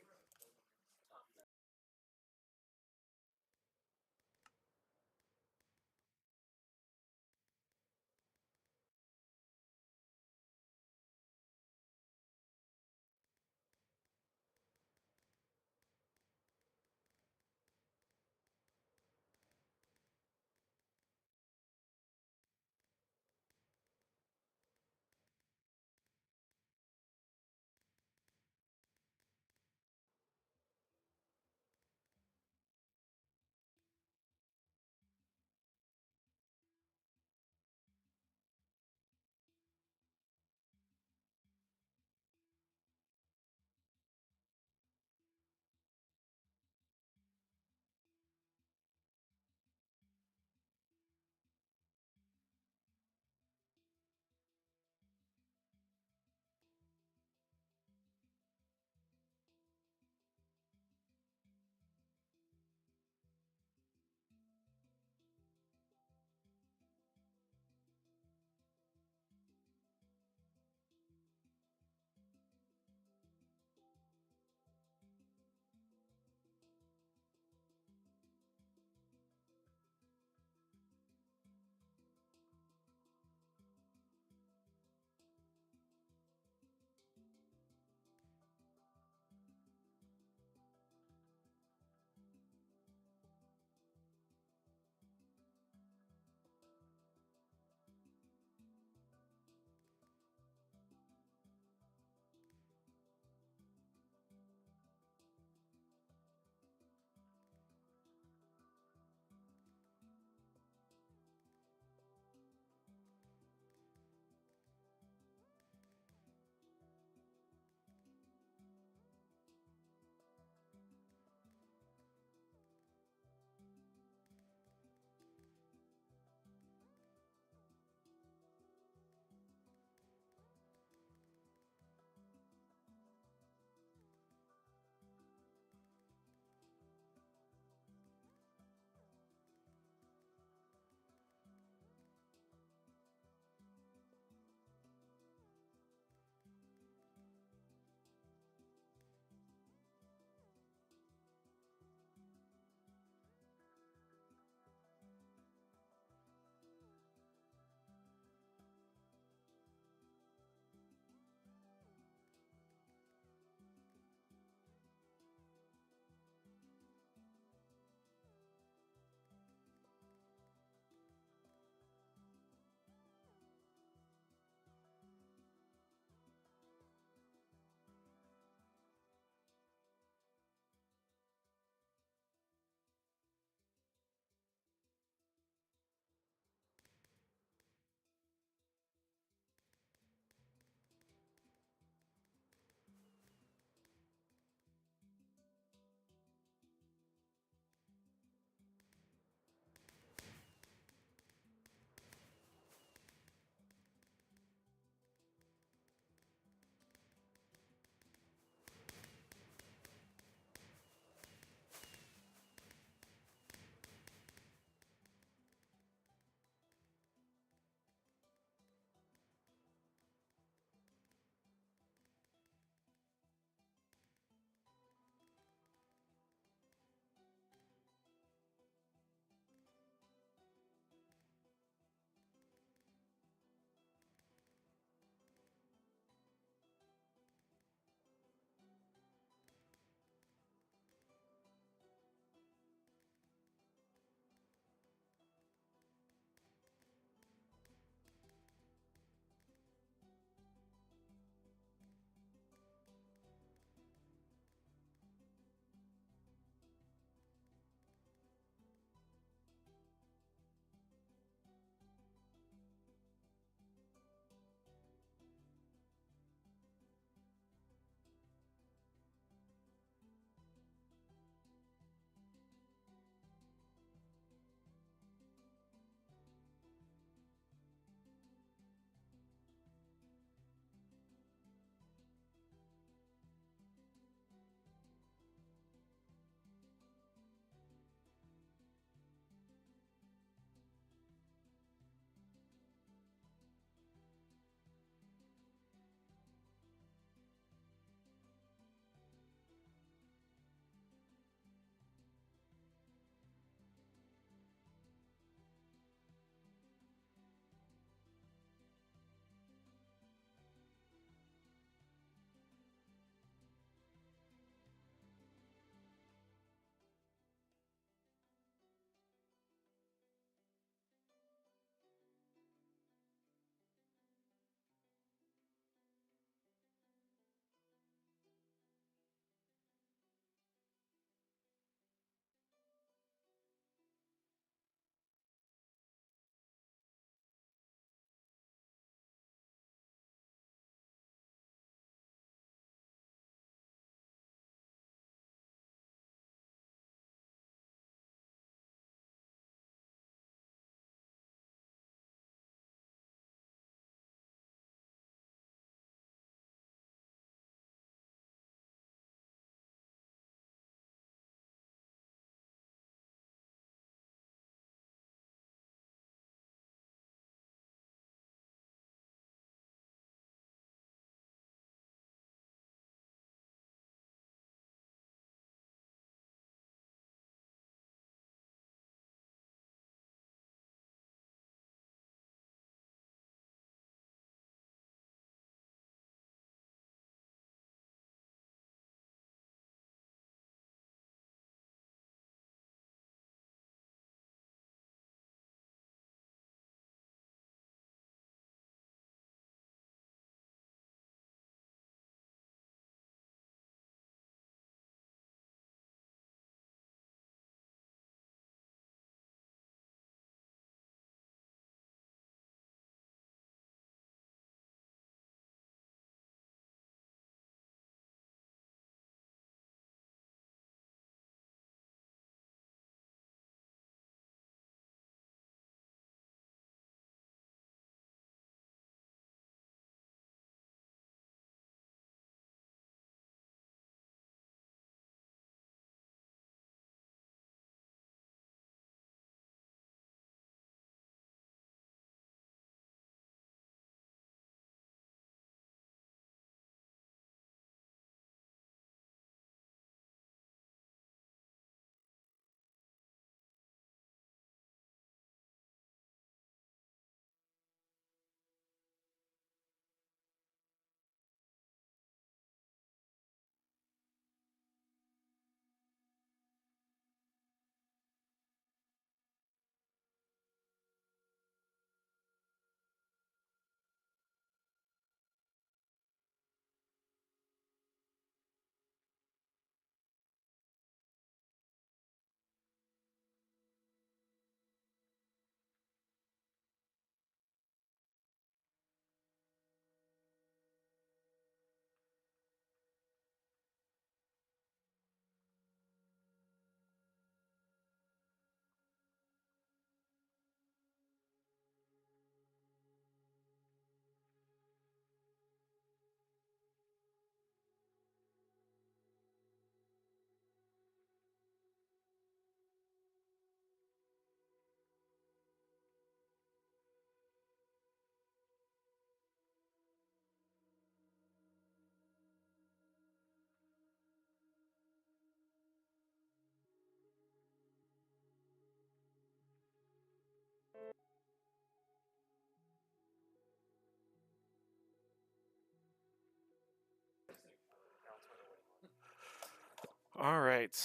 All right.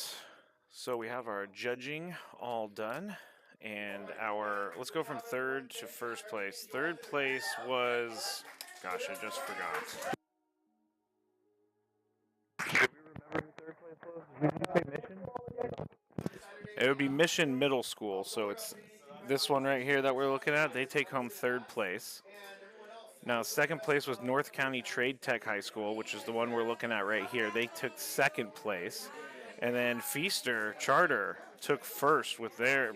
So we have our judging all done. And let's go from third to first place. Third place was, gosh, I just forgot. It would be Mission Middle School. So it's this one right here that we're looking at. They take home third place. Now, second place was North County Trade Tech High School, which is the one we're looking at right here. They took second place. And then Feaster Charter took first with their